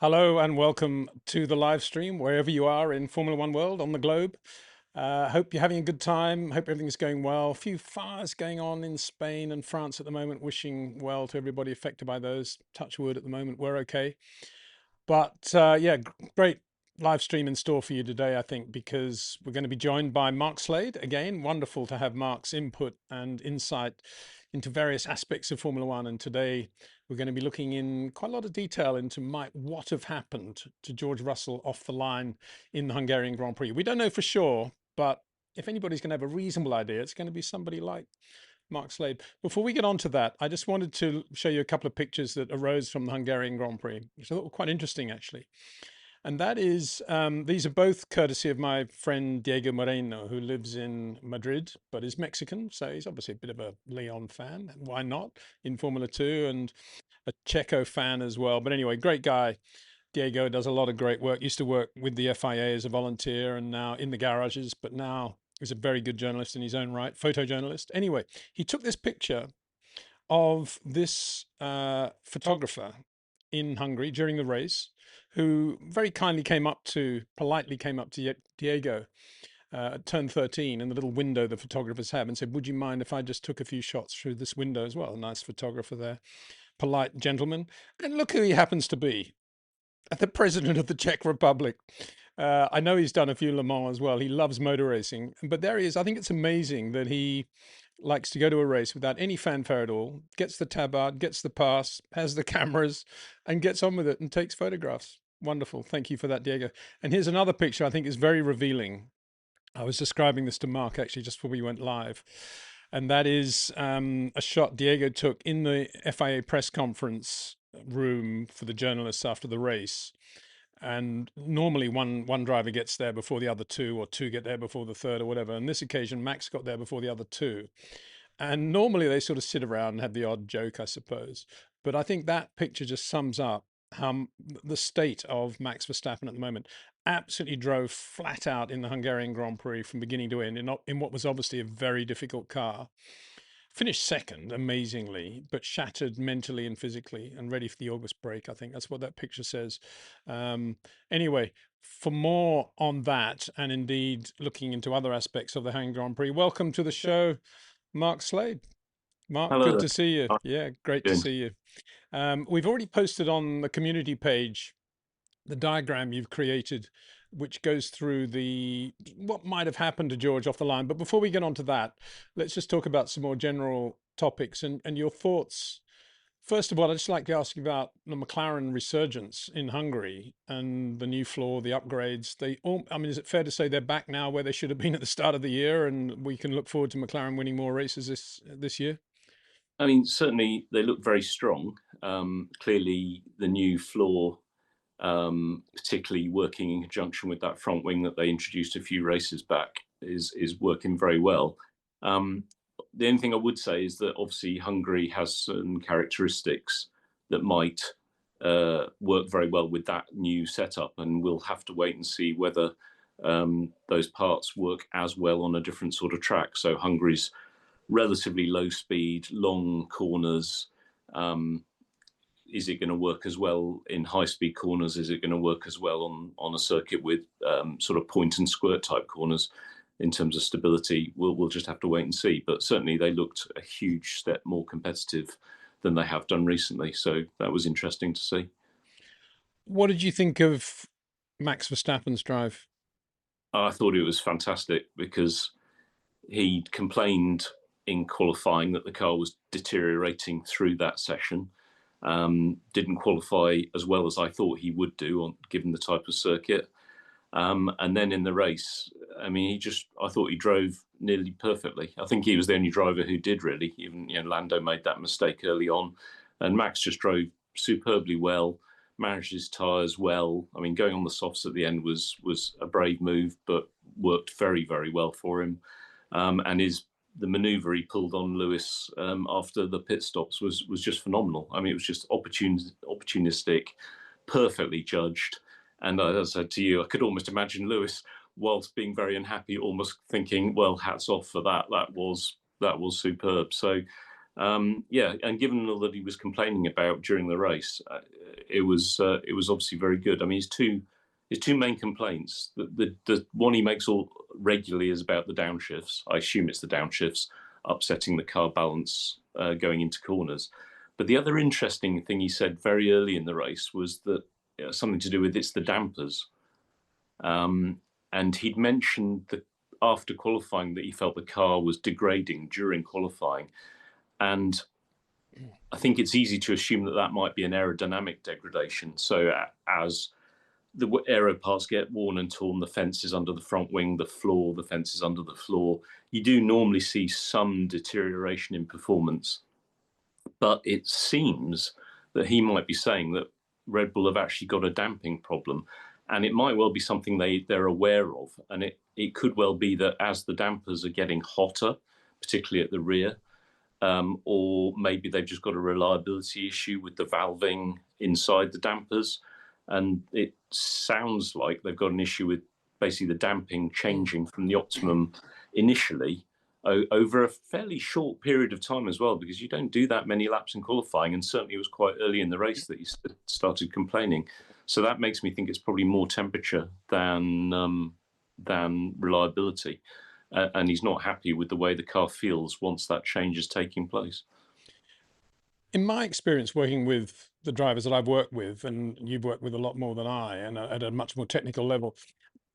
Hello and welcome to the live stream, wherever you are in Formula One world on the globe. Hope you're having a good time. Hope everything's going well. A few fires going on in Spain and France at the moment. Wishing well to everybody affected by those. Touch wood at the moment, we're okay. But yeah, great live stream in store for you today, I think, because we're going to be joined by Mark Slade. Again, wonderful to have Mark's input and insight into various aspects of Formula One. And today we're going to be looking in quite a lot of detail into what have happened to George Russell off the line in the Hungarian Grand Prix. We don't know for sure, but if anybody's going to have a reasonable idea, it's going to be somebody like Mark Slade. Before we get on to that, I just wanted to show you a couple of pictures that arose from the Hungarian Grand Prix, which I thought were quite interesting, actually. And that is, these are both courtesy of my friend Diego Moreno, who lives in Madrid, but is Mexican. So he's obviously a bit of a Leon fan. Why not? In Formula 2 and a Checo fan as well. But anyway, great guy. Diego does a lot of great work. Used to work with the FIA as a volunteer and now in the garages, but now is a very good journalist in his own right, photojournalist. Anyway, he took this picture of this photographer in Hungary during the race, who very kindly politely came up to Diego at turn 13 in the little window the photographers have and said, would you mind if I just took a few shots through this window as well? A nice photographer there, polite gentleman. And look who he happens to be, the president of the Czech Republic. I know he's done a few Le Mans as well. He loves motor racing, but there he is. I think it's amazing that he likes to go to a race without any fanfare at all, gets the tabard, gets the pass, has the cameras, and gets on with it and takes photographs. Wonderful. Thank you for that, Diego. And here's another picture I think is very revealing. I was describing this to Mark actually just before we went live. And that is a shot Diego took in the FIA press conference room for the journalists after the race. And normally one driver gets there before the other two, or two get there before the third, or whatever. On this occasion, Max got there before the other two. And normally they sort of sit around and have the odd joke, I suppose. But I think that picture just sums up how the state of Max Verstappen at the moment. Absolutely drove flat out in the Hungarian Grand Prix from beginning to end in what was obviously a very difficult car. Finished second, amazingly, but shattered mentally and physically and ready for the August break. I think that's what that picture says. Anyway, for more on that, and indeed looking into other aspects of the Hungarian Grand Prix, welcome to the show, Mark Slade. Mark, Hello good there. to see you. How are Yeah, great you to doing? see you. We've already posted on the community page the diagram you've created, which goes through what might have happened to George off the line. But before we get on to that, let's just talk about some more general topics and your thoughts. First of all, I'd just like to ask you about the McLaren resurgence in Hungary and the new floor, the upgrades. I mean, is it fair to say they're back now where they should have been at the start of the year, and we can look forward to McLaren winning more races this year? I mean, certainly they look very strong. Clearly, the new floor, particularly working in conjunction with that front wing that they introduced a few races back, is working very well. Um, the only thing I would say is that obviously Hungary has certain characteristics that might work very well with that new setup, and we'll have to wait and see whether those parts work as well on a different sort of track. So Hungary's relatively low speed, long corners. Um, is it going to work as well in high speed corners? Is it going to work as well on a circuit with sort of point and squirt type corners in terms of stability? We'll just have to wait and see. But certainly they looked a huge step more competitive than they have done recently. So that was interesting to see. What did you think of Max Verstappen's drive? I thought it was fantastic because he complained in qualifying that the car was deteriorating through that session. Didn't qualify as well as I thought he would do, given the type of circuit. And then in the race, I mean, I thought he drove nearly perfectly. I think he was the only driver who did really. Even Lando made that mistake early on, and Max just drove superbly well, managed his tyres well. I mean, going on the softs at the end was a brave move, but worked very, very well for him. And the manoeuvre he pulled on Lewis after the pit stops was just phenomenal. I mean, it was just opportunistic, perfectly judged. And as I said to you, I could almost imagine Lewis, whilst being very unhappy, almost thinking, "Well, hats off for that. That was superb." So Yeah, and given all that he was complaining about during the race, it was obviously very good. I mean, his two main complaints. The one he makes all regularly is about the downshifts. I assume it's the downshifts upsetting the car balance going into corners. But the other interesting thing he said very early in the race was that something to do with it's the dampers. And he'd mentioned that after qualifying that he felt the car was degrading during qualifying. And I think it's easy to assume that that might be an aerodynamic degradation. So as the aero parts get worn and torn, the fences under the front wing, the floor, the fences under the floor, you do normally see some deterioration in performance. But it seems that he might be saying that Red Bull have actually got a damping problem. And it might well be something they're aware of. And it could well be that as the dampers are getting hotter, particularly at the rear, or maybe they've just got a reliability issue with the valving inside the dampers. And it sounds like they've got an issue with basically the damping changing from the optimum initially over a fairly short period of time as well, because you don't do that many laps in qualifying. And certainly it was quite early in the race that he started complaining. So that makes me think it's probably more temperature than reliability. And he's not happy with the way the car feels once that change is taking place. In my experience working with the drivers that I've worked with, and you've worked with a lot more than I, and at a much more technical level,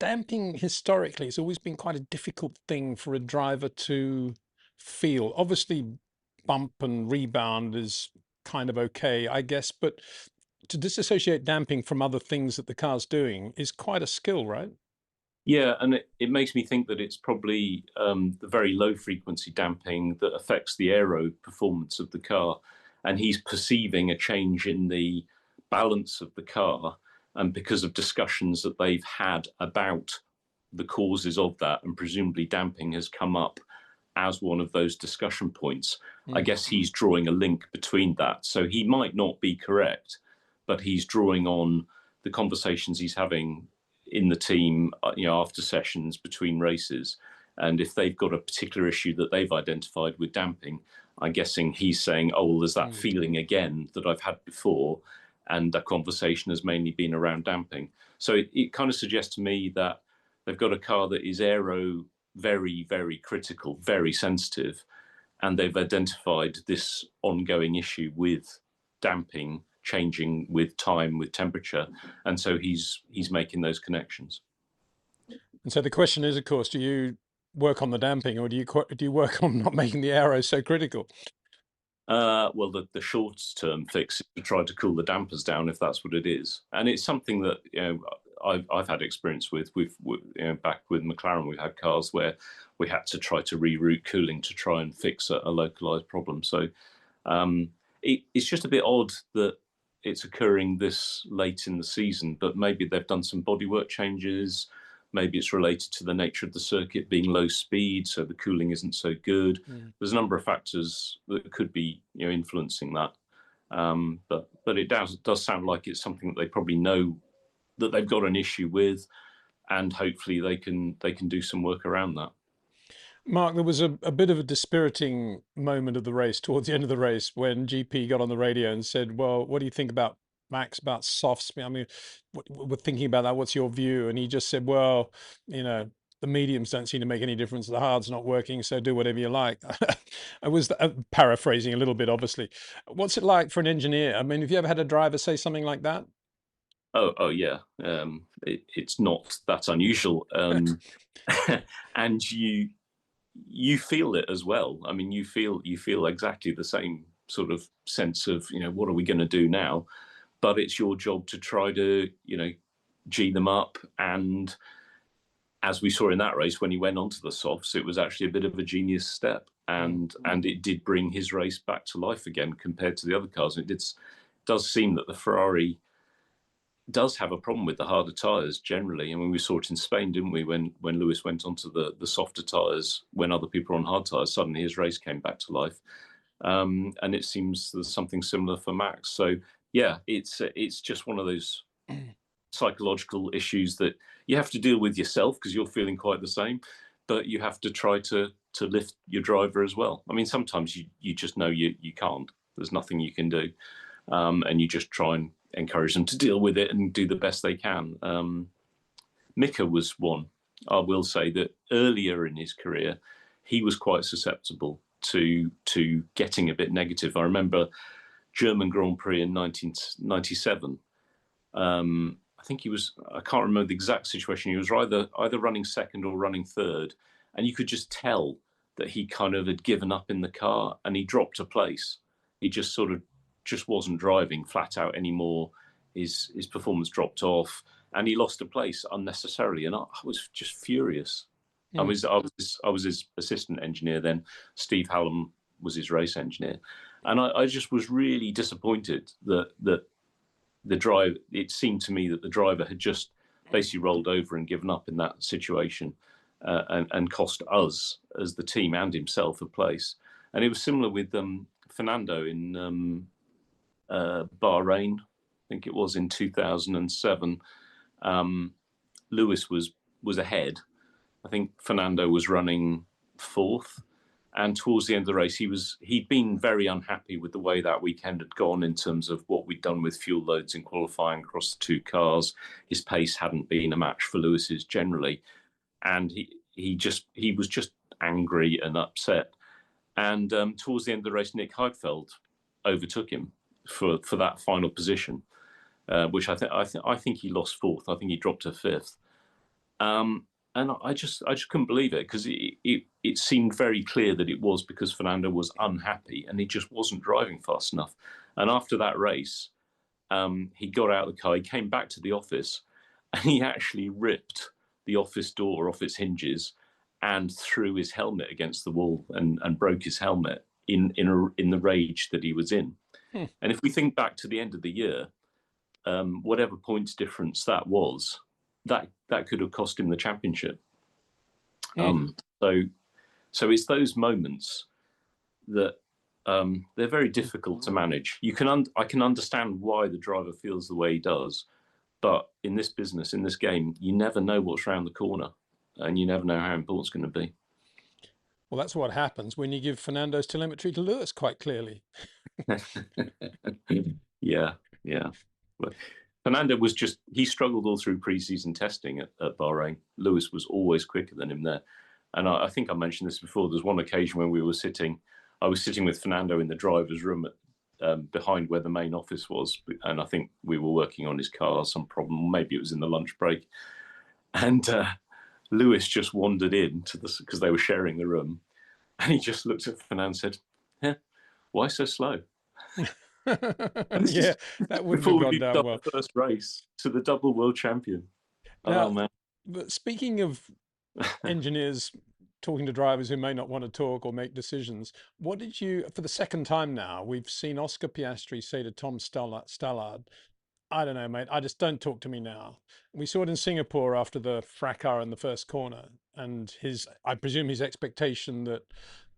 damping historically has always been quite a difficult thing for a driver to feel. Obviously, bump and rebound is kind of okay, I guess, but to disassociate damping from other things that the car's doing is quite a skill, right? Yeah, and it makes me think that it's probably the very low frequency damping that affects the aero performance of the car. And he's perceiving a change in the balance of the car. And because of discussions that they've had about the causes of that, and presumably damping has come up as one of those discussion points, I guess he's drawing a link between that. So he might not be correct, but he's drawing on the conversations he's having in the team, after sessions between races. And if they've got a particular issue that they've identified with damping, I'm guessing he's saying, oh, well, there's that feeling again that I've had before. And the conversation has mainly been around damping. So it kind of suggests to me that they've got a car that is aero very, very critical, very sensitive. And they've identified this ongoing issue with damping changing with time, with temperature. And so he's making those connections. And so the question is, of course, do you work on the damping, or do you work on not making the aero so critical? Well, the short-term fix is to try to cool the dampers down, if that's what it is. And it's something that I've had experience with. We've back with McLaren, we've had cars where we had to try to reroute cooling to try and fix a localized problem. So it's just a bit odd that it's occurring this late in the season, but maybe they've done some bodywork changes. Maybe it's related to the nature of the circuit being low speed, so the cooling isn't so good. There's a number of factors that could be influencing that. But it does sound like it's something that they probably know that they've got an issue with, and hopefully they can do some work around that. Mark, there was a bit of a dispiriting moment of the race towards the end of the race when GP got on the radio and said, well, what do you think about Max, about softs? I mean, we're thinking about that. What's your view? And he just said, well, the mediums don't seem to make any difference. The hard's not working, so do whatever you like. I was paraphrasing a little bit, obviously. What's it like for an engineer? I mean, have you ever had a driver say something like that? Oh yeah. It's not that unusual. And you feel it as well. I mean, you feel exactly the same sort of sense of, what are we going to do now? But it's your job to try to, G them up. And as we saw in that race, when he went onto the softs, it was actually a bit of a genius step. And it did bring his race back to life again compared to the other cars. And it does seem that the Ferrari does have a problem with the harder tyres generally. I mean, we saw it in Spain, didn't we? When Lewis went onto the softer tyres, when other people were on hard tyres, suddenly his race came back to life. And it seems there's something similar for Max. So yeah, it's just one of those psychological issues that you have to deal with yourself, because you're feeling quite the same, but you have to try to lift your driver as well. I mean, sometimes you just know you can't. There's nothing you can do, and you just try and encourage them to deal with it and do the best they can. Mika was one. I will say that earlier in his career, he was quite susceptible to getting a bit negative. I remember German Grand Prix in 1997. I think I can't remember the exact situation. He was either running second or running third. And you could just tell that he kind of had given up in the car and he dropped a place. He just wasn't driving flat out anymore. His performance dropped off and he lost a place unnecessarily. And I was just furious. I was his assistant engineer then. Steve Hallam was his race engineer. And I just was really disappointed that the drive, it seemed to me that the driver had just basically rolled over and given up in that situation, and cost us as the team and himself a place. And it was similar with Fernando in Bahrain. I think it was in 2007. Lewis was ahead. I think Fernando was running fourth. And towards the end of the race, he'd been very unhappy with the way that weekend had gone in terms of what we'd done with fuel loads in qualifying across the two cars. His pace hadn't been a match for Lewis's generally, and he was just angry and upset. And towards the end of the race, Nick Heidfeld overtook him for that final position, which I think he lost fourth. I think he dropped to fifth. And I just couldn't believe it, because it seemed very clear that it was because Fernando was unhappy and he just wasn't driving fast enough. And after that race, he got out of the car, he came back to the office, and he actually ripped the office door off its hinges and threw his helmet against the wall and broke his helmet in the rage that he was in. And if we think back to the end of the year, whatever points difference that was, that could have cost him the championship. So it's those moments that they're very difficult to manage. I can understand why the driver feels the way he does, but in this business, in this game, you never know what's around the corner, and you never know how important it's going to be. Well, that's what happens when you give Fernando's telemetry to Lewis, quite clearly. Yeah. But Fernando he struggled all through pre-season testing at Bahrain. Lewis was always quicker than him there. And I think I mentioned this before. There's one occasion when I was sitting with Fernando in the driver's room behind where the main office was. And I think we were working on his car, some problem. Maybe it was in the lunch break. And Lewis just wandered in because they were sharing the room. And he just looked at Fernando and said, why so slow? Yeah, that wouldn't before have we gone down done well. the first race to the double world champion. Now, oh man! But speaking of engineers talking to drivers who may not want to talk or make decisions, what did you, for the second time now, we've seen Oscar Piastri say to Tom Stallard, I don't know, mate, I just don't talk to me now. We saw it in Singapore after the fracas in the first corner, and I presume his expectation that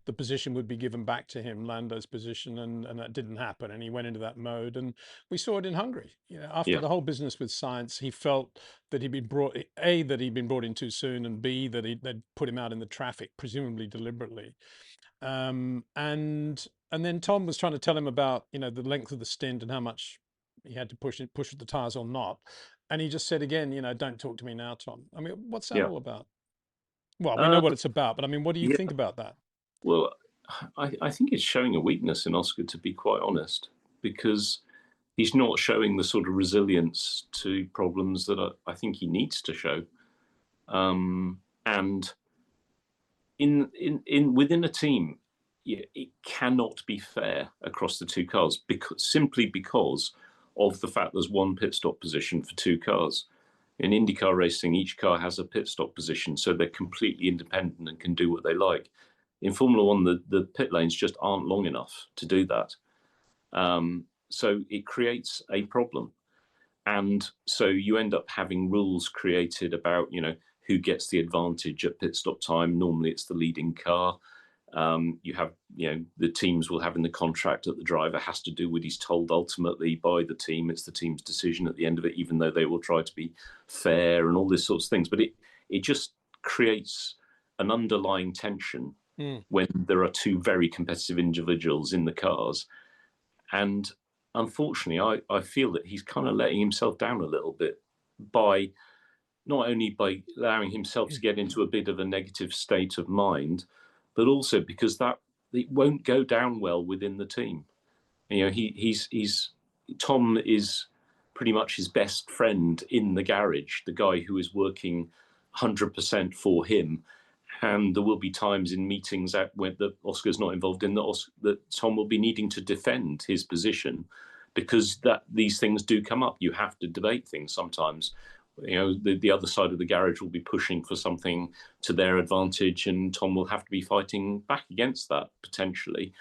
the position would be given back to him, Lando's position, and that didn't happen, and he went into that mode. And we saw it in Hungary. After the whole business with science, he felt that he'd been brought in too soon, and B, that they'd put him out in the traffic, presumably deliberately. And then Tom was trying to tell him about the length of the stint and how much he had to push the tires or not. And he just said again, don't talk to me now, Tom. I mean, what's that all about? Well, we know what it's about, but I mean, what do you think about that? Well, I think it's showing a weakness in Oscar, to be quite honest, because he's not showing the sort of resilience to problems that I think he needs to show. And within a team, it cannot be fair across the two cars, simply because of the fact there's one pit stop position for two cars. In IndyCar racing, each car has a pit stop position, so they're completely independent and can do what they like. In Formula One, the pit lanes just aren't long enough to do that. So it creates a problem. And so you end up having rules created about, who gets the advantage at pit stop time. Normally it's the leading car. You have, the teams will have in the contract that the driver has to do what he's told ultimately by the team. It's the team's decision at the end of it, even though they will try to be fair and all these sorts of things. But it just creates an underlying tension Mm. when there are two very competitive individuals in the cars. And unfortunately, I feel that he's kind of letting himself down a little bit by not only by allowing himself to get into a bit of a negative state of mind, but also because that it won't go down well within the team. You know, he's Tom is pretty much his best friend in the garage, the guy who is working 100% for him. And there will be times in meetings when Oscar's not involved in that Tom will be needing to defend his position, because these things do come up. You have to debate things sometimes. You know, the other side of the garage will be pushing for something to their advantage, and Tom will have to be fighting back against that potentially.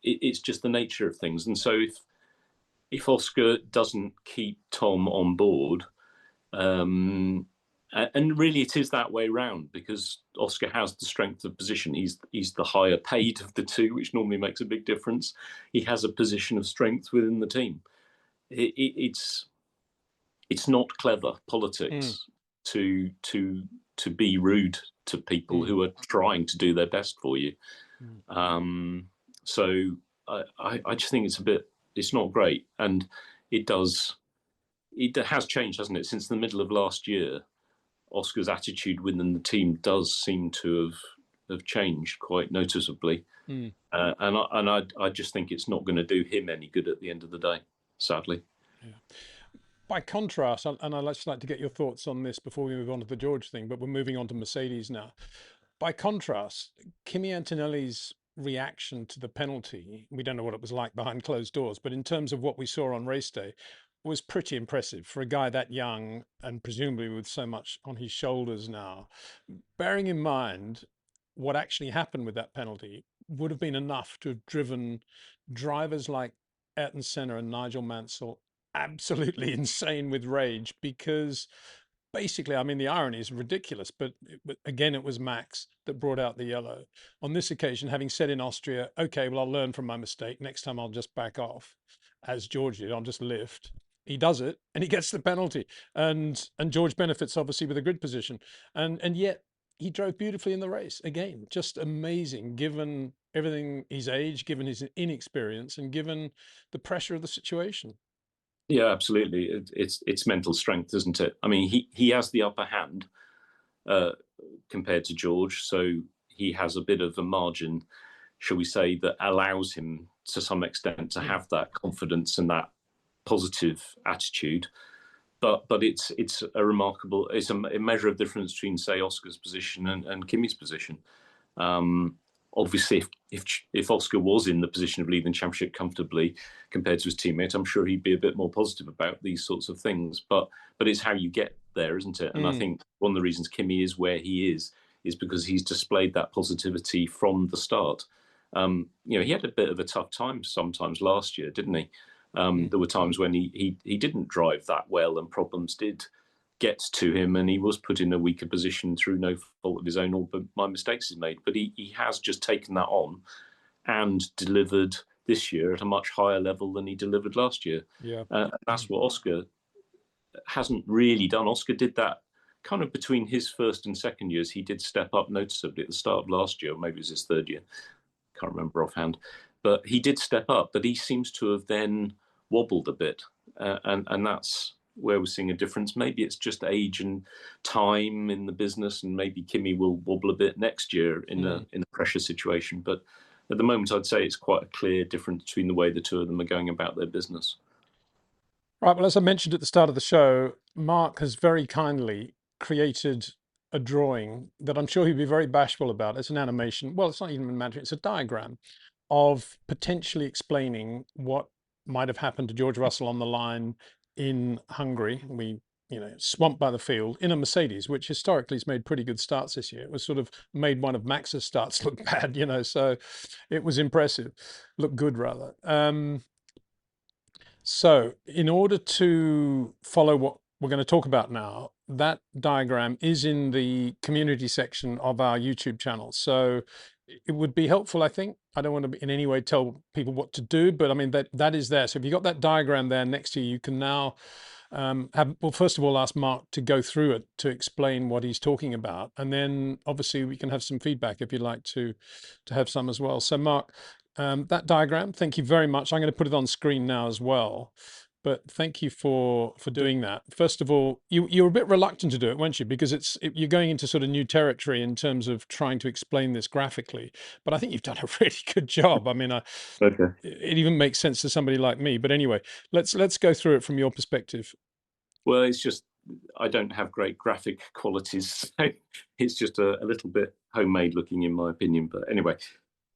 It's just the nature of things. And so if Oscar doesn't keep Tom on board, and really it is that way round, because Oscar has the strength of position. He's the higher paid of the two, which normally makes a big difference. He has a position of strength within the team. It's not clever politics to be rude to people who are trying to do their best for you. So I just think it's not great, and it has changed, hasn't it? Since the middle of last year, Oscar's attitude within the team does seem to have changed quite noticeably. And I just think it's not going to do him any good at the end of the day, sadly. Yeah. By contrast, and I'd just like to get your thoughts on this before we move on to the George thing, but we're moving on to Mercedes now. By contrast, Kimi Antonelli's reaction to the penalty, we don't know what it was like behind closed doors, but in terms of what we saw on race day, was pretty impressive for a guy that young and presumably with so much on his shoulders now. Bearing in mind what actually happened with that penalty would have been enough to have driven drivers like Ayrton Senna and Nigel Mansell absolutely insane with rage, because basically, I mean, the irony is ridiculous, but again, it was Max that brought out the yellow. On this occasion, having said in Austria, okay, well, I'll learn from my mistake. Next time I'll just back off, as George did, I'll just lift. He does it and he gets the penalty. And George benefits obviously with a grid position. And yet he drove beautifully in the race. Again, just amazing, given everything, his age, given his inexperience, and given the pressure of the situation. Yeah, absolutely. It's mental strength, isn't it? I mean, he has the upper hand compared to George, so he has a bit of a margin, shall we say, that allows him to some extent to have that confidence and that positive attitude. But it's a measure of difference between, say, Oscar's position and Kimi's position. Obviously, if Oscar was in the position of leading the championship comfortably compared to his teammate, I'm sure he'd be a bit more positive about these sorts of things. But it's how you get there, isn't it? And I think one of the reasons Kimi is where he is because he's displayed that positivity from the start. You know, he had a bit of a tough time sometimes last year, didn't he? There were times when he didn't drive that well, and problems did get to him, and he was put in a weaker position through no fault of his own or by mistakes he's made. But he has just taken that on and delivered this year at a much higher level than he delivered last year. Yeah, that's what Oscar hasn't really done. Oscar did that kind of between his first and second years. He did step up noticeably at the start of last year, or maybe it was his third year. Can't remember offhand. But he did step up, but he seems to have then wobbled a bit. And that's where we're seeing a difference. Maybe it's just age and time in the business, and maybe Kimi will wobble a bit next year in a pressure situation. But at the moment, I'd say it's quite a clear difference between the way the two of them are going about their business. Right. Well, as I mentioned at the start of the show, Mark has very kindly created a drawing that I'm sure he'd be very bashful about. It's an animation. Well, it's not even an animation. It's a diagram of potentially explaining what might have happened to George Russell on the line in Hungary. We, swamped by the field in a Mercedes, which historically has made pretty good starts this year. It was sort of made one of Max's starts look bad, so it was impressive, look good rather. So in order to follow what we're going to talk about now, that diagram is in the community section of our YouTube channel. So it would be helpful, I think. I don't want to in any way tell people what to do, but I mean, that is there. So if you've got that diagram there next to you, you can now Well, first of all, ask Mark to go through it to explain what he's talking about, and then obviously we can have some feedback if you'd like to have some as well. So, Mark, that diagram, thank you very much. I'm going to put it on screen now as well. But thank you for doing that. First of all, you were a bit reluctant to do it, weren't you? Because you're going into sort of new territory in terms of trying to explain this graphically. But I think you've done a really good job. I mean, Okay. it even makes sense to somebody like me. But anyway, let's go through it from your perspective. Well, it's just I don't have great graphic qualities, so it's just a little bit homemade looking, in my opinion. But anyway,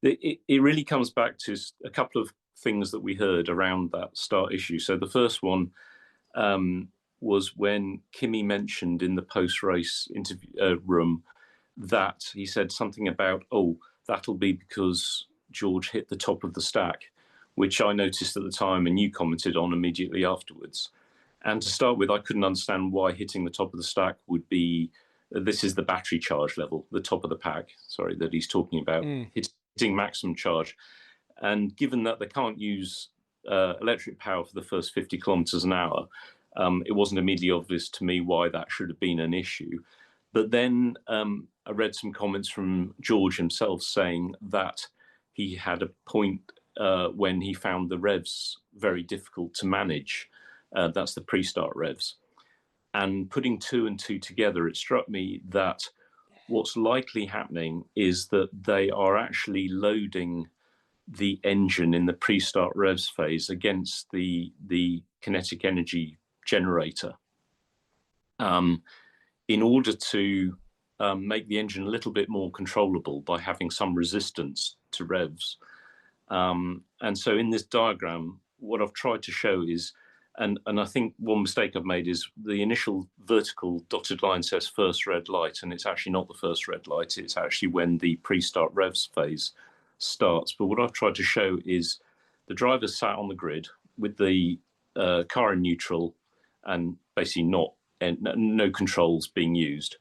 it really comes back to a couple of things that we heard around that start issue. So the first one was when Kimi mentioned in the post-race interview room that he said something about, oh, that'll be because George hit the top of the stack, which I noticed at the time and you commented on immediately afterwards. And to start with, I couldn't understand why hitting the top of the stack would be, this is the battery charge level, the top of the pack, sorry, that he's talking about, hitting maximum charge. And given that they can't use electric power for the first 50 kilometers an hour, it wasn't immediately obvious to me why that should have been an issue. But then I read some comments from George himself saying that he had a point when he found the revs very difficult to manage. That's the pre-start revs. And putting two and two together, it struck me that what's likely happening is that they are actually loading the engine in the pre-start revs phase against the kinetic energy generator in order to make the engine a little bit more controllable by having some resistance to revs. And so in this diagram, what I've tried to show is, and I think one mistake I've made is the initial vertical dotted line says first red light, and it's actually not the first red light. It's actually when the pre-start revs phase starts. But what I've tried to show is the driver sat on the grid with the car in neutral and basically no controls being used.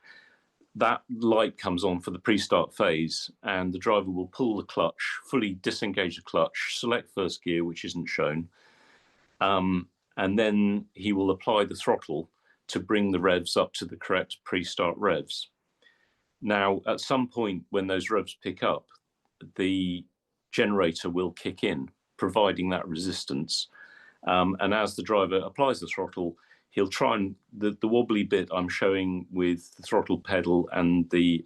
That light comes on for the pre-start phase, and the driver will pull the clutch, fully disengage the clutch, select first gear, which isn't shown, and then he will apply the throttle to bring the revs up to the correct pre-start revs. Now, at some point when those revs pick up, the generator will kick in, providing that resistance. And as the driver applies the throttle, he'll try and, the wobbly bit I'm showing with the throttle pedal and the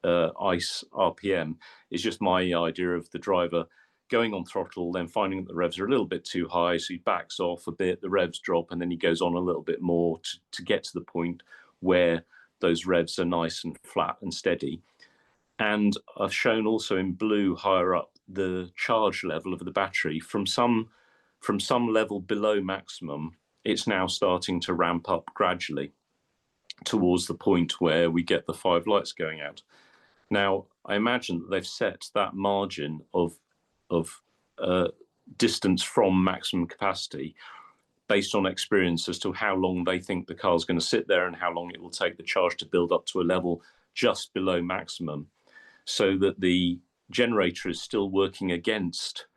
ICE RPM is just my idea of the driver going on throttle, then finding that the revs are a little bit too high, so he backs off a bit, the revs drop, and then he goes on a little bit more to get to the point where those revs are nice and flat and steady. And I've shown also in blue higher up the charge level of the battery from some level below maximum. It's now starting to ramp up gradually towards the point where we get the 5 lights going out. Now, I imagine that they've set that margin of distance from maximum capacity based on experience as to how long they think the car is going to sit there and how long it will take the charge to build up to a level just below maximum, so that the generator is still working against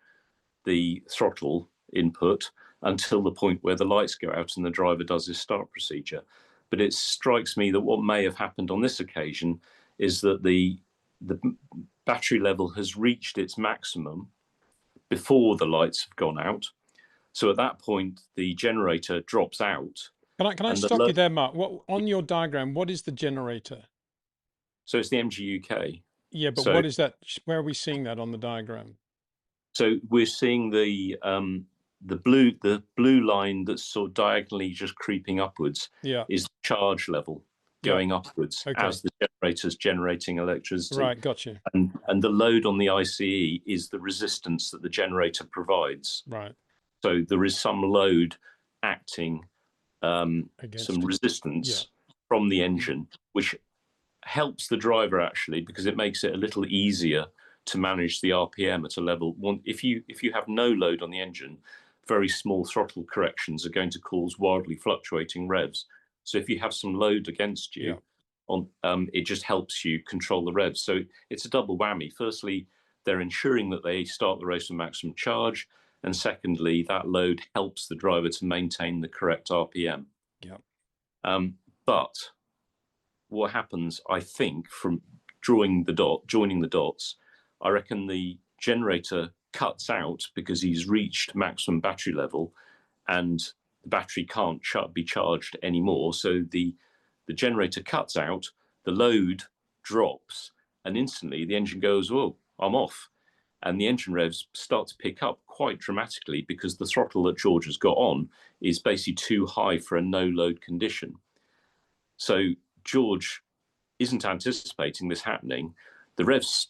the throttle input until the point where the lights go out and the driver does his start procedure. But it strikes me that what may have happened on this occasion is that the battery level has reached its maximum before the lights have gone out. So at that point, the generator drops out. Can I stop you there, Mark? What on your diagram? What is the generator? So it's the MGUK. Yeah, but what is that? Where are we seeing that on the diagram? So we're seeing the blue line that's sort of diagonally just creeping upwards. Yeah, is the charge level going upwards as the generator's generating electricity. Right, got you. And the load on the ICE is the resistance that the generator provides. Right. So there is some load acting, some resistance from the engine, which helps the driver actually, because it makes it a little easier to manage the RPM at a level. If you have no load on the engine, very small throttle corrections are going to cause wildly fluctuating revs. So if you have some load against you, it just helps you control the revs. So it's a double whammy. Firstly, they're ensuring that they start the race with maximum charge. And secondly, that load helps the driver to maintain the correct RPM. Yeah. But what happens, I think, from joining the dots, I reckon the generator cuts out because he's reached maximum battery level, and the battery can't be charged anymore. So the generator cuts out, the load drops, and instantly the engine goes, "Whoa, I'm off." And the engine revs start to pick up quite dramatically because the throttle that George has got on is basically too high for a no load condition. So George isn't anticipating this happening. The revs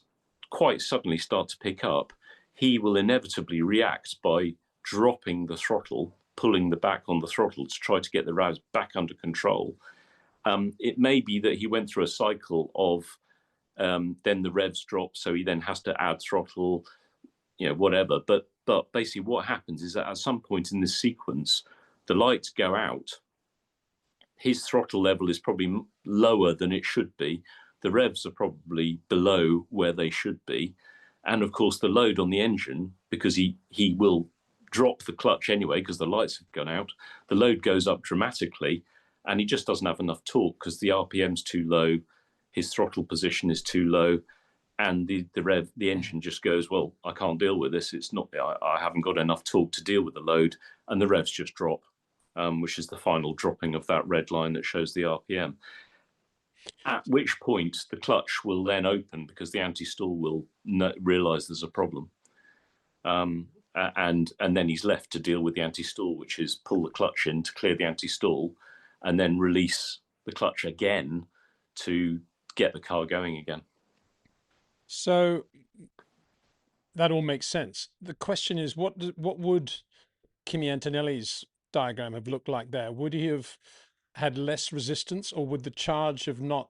quite suddenly start to pick up. He will inevitably react by dropping the throttle, pulling the back on the throttle to try to get the revs back under control. It may be that he went through a cycle of then the revs drop, so he then has to add throttle, whatever. But basically what happens is that at some point in this sequence, the lights go out. His throttle level is probably lower than it should be. The revs are probably below where they should be. And of course, the load on the engine, because he will drop the clutch anyway, because the lights have gone out, the load goes up dramatically, and he just doesn't have enough torque because the RPM's too low, his throttle position is too low, and the engine just goes, well, I can't deal with this. It's not, I haven't got enough torque to deal with the load, and the revs just drop. Which is the final dropping of that red line that shows the RPM. At which point the clutch will then open because the anti-stall will realise there's a problem. And then he's left to deal with the anti-stall, which is pull the clutch in to clear the anti-stall and then release the clutch again to get the car going again. So that all makes sense. The question is, what would Kimi Antonelli's diagram have looked like there? Would he have had less resistance, or would the charge have not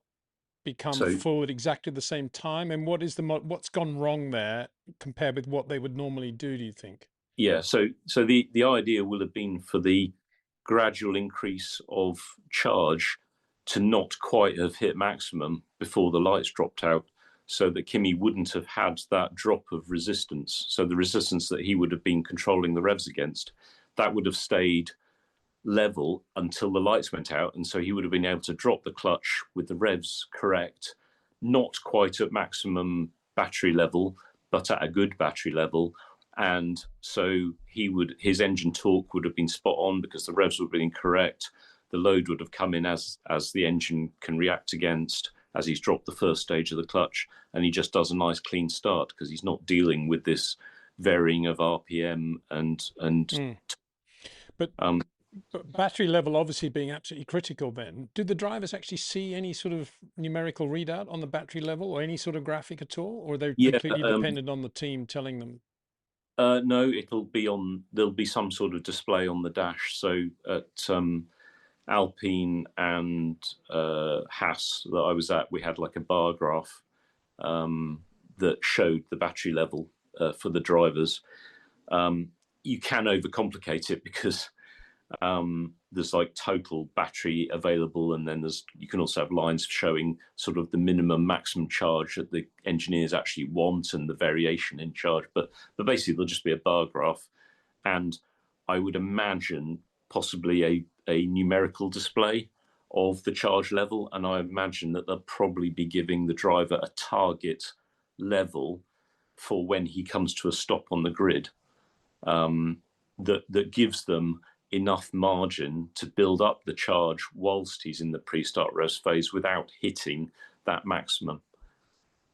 become full at exactly the same time? And what's gone wrong there compared with what they would normally do you think? Yeah, so the idea will have been for the gradual increase of charge to not quite have hit maximum before the lights dropped out, so that Kimi wouldn't have had that drop of resistance. So the resistance that he would have been controlling the revs against, that would have stayed level until the lights went out, and so he would have been able to drop the clutch with the revs correct, not quite at maximum battery level, but at a good battery level. And so his engine torque would have been spot on because the revs would have been correct. The load would have come in as the engine can react against, as he's dropped the first stage of the clutch, and he just does a nice clean start because he's not dealing with this varying of RPM But battery level obviously being absolutely critical then. Do the drivers actually see any sort of numerical readout on the battery level or any sort of graphic at all? Or are they completely dependent on the team telling them? No, there'll be some sort of display on the dash. So at Alpine and Haas that I was at, we had like a bar graph that showed the battery level for the drivers. You can overcomplicate it because there's like total battery available, and then you can also have lines showing sort of the minimum maximum charge that the engineers actually want and the variation in charge. But basically there'll just be a bar graph, and I would imagine possibly a numerical display of the charge level, and I imagine that they'll probably be giving the driver a target level for when he comes to a stop on the grid, that gives them enough margin to build up the charge whilst he's in the pre-start rest phase without hitting that maximum.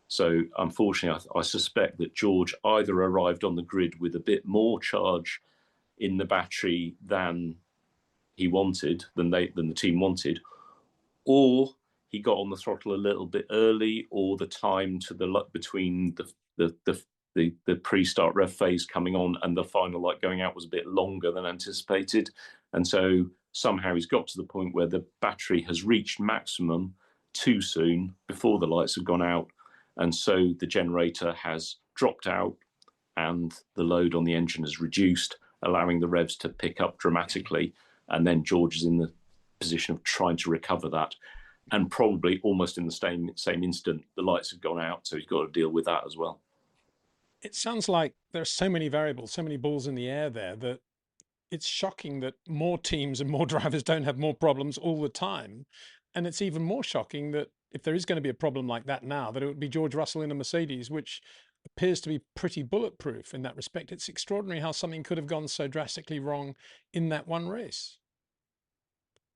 So unfortunately, I suspect that George either arrived on the grid with a bit more charge in the battery than he wanted, than the team wanted, or he got on the throttle a little bit early, or the time between the pre-start rev phase coming on and the final light going out was a bit longer than anticipated. And so somehow he's got to the point where the battery has reached maximum too soon before the lights have gone out. And so the generator has dropped out and the load on the engine has reduced, allowing the revs to pick up dramatically. And then George is in the position of trying to recover that. And probably almost in the same instant, the lights have gone out. So he's got to deal with that as well. It sounds like there are so many variables, so many balls in the air there, that it's shocking that more teams and more drivers don't have more problems all the time. And it's even more shocking that if there is going to be a problem like that now, that it would be George Russell in a Mercedes, which appears to be pretty bulletproof in that respect. It's extraordinary how something could have gone so drastically wrong in that one race.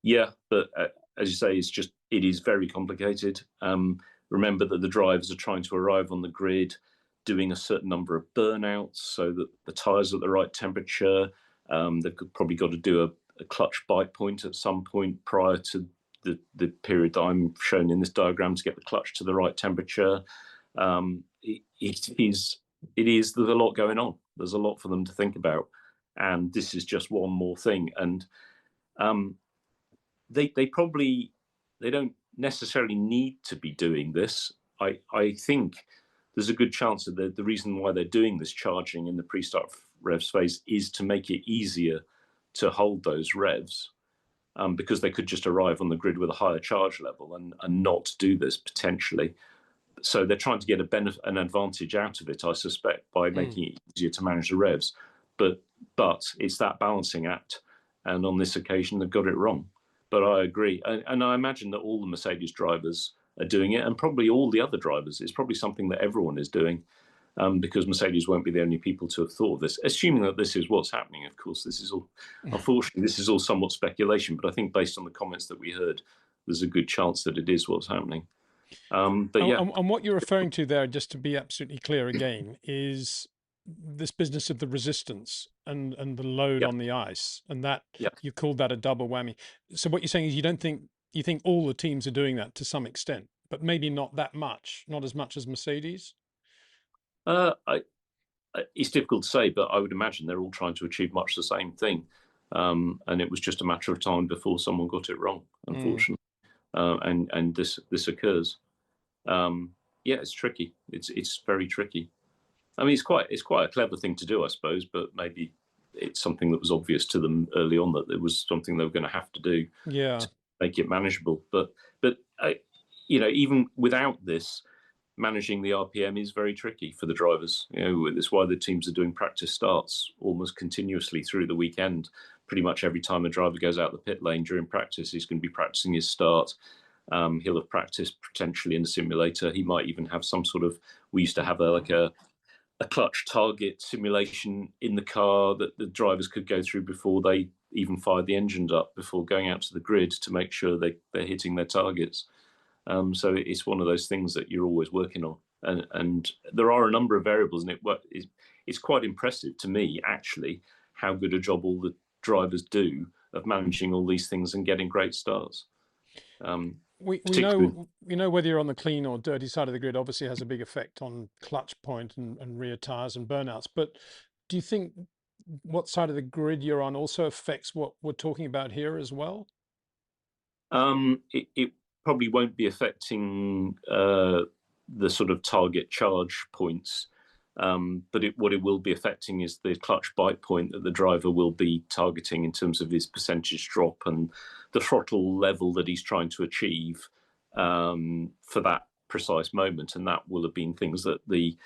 Yeah, but as you say, it is very complicated. Remember that the drivers are trying to arrive on the grid, doing a certain number of burnouts so that the tyres are at the right temperature. They've probably got to do a clutch bite point at some point prior to the period that I'm shown in this diagram to get the clutch to the right temperature. There's a lot going on. There's a lot for them to think about, and this is just one more thing. And they don't necessarily need to be doing this. I think there's a good chance that the reason why they're doing this charging in the pre-start revs phase is to make it easier to hold those revs, because they could just arrive on the grid with a higher charge level and not do this potentially. So they're trying to get an advantage out of it, I suspect, by making it easier to manage the revs. But it's that balancing act, and on this occasion they've got it wrong. But I agree, and I imagine that all the Mercedes drivers are doing it, and probably all the other drivers. It's probably something that everyone is doing, because Mercedes won't be the only people to have thought of this, assuming that this is what's happening. Of course, this is all, unfortunately, this is all somewhat speculation, but I think based on the comments that we heard, there's a good chance that it is what's happening. But yeah. And what you're referring to there, just to be absolutely clear again, is this business of the resistance and the load Yeah. on the ice, and that Yeah. you called that a double whammy. So what you're saying is you think all the teams are doing that to some extent, but maybe not that much, not as much as Mercedes. It's difficult to say, but I would imagine they're all trying to achieve much the same thing, and it was just a matter of time before someone got it wrong, unfortunately, and this occurs. Yeah, it's tricky. It's very tricky. I mean, it's quite a clever thing to do, I suppose, but maybe it's something that was obvious to them early on that it was something they were going to have to do Yeah. to make it manageable. But even without this, managing the RPM is very tricky for the drivers. That's why the teams are doing practice starts almost continuously through the weekend. Pretty much every time a driver goes out the pit lane during practice, he's going to be practicing his start. He'll have practiced potentially in the simulator. He might even have some sort of. We used to have a clutch target simulation in the car that the drivers could go through before they even fired the engines up, before going out to the grid, to make sure they're hitting their targets. So it's one of those things that you're always working on, and there are a number of variables, and it's quite impressive to me, actually, how good a job all the drivers do of managing all these things and getting great starts. We know whether you're on the clean or dirty side of the grid obviously has a big effect on clutch point and rear tires and burnouts. But do you think what side of the grid you're on also affects what we're talking about here as well? It probably won't be affecting the sort of target charge points, but what it will be affecting is the clutch bite point that the driver will be targeting in terms of his percentage drop and the throttle level that he's trying to achieve for that precise moment. And that will have been things that the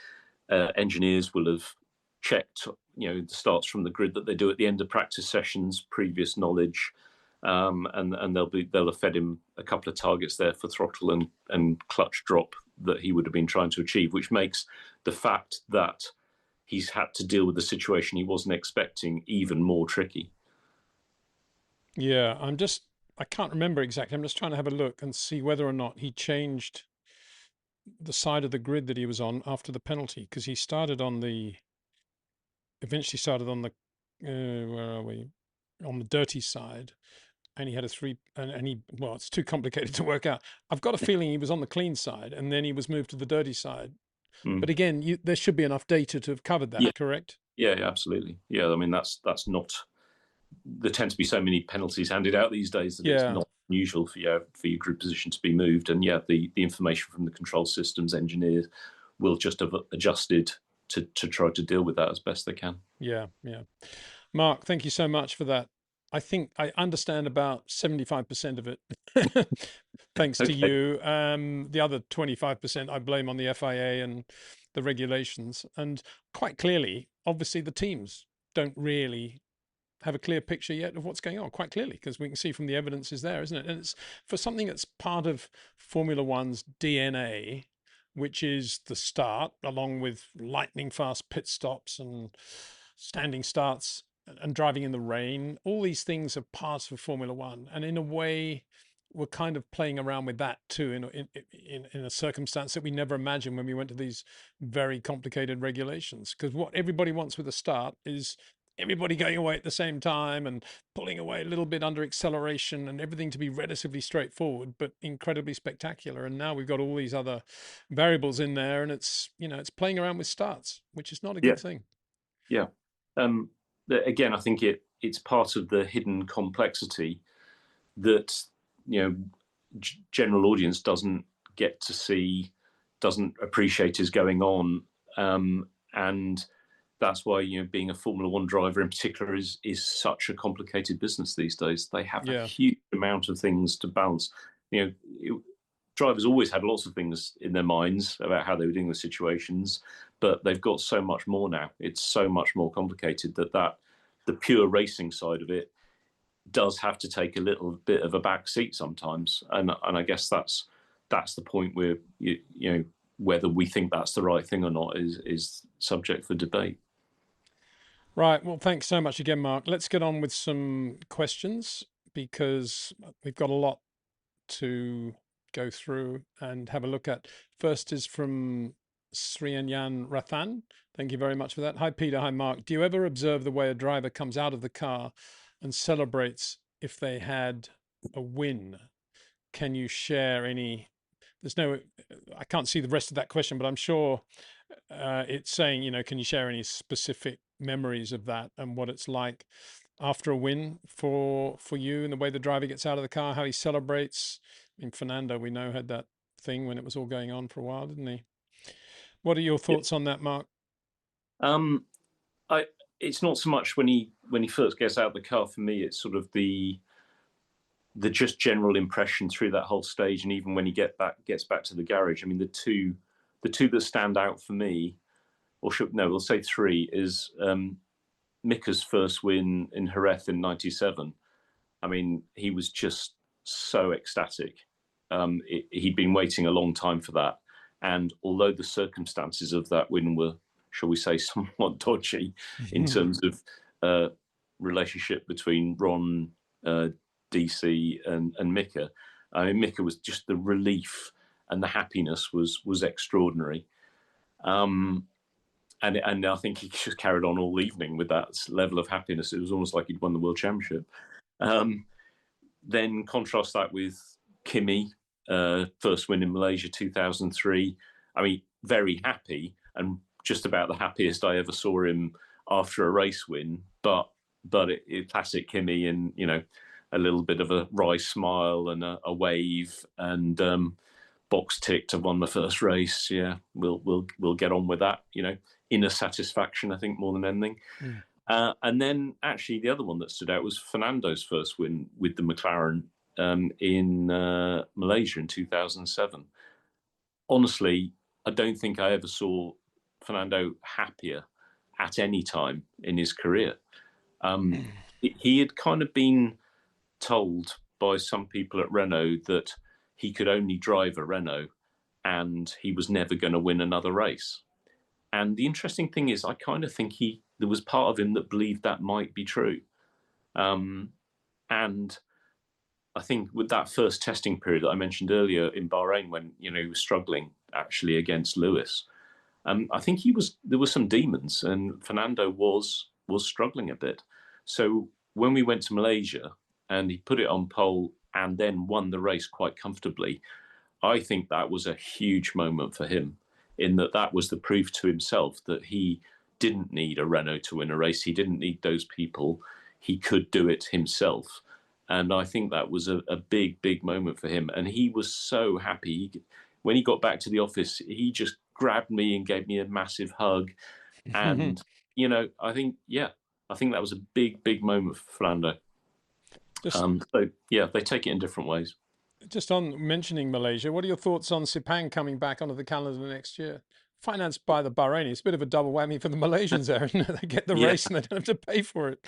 engineers will have checked, the starts from the grid that they do at the end of practice sessions, previous knowledge, and they'll have fed him a couple of targets there for throttle and clutch drop that he would have been trying to achieve, which makes the fact that he's had to deal with a situation he wasn't expecting even more tricky. Yeah, I can't remember exactly. I'm just trying to have a look and see whether or not he changed the side of the grid that he was on after the penalty, because he eventually started on the, where are we? On the dirty side, and he had a three, and well, it's too complicated to work out. I've got a feeling he was on the clean side, and then he was moved to the dirty side. But again, there should be enough data to have covered that, Yeah. correct? Yeah, absolutely. Yeah, I mean that's not. There tend to be so many penalties handed out these days that it's not unusual for your grid position to be moved. And yeah, the information from the control systems engineers will just have adjusted to try to deal with that as best they can. Yeah. Mark, thank you so much for that. I think I understand about 75% of it, thanks to you. The other 25% I blame on the FIA and the regulations. And quite clearly, obviously, the teams don't really have a clear picture yet of what's going on, quite clearly, because we can see from the evidence is there, isn't it? And it's for something that's part of Formula One's DNA, which is the start, along with lightning fast pit stops and standing starts and driving in the rain. All these things are parts of Formula One, and in a way, we're kind of playing around with that too, in a circumstance that we never imagined when we went to these very complicated regulations. Because what everybody wants with a start is everybody going away at the same time and pulling away a little bit under acceleration and everything to be relatively straightforward but incredibly spectacular. And now we've got all these other variables in there, and it's, you know, it's playing around with starts, which is not a Yeah, good thing. yeah. Again, I think it's part of the hidden complexity that, you know, general audience doesn't get to see, doesn't appreciate is going on, and that's why, you know, being a Formula One driver in particular is such a complicated business these days. They have a Yeah. huge amount of things to balance. You know, drivers always had lots of things in their minds about how they were doing the situations, but they've got so much more now. It's so much more complicated that the pure racing side of it does have to take a little bit of a back seat sometimes. And I guess that's the point where you know, whether we think that's the right thing or not is subject for debate. Right. Well, thanks so much again, Mark. Let's get on with some questions because we've got a lot to go through and have a look at. First is from Srianyan Rathan. Thank you very much for that. Hi, Peter. Hi, Mark. Do you ever observe the way a driver comes out of the car and celebrates if they had a win? Can you share any? There's no, I can't see the rest of that question, but I'm sure it's saying, you know, can you share any specific memories of that and what it's like after a win for you, and the way the driver gets out of the car, how he celebrates? I mean, Fernando, we know, had that thing when it was all going on for a while, didn't he? What are your Yeah. thoughts on that, Mark? I it's not so much when he first gets out of the car. For me, it's sort of the just general impression through that whole stage, and even when he gets back to the garage. I mean, the two that stand out for me, or we'll say three, is Mika's first win in Jerez in '97. I mean, he was just so ecstatic. He'd been waiting a long time for that, and although the circumstances of that win were, shall we say, somewhat dodgy in terms of relationship between Ron, DC, and Mika. I mean, Mika was just, the relief and the happiness was extraordinary. And I think he just carried on all evening with that level of happiness. It was almost like he'd won the world championship. Then contrast that with Kimi, first win in Malaysia 2003. I mean, very happy, and just about the happiest I ever saw him after a race win. But classic Kimi, and, you know, a little bit of a wry smile and a wave, and box ticked. I've won my first race. Yeah, we'll get on with that. You know, inner satisfaction, I think, more than anything. And then actually the other one that stood out was Fernando's first win with the McLaren in Malaysia in 2007. Honestly, I don't think I ever saw Fernando happier at any time in his career. He had kind of been told by some people at Renault that he could only drive a Renault and he was never going to win another race. And the interesting thing is, I kind of think there was part of him that believed that might be true. And I think with that first testing period that I mentioned earlier in Bahrain, when, you know, he was struggling actually against Lewis, I think there were some demons, and Fernando was struggling a bit. So when we went to Malaysia and he put it on pole and then won the race quite comfortably, I think that was a huge moment for him, in that was the proof to himself that he didn't need a Renault to win a race. He didn't need those people. He could do it himself. And I think that was a big, big moment for him. And he was so happy. When he got back to the office, he just grabbed me and gave me a massive hug. And, you know, I think that was a big, big moment for Fernando. So, yeah, they take it in different ways. Just on mentioning Malaysia, what are your thoughts on Sepang coming back onto the calendar next year? Financed by the Bahraini. It's a bit of a double whammy for the Malaysians there, isn't it? They get the Yeah. race and they don't have to pay for it.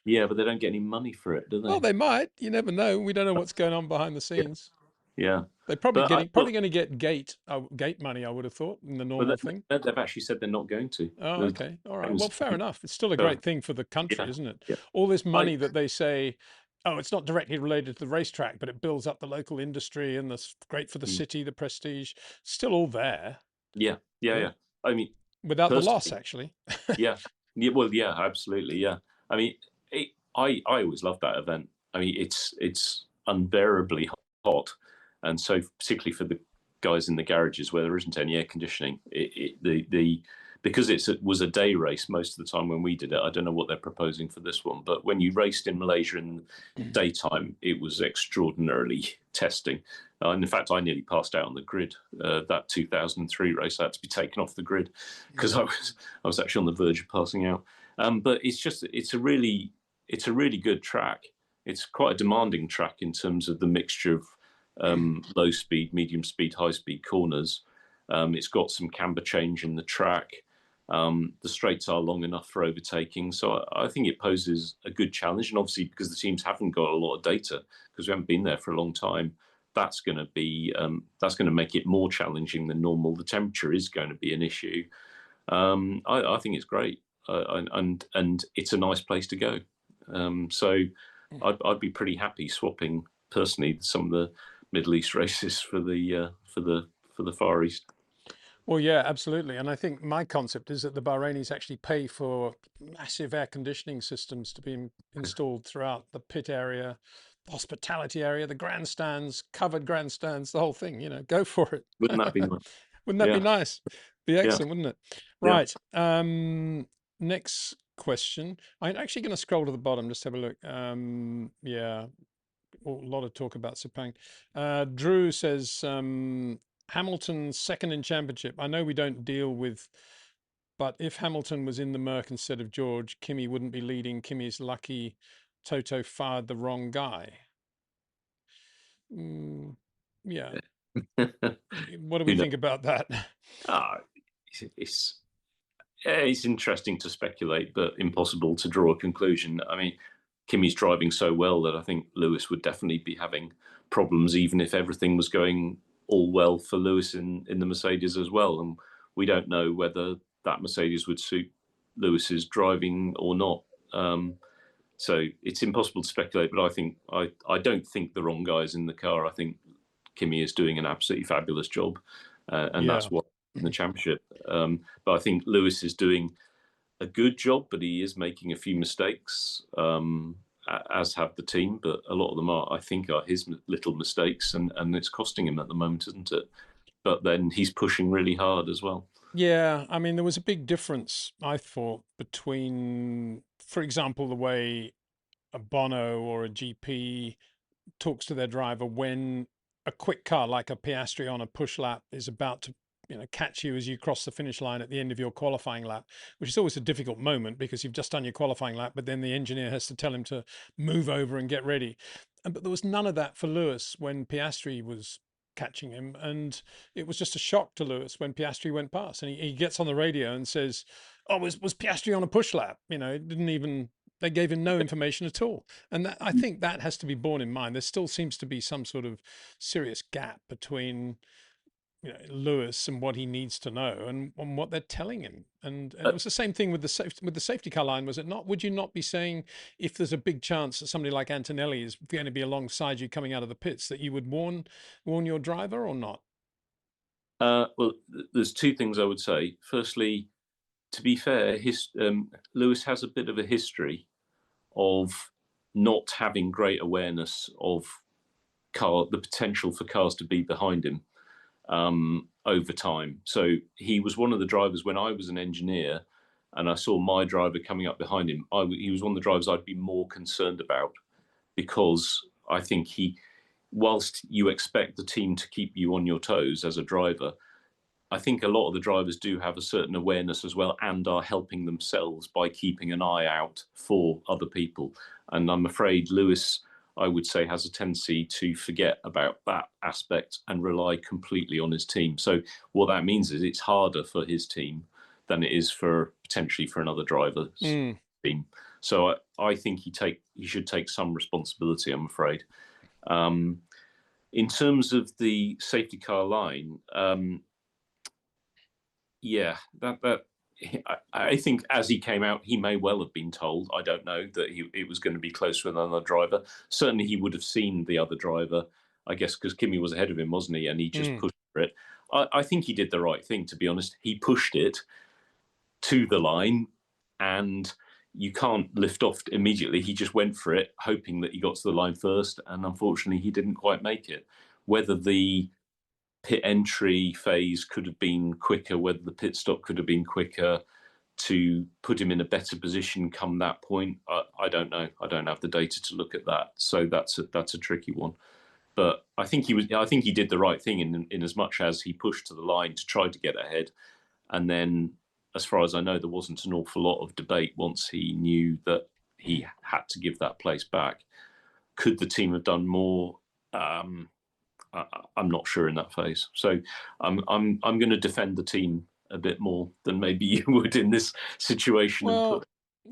Yeah, but they don't get any money for it, do Well, they? they might. You never know. We don't know what's going on behind the Yeah, scenes. yeah. They're But I probably thought, going to get gate money. I would have thought in the normal thing. they've actually said they're not going to. Oh, The okay. All right. things, Well, fair enough. It's still a so, great thing for the country, yeah, isn't it? yeah. All this I money that they say, oh, it's not directly related to the racetrack, but it builds up the local industry and that's great for the mm, city, the prestige. Still all there. yeah, yeah, Yeah. yeah. I mean, Without the loss, personally, actually. yeah, yeah. Well, yeah, absolutely, yeah. I mean, I always love that event. I mean, it's unbearably hot, and so particularly for the guys in the garages where there isn't any air conditioning, the because it was a day race most of the time when we did it. I don't know what they're proposing for this one, but when you raced in Malaysia in daytime, it was extraordinarily testing. And in fact, I nearly passed out on the grid. That 2003 race, I had to be taken off the grid because Yeah. I was actually on the verge of passing out. But it's a really good track. It's quite a demanding track in terms of the mixture of low speed, medium speed, high speed corners. It's got some camber change in the track. The straights are long enough for overtaking, so I think it poses a good challenge. And obviously, because the teams haven't got a lot of data, because we haven't been there for a long time, that's going to make it more challenging than normal. The temperature is going to be an issue. I think it's great, and it's a nice place to go. So I'd be pretty happy swapping personally some of the Middle East races for the Far East. Well, yeah, absolutely. And I think my concept is that the Bahrainis actually pay for massive air conditioning systems to be installed throughout the pit area, the hospitality area, the grandstands, covered grandstands, the whole thing. Go for it. Wouldn't that be nice? Wouldn't that be Yeah, nice? Be yeah, excellent, wouldn't it? yeah. Right. Next question. I'm actually going to scroll to the bottom, just have a look. Yeah, a lot of talk about Sepang. Drew says Hamilton's second in championship. I know we don't deal with, but if Hamilton was in the Merc instead of George, Kimi wouldn't be leading. Kimi's lucky Toto fired the wrong guy. Mm, yeah. What do we Who knows? think about that? Ah, it's it's interesting to speculate, but impossible to draw a conclusion. I mean, Kimi's driving so well that I think Lewis would definitely be having problems, even if everything was going all well for Lewis in the Mercedes as well. And we don't know whether that Mercedes would suit Lewis's driving or not. So it's impossible to speculate. But I don't think the wrong guy's in the car. I think Kimi is doing an absolutely fabulous job, and Yeah. that's what in the championship. But I think Lewis is doing a good job, but he is making a few mistakes, as have the team. But a lot of them I think, are his little mistakes, and it's costing him at the moment, isn't it? But then he's pushing really hard as well. Yeah, I mean, there was a big difference, I thought, between, for example, the way a Bono or a GP talks to their driver when a quick car like a Piastri on a push lap is about to catch you as you cross the finish line at the end of your qualifying lap, which is always a difficult moment because you've just done your qualifying lap, but then the engineer has to tell him to move over and get ready. But there was none of that for Lewis when Piastri was catching him, and it was just a shock to Lewis when Piastri went past, and he gets on the radio and says, oh, was Piastri on a push lap? It didn't even, they gave him no information at all. And I think that has to be borne in mind. There still seems to be some sort of serious gap between Lewis and what he needs to know and what they're telling him. And it Uh, was the same thing with the safety car line, was it not? Would you not be saying, if there's a big chance that somebody like Antonelli is going to be alongside you coming out of the pits, that you would warn your driver or not? well, there's two things I would say. Firstly, to be fair, Lewis has a bit of a history of not having great awareness of the potential for cars to be behind him over time. So he was one of the drivers when I was an engineer and I saw my driver coming up behind him. He was one of the drivers I'd be more concerned about, because I think whilst you expect the team to keep you on your toes as a driver, I think a lot of the drivers do have a certain awareness as well and are helping themselves by keeping an eye out for other people. And I'm afraid Lewis, I would say, has a tendency to forget about that aspect and rely completely on his team. So what that means is it's harder for his team than it is for potentially for another driver's Mm. team. So I think he should take some responsibility, I'm afraid. In terms of the safety car line, yeah, I think as he came out, he may well have been told, I don't know, that it was going to be close with another driver. Certainly he would have seen the other driver, I guess, because Kimi was ahead of him, wasn't he? And he just pushed for it. I think he did the right thing, to be honest. He pushed it to the line, and you can't lift off immediately. He just went for it, hoping that he got to the line first, and unfortunately he didn't quite make it. Whether the pit entry phase could have been quicker, whether the pit stop could have been quicker to put him in a better position come that point, I don't know. I don't have the data to look at that, so that's a tricky one. But I think he did the right thing in as much as he pushed to the line to try to get ahead, and then, as far as I know, there wasn't an awful lot of debate once he knew that he had to give that place back. Could the team have done more? I'm not sure in that phase. So I'm going to defend the team a bit more than maybe you would in this situation, and Well, put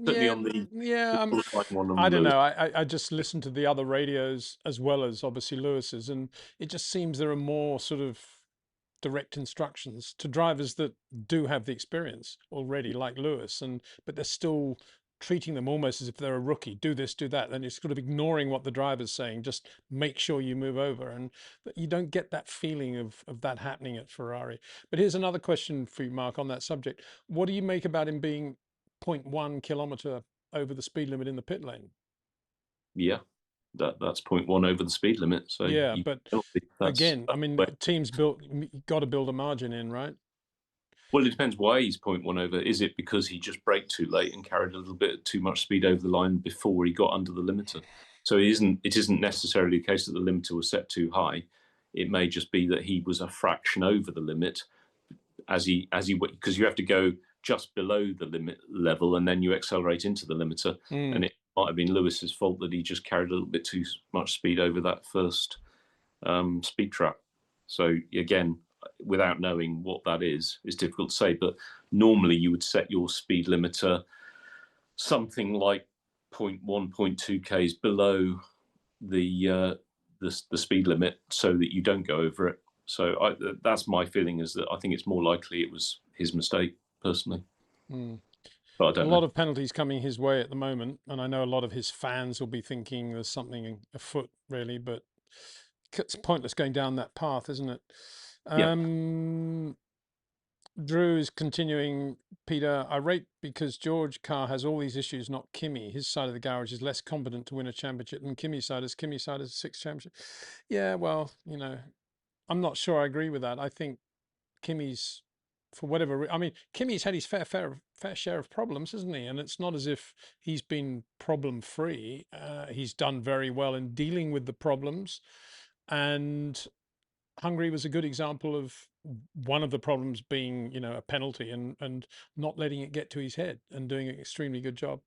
certainly yeah, on the yeah. one I on don't Lewis. know. I just listened to the other radios as well as obviously Lewis's, and it just seems there are more sort of direct instructions to drivers that do have the experience already, like Lewis, and but they're still treating them almost as if they're a rookie. Do this, do that, and it's sort of ignoring what the driver's saying. Just make sure you move over, and you don't get that feeling of that happening at Ferrari. But here's another question for you, Mark, on that subject. What do you make about him being zero point 0.1 kilometer over the speed limit in the pit lane? Yeah, that's 0.1 over the speed limit. So Yeah, you, but that's again, I mean, teams got to build a margin in, right? well, it depends why he's 0.1 over. Is it because he just braked too late and carried a little bit too much speed over the line before he got under the limiter? So it isn't necessarily the case that the limiter was set too high. It may just be that he was a fraction over the limit as he because you have to go just below the limit level and then you accelerate into the limiter. And it might have been Lewis's fault that he just carried a little bit too much speed over that first speed trap. So again, without knowing what that is, it's difficult to say. But normally you would set your speed limiter something like zero point 0.1, 0.2 k's below the speed limit, so that you don't go over it. So that's my feeling, is that I think it's more likely it was his mistake, personally. But I A don't know. lot of penalties coming his way at the moment, and I know a lot of his fans will be thinking there's something afoot, really, but it's pointless going down that path, isn't it? Yeah. Drew is continuing, Peter, irate because George Carr has all these issues, not Kimi. His side of the garage is less competent to win a championship than Kimi's side is. Kimi's side is a sixth championship. Yeah, well, I'm not sure I agree with that. I think Kimi's, for whatever, I mean, Kimi's had his fair share of problems, hasn't he? And it's not as if he's been problem free. He's done very well in dealing with the problems, and Hungary was a good example of one of the problems being, a penalty, and not letting it get to his head and doing an extremely good job.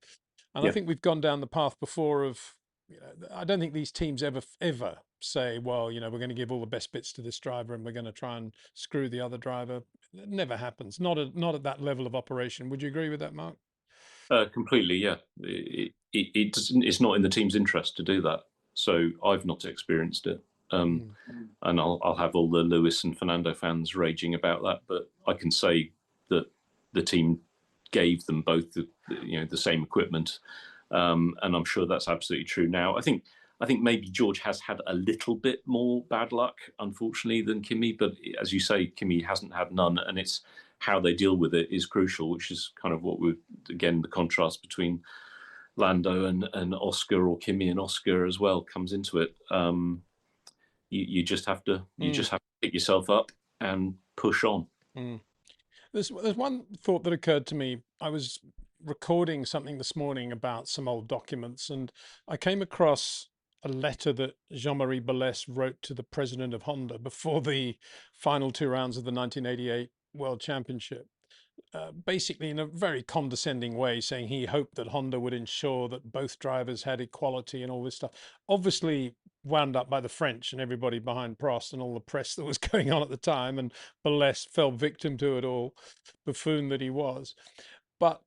And I Yeah. think we've gone down the path before of, I don't think these teams ever say, well, we're going to give all the best bits to this driver and we're going to try and screw the other driver. It never happens. Not at that level of operation. Would you agree with that, Mark? Completely. Yeah. It's not in the team's interest to do that. So I've not experienced it. And I'll have all the Lewis and Fernando fans raging about that, but I can say that the team gave them both the same equipment, and I'm sure that's absolutely true. Now, I think maybe George has had a little bit more bad luck, unfortunately, than Kimi, but as you say, Kimi hasn't had none, and it's how they deal with it is crucial, which is kind of what we're, again, the contrast between Lando and Oscar, or Kimi and Oscar as well, comes into it. You just have to pick yourself up and push on. There's one thought that occurred to me. I was recording something this morning about some old documents, and I came across a letter that Jean-Marie Balès wrote to the president of Honda before the final two rounds of the 1988 World Championship. Basically, in a very condescending way, saying he hoped that Honda would ensure that both drivers had equality and all this stuff. Obviously, wound up by the French and everybody behind Prost and all the press that was going on at the time, and Balès fell victim to it all, buffoon that he was. But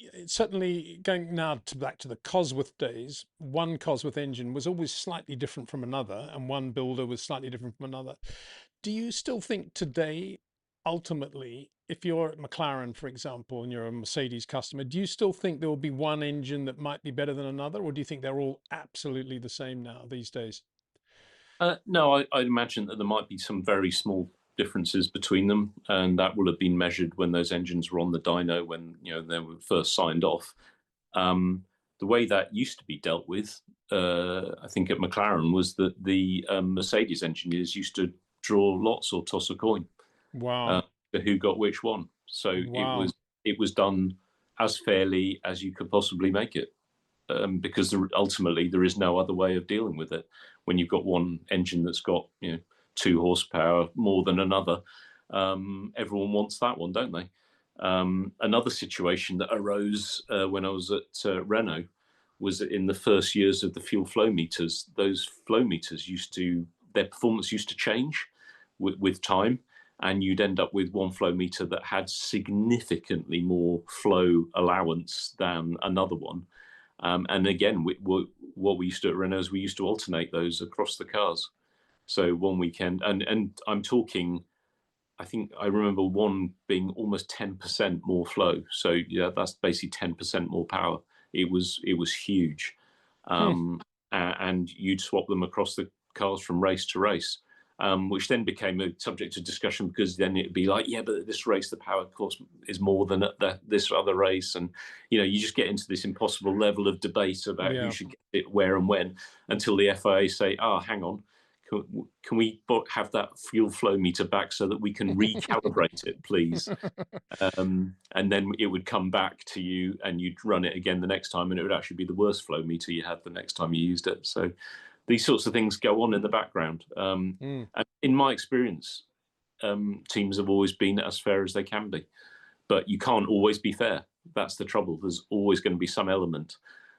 it's certainly going now to back to the Cosworth days. One Cosworth engine was always slightly different from another, and one builder was slightly different from another. Do you still think today, ultimately, if you're at McLaren, for example, and you're a Mercedes customer, do you still think there will be one engine that might be better than another, or do you think they're all absolutely the same now these days? No, I'd imagine that there might be some very small differences between them, and that will have been measured when those engines were on the dyno when they were first signed off. The way that used to be dealt with, I think at McLaren, was that the Mercedes engineers used to draw lots or toss a coin Wow. for who got which one. So Wow. it was done as fairly as you could possibly make it, because ultimately there is no other way of dealing with it. When you've got one engine that's got 2 horsepower more than another, everyone wants that one, don't they? Another situation that arose when I was at Renault was that in the first years of the fuel flow meters, those flow meters their performance used to change with time, and you'd end up with one flow meter that had significantly more flow allowance than another one. And again, what we used to do at Renault is we used to alternate those across the cars. So one weekend, and I'm talking, I think I remember one being almost 10% more flow. So yeah, that's basically 10% more power. It was huge, Hmm. and you'd swap them across the cars from race to race, which then became a subject of discussion, because then it'd be like, yeah, but at this race the power course is more than at this other race, and you just get into this impossible level of debate about who Yeah. should get it where and when, until the FIA say, hang on, can we have that fuel flow meter back so that we can recalibrate it, please? And then it would come back to you, and you'd run it again the next time, and it would actually be the worst flow meter you had the next time you used it. So these sorts of things go on in the background. Mm. And in my experience, teams have always been as fair as they can be, but you can't always be fair. That's the trouble. There's always going to be some element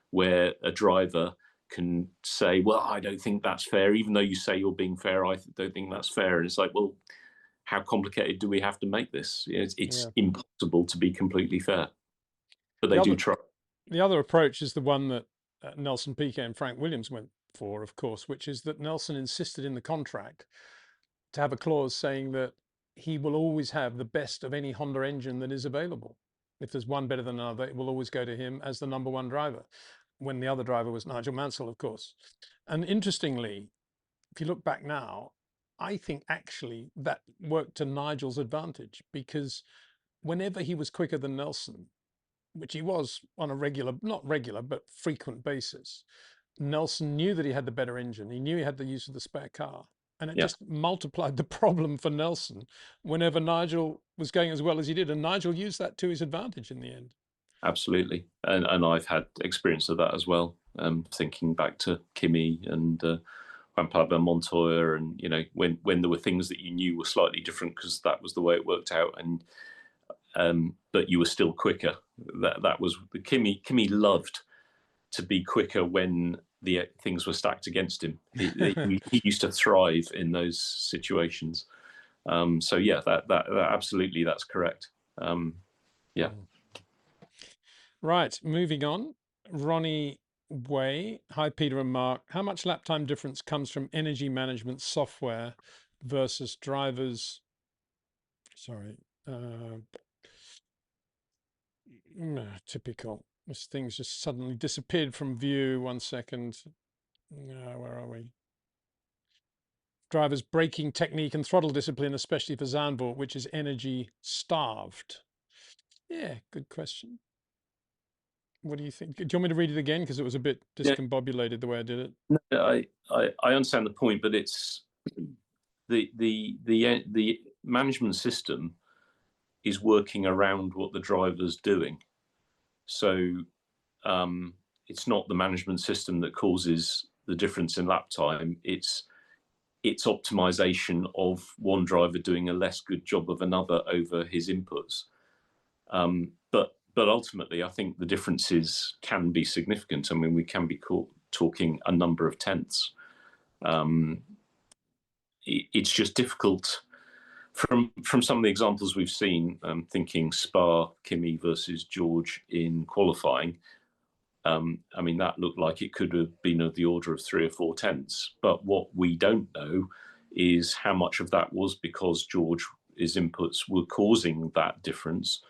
where a driver can say, well, I don't think that's fair, even though you say you're being fair. I don't think that's fair. And it's like, well, how complicated do we have to make this? It's Yeah. impossible to be completely fair, but The they do other try. the other approach is the one that Nelson Piquet and Frank Williams went for, of course, which is that Nelson insisted in the contract to have a clause saying that he will always have the best of any Honda engine that is available. If there's one better than another, it will always go to him as the number one driver, when the other driver was Nigel Mansell, of course. And interestingly, if you look back now, I think actually that worked to Nigel's advantage, because whenever he was quicker than Nelson, which he was on a regular, not regular, but frequent basis, Nelson knew that he had the better engine. He knew he had the use of the spare car. And it Yeah, just multiplied the problem for Nelson whenever Nigel was going as well as he did. And Nigel used that to his advantage in the end. absolutely. And I've had experience of that as well. Thinking back to Kimi and Juan Pablo Montoya, and when there were things that you knew were slightly different because that was the way it worked out, and but you were still quicker. That was the Kimi loved to be quicker when the things were stacked against him. He used to thrive in those situations. So yeah, that absolutely, that's correct. Yeah. Right, moving on. Ronnie Way. Hi, Peter and Mark. How much lap time difference comes from energy management software versus drivers? Sorry. Typical. This thing's just suddenly disappeared from view. 1 second. Where are we? Drivers' braking technique and throttle discipline, especially for Zandvoort, which is energy starved. Yeah, good question. What do you think? Do you want me to read it again? Because it was a bit Yeah, discombobulated the way I did it. I understand the point, but it's the management system is working around what the driver's doing. So it's not the management system that causes the difference in lap time. It's optimization of one driver doing a less good job of another over his inputs. But ultimately, I think the differences can be significant. I mean, we can be talking a number of tenths. It's just difficult From some of the examples we've seen, thinking Spa, Kimi versus George in qualifying, I mean, that looked like it could have been of the order of 3 or 4 tenths. But what we don't know is how much of that was because George's inputs were causing that difference,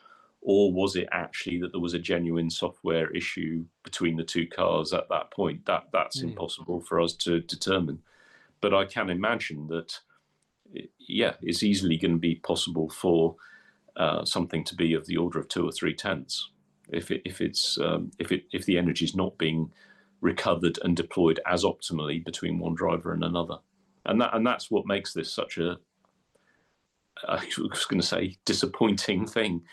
or was it actually that there was a genuine software issue between the two cars at that point? That's impossible for us to determine. But I can imagine that, yeah, it's easily going to be possible for something to be of the order of 2 or 3 tenths if the energy is not being recovered and deployed as optimally between one driver and another, and that's what makes this such a, I was going to say, disappointing thing,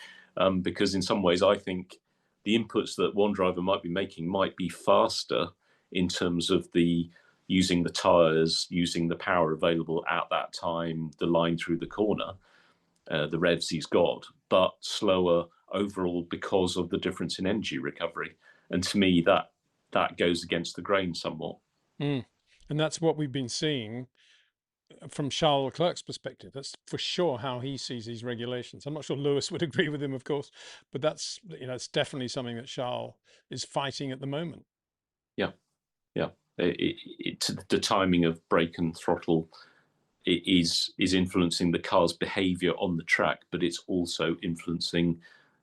because in some ways I think the inputs that one driver might be making might be faster in terms of the using the tyres, using the power available at that time, the line through the corner, the revs he's got, but slower overall because of the difference in energy recovery. And to me, that goes against the grain somewhat. And that's what we've been seeing from Charles Leclerc's perspective. That's for sure how he sees these regulations. I'm not sure Lewis would agree with him, of course, but that's, it's definitely something that Charles is fighting at the moment. Yeah. The timing of brake and throttle is influencing the car's behavior on the track, but it's also influencing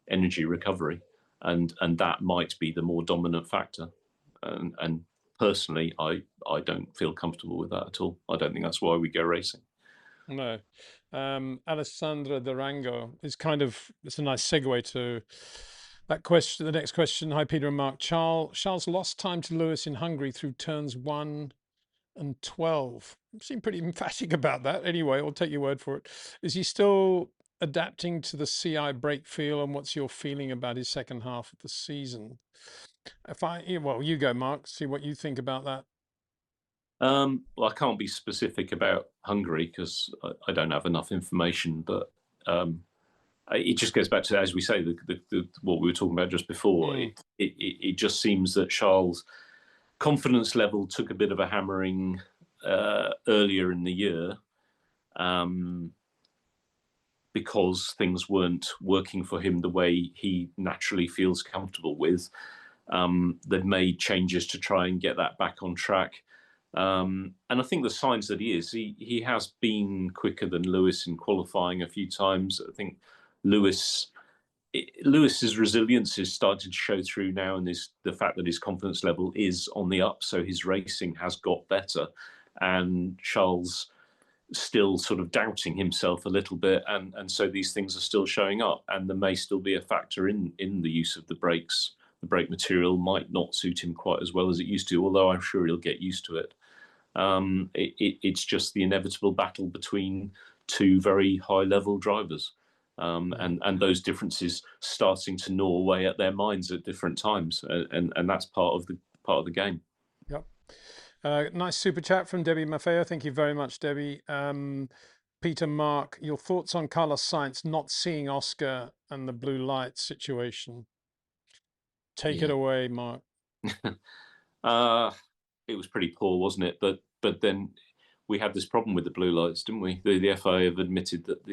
energy recovery, and that might be the more dominant factor. And personally, I don't feel comfortable with that at all. I don't think that's why we go racing. No. Alessandra Durango is it's a nice segue to that question. The next question. Hi, Peter and Mark. Charles lost time to Lewis in Hungary through turns 1 and 12. You seem pretty emphatic about that. Anyway, I'll take your word for it. Is he still adapting to the CI brake feel, and what's your feeling about his second half of the season? Well, you go, Mark, see what you think about that. Well, I can't be specific about Hungary because I don't have enough information, but it just goes back to, as we say, what we were talking about just before. It just seems that Charles' confidence level took a bit of a hammering earlier in the year, because things weren't working for him the way he naturally feels comfortable with. They've made changes to try and get that back on track. And I think the signs that he has been quicker than Lewis in qualifying a few times. I think Lewis's resilience is starting to show through now, and the fact that his confidence level is on the up, so his racing has got better. And Charles still sort of doubting himself a little bit, and so these things are still showing up, and there may still be a factor in the use of the brakes. The brake material might not suit him quite as well as it used to, although I'm sure he'll get used to it. It's just the inevitable battle between two very high-level drivers, and those differences starting to gnaw away at their minds at different times, and that's part of the game. Yep. Nice super chat from Debbie Maffeo. Thank you very much, Debbie. Peter, Mark, your thoughts on Carlos Sainz not seeing Oscar and the blue light situation? Take it away, Mark. It was pretty poor, wasn't it? But then we had this problem with the blue lights, didn't we? The FIA have admitted that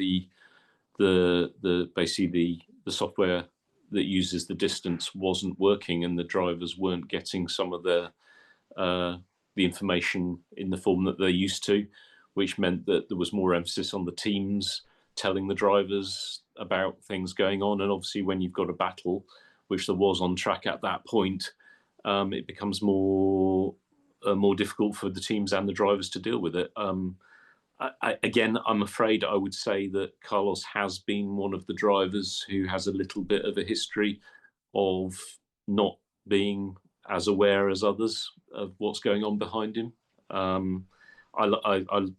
basically the software that uses the distance wasn't working, and the drivers weren't getting some of the information in the form that they're used to, which meant that there was more emphasis on the teams telling the drivers about things going on. And obviously, when you've got a battle, which there was on track at that point, it becomes more difficult for the teams and the drivers to deal with it. Again, I'm afraid I would say that Carlos has been one of the drivers who has a little bit of a history of not being as aware as others of what's going on behind him. I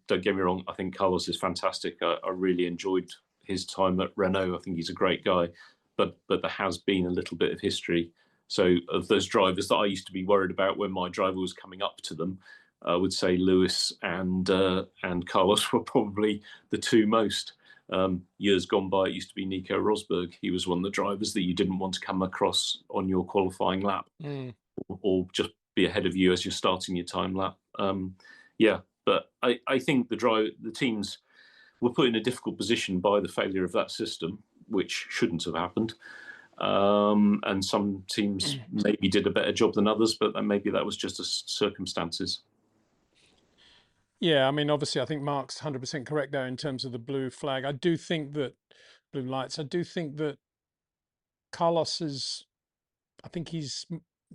don't get me wrong, I think Carlos is fantastic. I really enjoyed his time at Renault. I think he's a great guy, but there has been a little bit of history. So of those drivers that I used to be worried about when my driver was coming up to them, I would say Lewis and Carlos were probably the two most. Years gone by, it used to be Nico Rosberg. He was one of the drivers that you didn't want to come across on your qualifying lap, or just be ahead of you as you're starting your time lap. But I think the teams were put in a difficult position by the failure of that system, which shouldn't have happened. And some teams maybe did a better job than others, but then maybe that was just circumstances. Yeah, I mean, obviously, I think Mark's 100% correct there in terms of the blue flag. I do think that blue lights. I do think that Carlos is. I think he's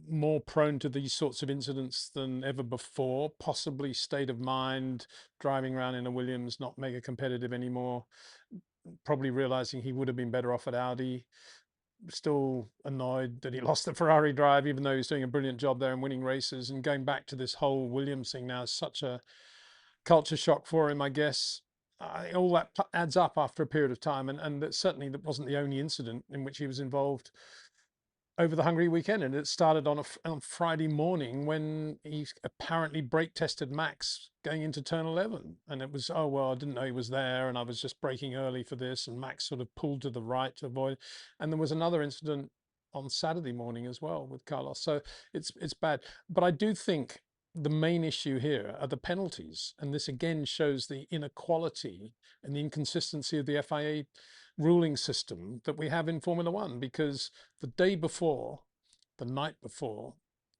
more prone to these sorts of incidents than ever before. Possibly state of mind, driving around in a Williams, not mega competitive anymore. Probably realizing he would have been better off at Audi. Still annoyed that he lost the Ferrari drive, even though he's doing a brilliant job there and winning races. And going back to this whole Williams thing now is such a culture shock for him, I guess. All that adds up after a period of time, and that certainly that wasn't the only incident in which he was involved over the Hungary weekend. And it started on Friday morning when he apparently brake tested Max going into turn 11, and it was, oh well, I didn't know he was there, and I was just braking early for this, and Max sort of pulled to the right to avoid. And there was another incident on Saturday morning as well with Carlos. So it's bad, but I do think the main issue here are the penalties, and this again shows the inequality and the inconsistency of the FIA ruling system that we have in Formula One. Because the day before, the night before,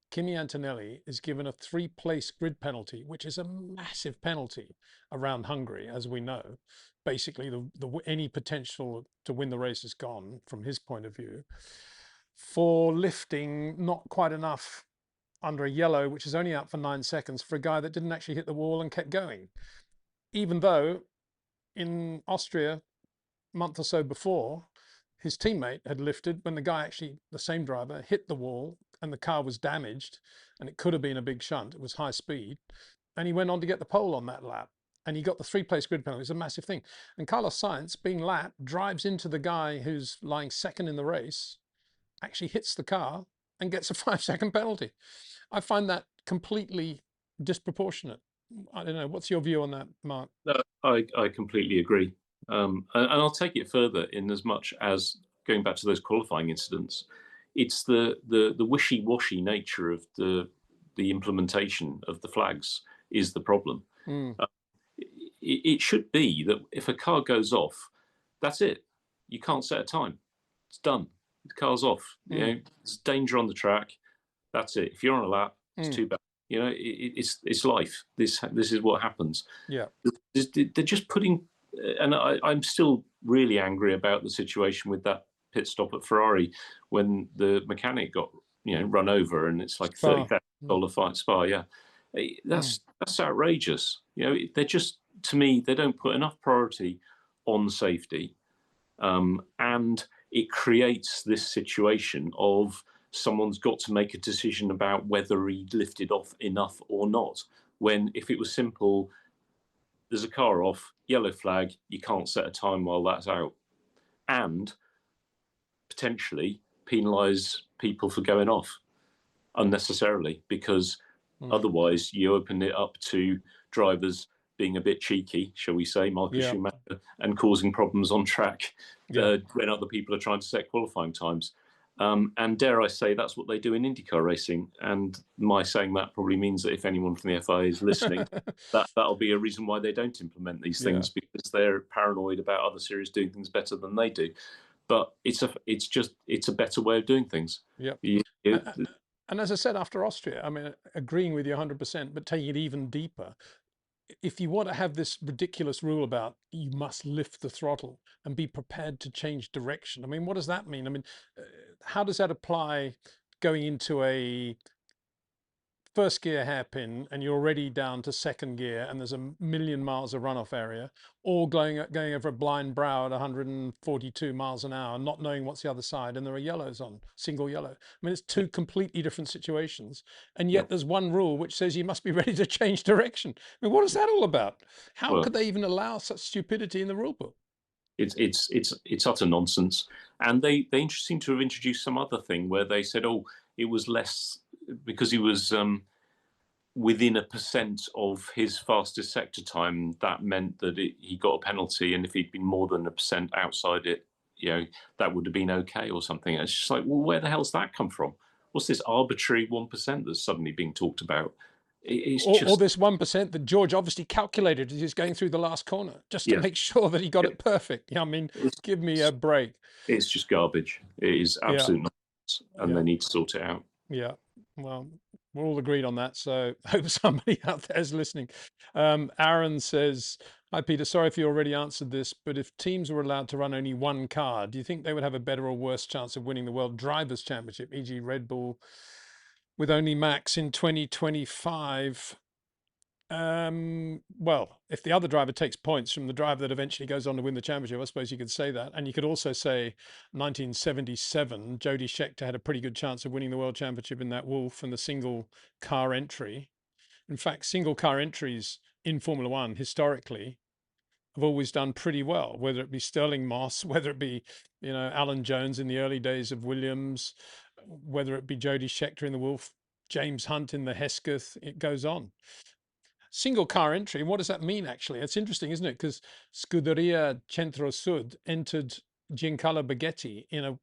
Kimi Antonelli is given a 3-place grid penalty, which is a massive penalty around Hungary, as we know. Basically, any potential to win the race is gone from his point of view, for lifting not quite enough under a yellow, which is only out for 9 seconds, for a guy that didn't actually hit the wall and kept going. Even though in Austria, a month or so before, his teammate had lifted when the guy actually, the same driver, hit the wall and the car was damaged, and it could have been a big shunt. It was high speed. And he went on to get the pole on that lap. And he got the 3-place grid penalty. It's a massive thing. And Carlos Sainz, being lapped, drives into the guy who's lying second in the race, actually hits the car and gets a 5-second penalty. I find that completely disproportionate. I don't know. What's your view on that, Mark? No, I completely agree. And I'll take it further in as much as going back to those qualifying incidents. It's the wishy-washy nature of the implementation of the flags is the problem. It should be that if a car goes off, that's it. You can't set a time. It's done. The car's off. You know, there's danger on the track. That's it. If you're on a lap, it's too bad. You know, it's life. This is what happens. Yeah. They're just putting, and I'm still really angry about the situation with that pit stop at Ferrari when the mechanic got run over, and it's like $30,000 fine. Spa, yeah. That's outrageous. You know, they're just, to me, they don't put enough priority on safety, and it creates this situation of someone's got to make a decision about whether he lifted off enough or not. When if it was simple, there's a car off, yellow flag, you can't set a time while that's out, and potentially penalise people for going off unnecessarily, because otherwise you open it up to drivers being a bit cheeky, shall we say, Marcus Schumacher, and causing problems on track when other people are trying to set qualifying times. And dare I say, that's what they do in IndyCar racing. And my saying that probably means that if anyone from the FIA is listening, that'll be a reason why they don't implement these things, because they're paranoid about other series doing things better than they do. But it's a better way of doing things. And as I said, after Austria, I mean, agreeing with you 100%, but taking it even deeper, if you want to have this ridiculous rule about you must lift the throttle and be prepared to change direction, I mean, what does that mean? I mean, how does that apply going into a first gear hairpin and you're already down to second gear and there's a million miles of runoff area, or going over a blind brow at 142 miles an hour, not knowing what's the other side, and there are yellows on, single yellow? I mean, it's two completely different situations, and yet there's one rule which says you must be ready to change direction. I mean, what is that all about? How could they even allow such stupidity in the rule book? It's utter nonsense. And they seem to have introduced some other thing where they said, oh, it was less because he was within 1% of his fastest sector time. That meant that he got a penalty, and if he'd been more than 1% outside it, that would have been okay or something. And it's just like, well, where the hell's that come from? What's this arbitrary 1% that's suddenly being talked about? it's Or just, this 1% that George obviously calculated as he's going through the last corner, just to yeah, make sure that he got it perfect. Yeah, I mean, give me a break. it's just garbage. It is Yeah, absolute nonsense, and yeah, they need to sort it out. yeah. Well, we're all agreed on that. So hope somebody out there is listening. Aaron says, "Hi Peter, sorry if you already answered this, but if teams were allowed to run only one car, do you think they would have a better or worse chance of winning the World Drivers' Championship, e.g., Red Bull, with only Max in 2025?" Well, if the other driver takes points from the driver that eventually goes on to win the championship, I suppose you could say that. And you could also say 1977, Jody Scheckter had a pretty good chance of winning the world championship in that Wolf and the single car entry. In fact, single car entries in Formula One historically have always done pretty well, whether it be Sterling Moss, whether it be, Alan Jones in the early days of Williams, whether it be Jody Scheckter in the Wolf, James Hunt in the Hesketh, it goes on. Single car entry. What does that mean, actually? It's interesting, isn't it? Because Scuderia Centro Sud entered Giancarlo Baghetti in a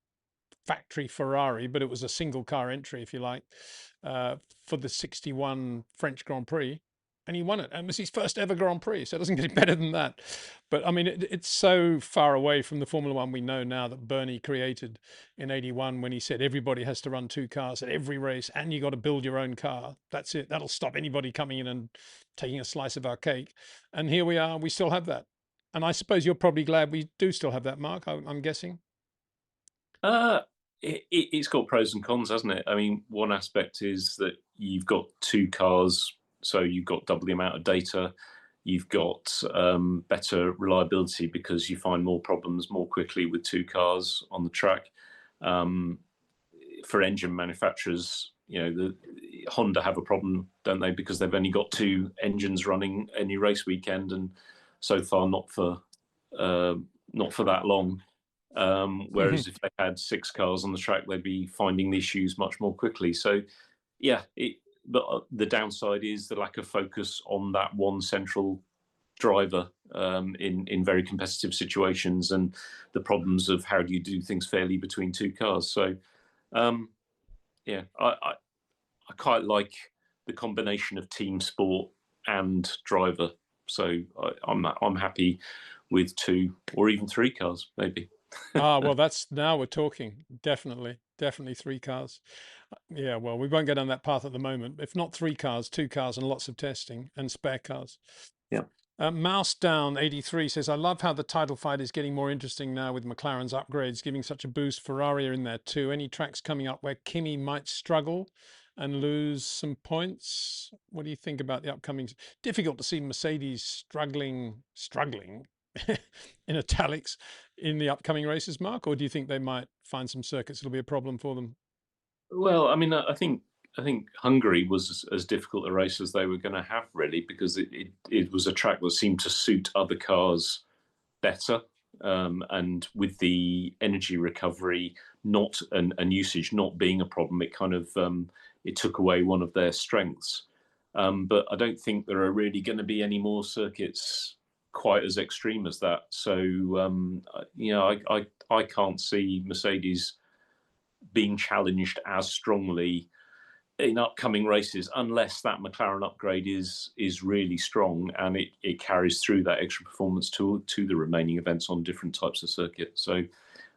factory Ferrari, but it was a single car entry, if you like, for the 61 French Grand Prix. And he won it. And it was his first ever Grand Prix. So it doesn't get better than that. But I mean, it's so far away from the Formula One we know now that Bernie created in 81 when he said everybody has to run two cars at every race and you got to build your own car. That's it. That'll stop anybody coming in and taking a slice of our cake. And here we are. We still have that. And I suppose you're probably glad we do still have that, Mark, I'm guessing. Uh, it's got pros and cons, hasn't it? I mean, one aspect is that you've got two cars, so you've got double the amount of data. You've got better reliability because you find more problems more quickly with two cars on the track. For engine manufacturers, the Honda have a problem, don't they? Because they've only got two engines running any race weekend, and so far not for that long. Whereas if they had six cars on the track, they'd be finding the issues much more quickly. So, yeah, but the downside is the lack of focus on that one central driver in very competitive situations, and the problems of how do you do things fairly between two cars. So, yeah, I quite like the combination of team sport and driver. So I'm happy with two or even three cars, maybe. Well, now we're talking. Definitely, definitely three cars. Yeah, well, we won't go down that path at the moment. If not three cars, two cars and lots of testing and spare cars. Yeah. Mouse Down 83 says, I love how the title fight is getting more interesting now with McLaren's upgrades, giving such a boost. Ferrari are in there too. Any tracks coming up where Kimi might struggle and lose some points? What do you think about the upcoming? Difficult to see Mercedes struggling in italics in the upcoming races, Mark, or do you think they might find some circuits that'll be a problem for them? Well, I mean, I think Hungary was as difficult a race as they were going to have, really, because it was a track that seemed to suit other cars better, and with the energy recovery not and usage not being a problem, it kind of it took away one of their strengths. But I don't think there are really going to be any more circuits quite as extreme as that. So I can't see Mercedes being challenged as strongly in upcoming races unless that McLaren upgrade is really strong and it carries through that extra performance to the remaining events on different types of circuits. So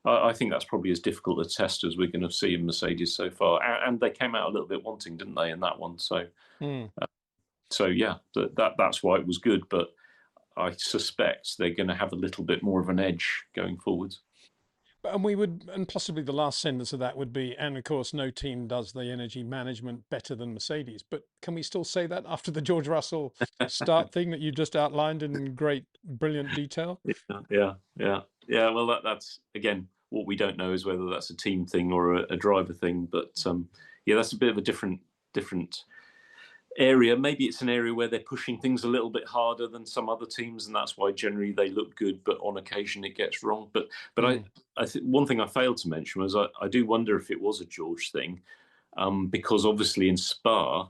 I think that's probably as difficult a test as we're going to see in Mercedes so far. And they came out a little bit wanting, didn't they, in that one? So so yeah, that's why it was good. But I suspect they're going to have a little bit more of an edge going forwards. And possibly the last sentence of that would be, and of course, no team does the energy management better than Mercedes. But can we still say that after the George Russell start thing that you just outlined in great, brilliant detail? Yeah. Well, that's again what we don't know is whether that's a team thing or a driver thing. But yeah, that's a bit of a different area. Maybe it's an area where they're pushing things a little bit harder than some other teams, and that's why generally they look good, but on occasion it gets wrong. But I think one thing I failed to mention was I do wonder if it was a George thing, because obviously in Spa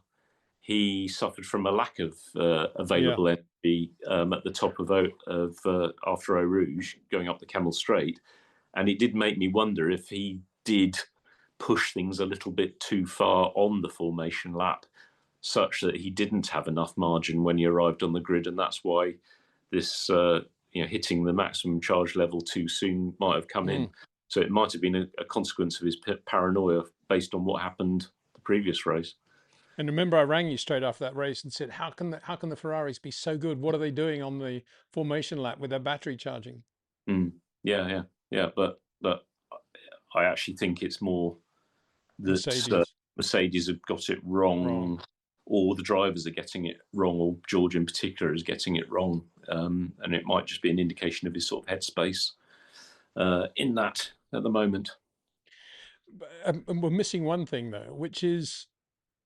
he suffered from a lack of available energy at the top of after Eau Rouge going up the Camel Straight, and it did make me wonder if he did push things a little bit too far on the formation lap, such that he didn't have enough margin when he arrived on the grid, and that's why this hitting the maximum charge level too soon might have come in. So it might have been a consequence of his paranoia based on what happened the previous race. And remember, I rang you straight after that race and said, how can the Ferraris be so good? What are they doing on the formation lap with their battery charging? Yeah. But I actually think it's more that Mercedes have got it wrong, or the drivers are getting it wrong, or George in particular is getting it wrong. And it might just be an indication of his sort of headspace in that at the moment. And we're missing one thing, though, which is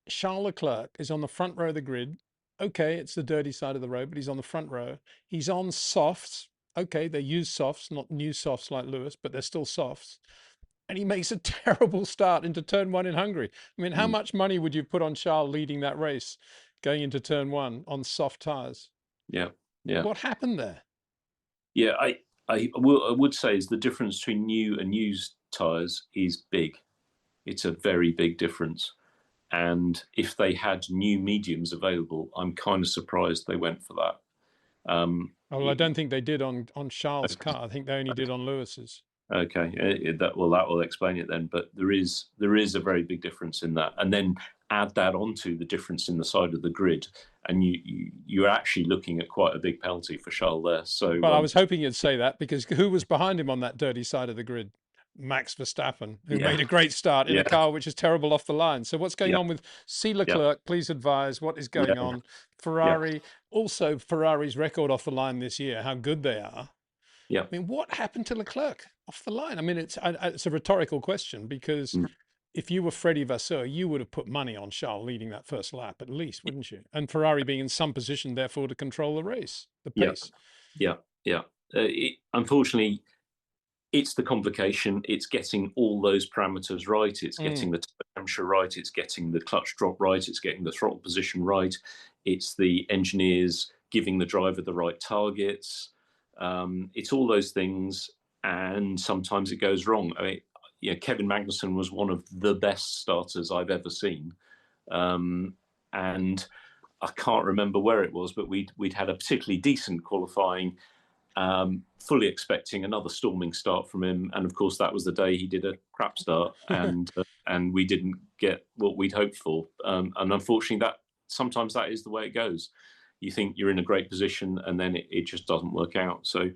Charles Leclerc is on the front row of the grid. Okay, it's the dirty side of the road, but he's on the front row. He's on softs. Okay, they use softs, not new softs like Lewis, but they're still softs. And he makes a terrible start into turn one in Hungary. I mean, how much money would you put on Charles leading that race going into turn one on soft tyres? Yeah. What happened there? Yeah, I would say is the difference between new and used tyres is big. It's a very big difference. And if they had new mediums available, I'm kind of surprised they went for that. I don't think they did on Charles' car. I think they only did on Lewis's. Okay, that will explain it then. But there is a very big difference in that, and then add that onto the difference in the side of the grid, and you're actually looking at quite a big penalty for Charles there. So, but I was hoping you'd say that, because who was behind him on that dirty side of the grid? Max Verstappen, who made a great start in a car which is terrible off the line. So what's going on with Leclerc? Please advise what is going on. Ferrari, also Ferrari's record off the line this year, how good they are. Yeah. I mean, what happened to Leclerc off the line? I mean, it's a rhetorical question, because if you were Freddie Vasseur, you would have put money on Charles leading that first lap at least, wouldn't you? And Ferrari being in some position, therefore, to control the race, the pace. Yeah. Unfortunately, it's the complication. It's getting all those parameters right. It's getting the temperature right. It's getting the clutch drop right. It's getting the throttle position right. It's the engineers giving the driver the right targets. It's all those things, and sometimes it goes wrong. I mean, Kevin Magnussen was one of the best starters I've ever seen, and I can't remember where it was, but we'd had a particularly decent qualifying. Fully expecting another storming start from him, and of course that was the day he did a crap start, and we didn't get what we'd hoped for. And unfortunately, that sometimes that is the way it goes. You think you're in a great position, and then it just doesn't work out. So,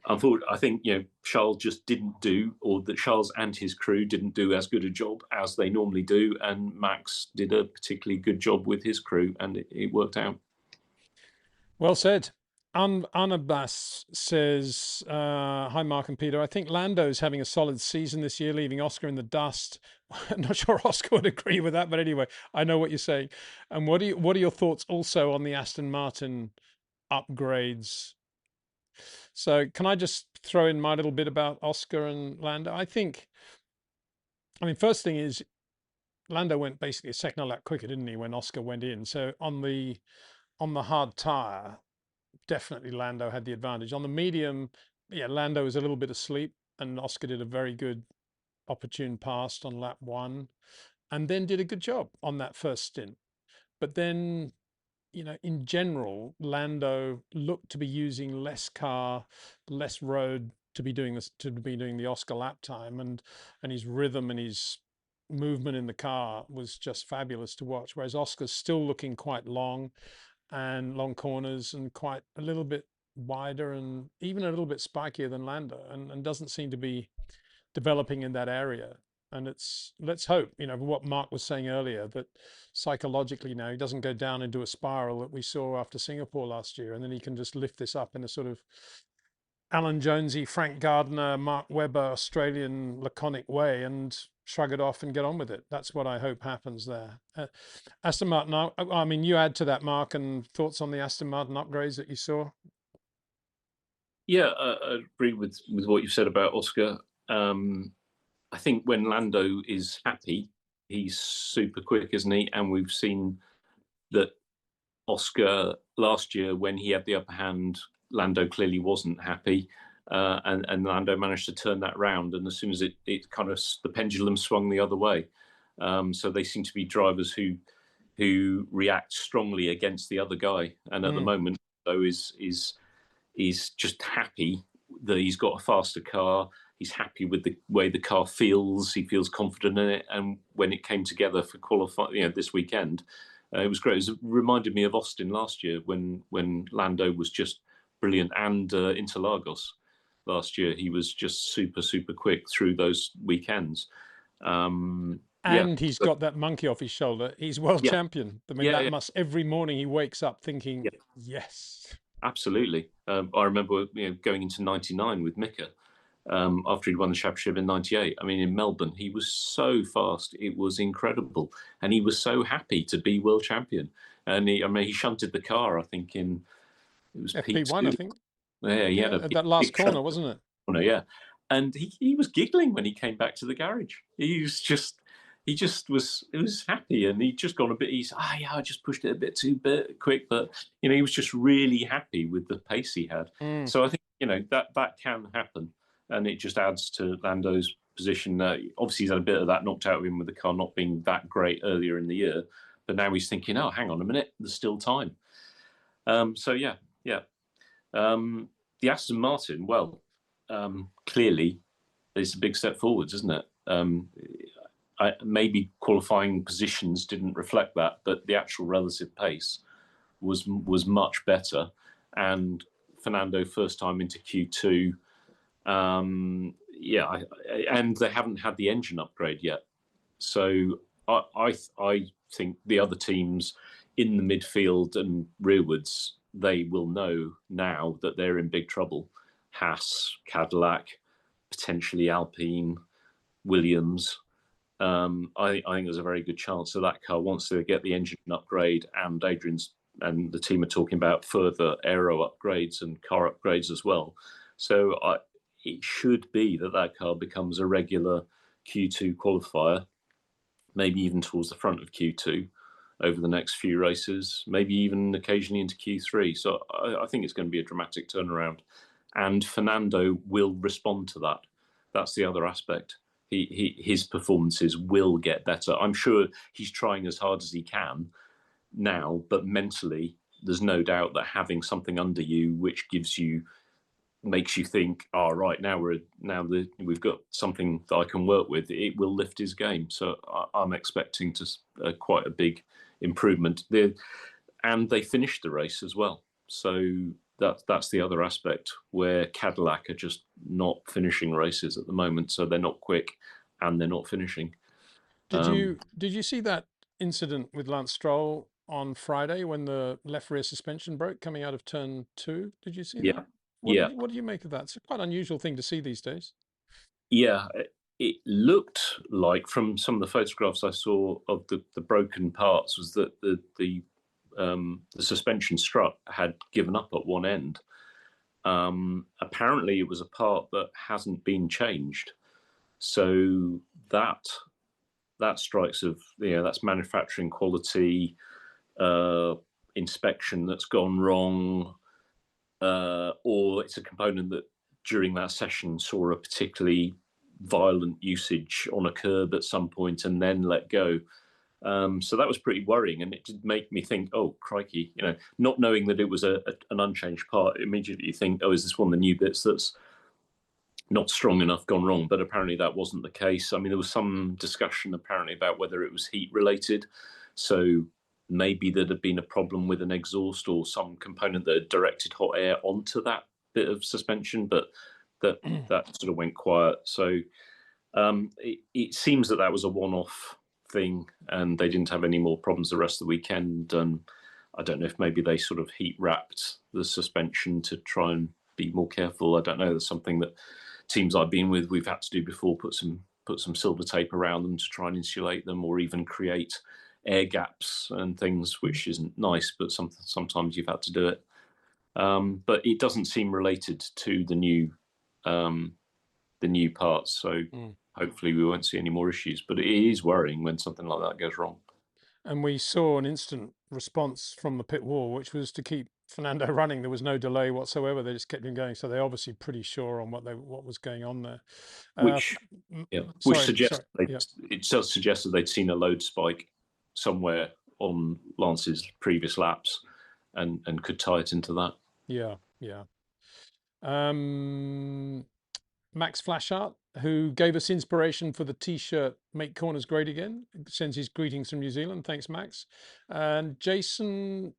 unfortunately, I think Charles just didn't do, or that Charles and his crew didn't do as good a job as they normally do, and Max did a particularly good job with his crew, and it worked out. Well said. Anabas says, hi, Mark and Peter. I think Lando's having a solid season this year, leaving Oscar in the dust. I'm not sure Oscar would agree with that, but anyway, I know what you're saying. And what are your thoughts also on the Aston Martin upgrades? So can I just throw in my little bit about Oscar and Lando? I mean, first thing is, Lando went basically a second lap quicker, didn't he, when Oscar went in? So on the hard tyre, definitely Lando had the advantage. On the medium, Lando was a little bit asleep, and Oscar did a very good opportune pass on lap one, and then did a good job on that first stint. But then, in general, Lando looked to be using less car, less road to be doing the Oscar lap time, and his rhythm and his movement in the car was just fabulous to watch. Whereas Oscar's still looking quite long, and long corners, and quite a little bit wider, and even a little bit spikier than Lando, and doesn't seem to be developing in that area. And let's hope, what Mark was saying earlier, that psychologically now he doesn't go down into a spiral that we saw after Singapore last year, and then he can just lift this up in a sort of Alan Jonesy, Frank Gardner, Mark Webber, Australian laconic way, and shrug it off and get on with it. That's what I hope happens there. Aston Martin, I mean, you add to that, Mark, and thoughts on the Aston Martin upgrades that you saw? Yeah, I agree with what you've said about Oscar. I think when Lando is happy, he's super quick, isn't he? And we've seen that Oscar last year, when he had the upper hand, Lando clearly wasn't happy. And Lando managed to turn that round. And as soon as it kind of, the pendulum swung the other way. So they seem to be drivers who who reacts strongly against the other guy. And at the moment, though, is just happy that he's got a faster car. He's happy with the way the car feels. He feels confident in it. And when it came together for qualifying, this weekend, it was great. It reminded me of Austin last year when Lando was just brilliant, and Interlagos last year. He was just super quick through those weekends. And he's got that monkey off his shoulder. He's world champion. I mean, that must, every morning he wakes up thinking, yes. Absolutely. I remember going into 99 with Mika after he'd won the championship in 98. I mean, in Melbourne, he was so fast. It was incredible. And he was so happy to be world champion. And he shunted the car, I think, it was FP1, I think. Yeah, he had that last corner, wasn't it? Corner, yeah. And he was giggling when he came back to the garage. It was happy, and he'd just gone a bit. I just pushed it a bit too quick, but he was just really happy with the pace he had. So I think that can happen, and it just adds to Lando's position. Obviously, he's had a bit of that knocked out of him with the car not being that great earlier in the year, but now he's thinking, oh, hang on a minute, there's still time. The Aston Martin, well, clearly, it's a big step forwards, isn't it? Maybe qualifying positions didn't reflect that, but the actual relative pace was much better. And Fernando, first time into Q2, and they haven't had the engine upgrade yet. So I think the other teams in the midfield and rearwards, they will know now that they're in big trouble. Haas, Cadillac, potentially Alpine, Williams. I think there's a very good chance that car, once they get the engine upgrade, and Adrian's and the team are talking about further aero upgrades and car upgrades as well. So it should be that car becomes a regular Q2 qualifier, maybe even towards the front of Q2 over the next few races, maybe even occasionally into Q3. So I think it's going to be a dramatic turnaround. And Fernando will respond to that. That's the other aspect. His performances will get better. I'm sure he's trying as hard as he can now, but mentally, there's no doubt that having something under you which makes you think, oh, right, now we've got something that I can work with, it will lift his game. So I'm expecting quite a big improvement there. And they finished the race as well. So that's the other aspect, where Cadillac are just not finishing races at the moment. So they're not quick and they're not finishing. Did you see that incident with Lance Stroll on Friday when the left rear suspension broke coming out of turn 2? Did you see that? What do you make of that? It's a quite unusual thing to see these days. Yeah, it looked like, from some of the photographs I saw of the broken parts, was that the suspension strut had given up at one end. Apparently, it was a part that hasn't been changed. So that strikes of that's manufacturing quality inspection that's gone wrong, or it's a component that during that session saw a particularly violent usage on a curb at some point and then let go. So that was pretty worrying, and it did make me think, oh, crikey, not knowing that it was an unchanged part, immediately you think, oh, is this one of the new bits that's not strong enough, gone wrong? But apparently that wasn't the case. I mean, there was some discussion apparently about whether it was heat related. So maybe there'd have been a problem with an exhaust or some component that had directed hot air onto that bit of suspension, but that sort of went quiet. So it seems that was a one-off thing, and they didn't have any more problems the rest of the weekend. And I don't know if maybe they sort of heat wrapped the suspension to try and be more careful. I don't know. There's something that teams I've been with, we've had to do before, put some silver tape around them to try and insulate them, or even create air gaps and things, which isn't nice, but sometimes you've had to do it. But it doesn't seem related to the new parts. So hopefully we won't see any more issues. But it is worrying when something like that goes wrong. And we saw an instant response from the pit wall, which was to keep Fernando running. There was no delay whatsoever. They just kept him going. So they're obviously pretty sure on what was going on there. Which suggests it does suggest that they'd seen a load spike somewhere on Lance's previous laps and could tie it into that. Yeah, yeah. Max Flashart, who gave us inspiration for the T-shirt "Make Corners Great Again," sends his greetings from New Zealand. Thanks, Max. And Jason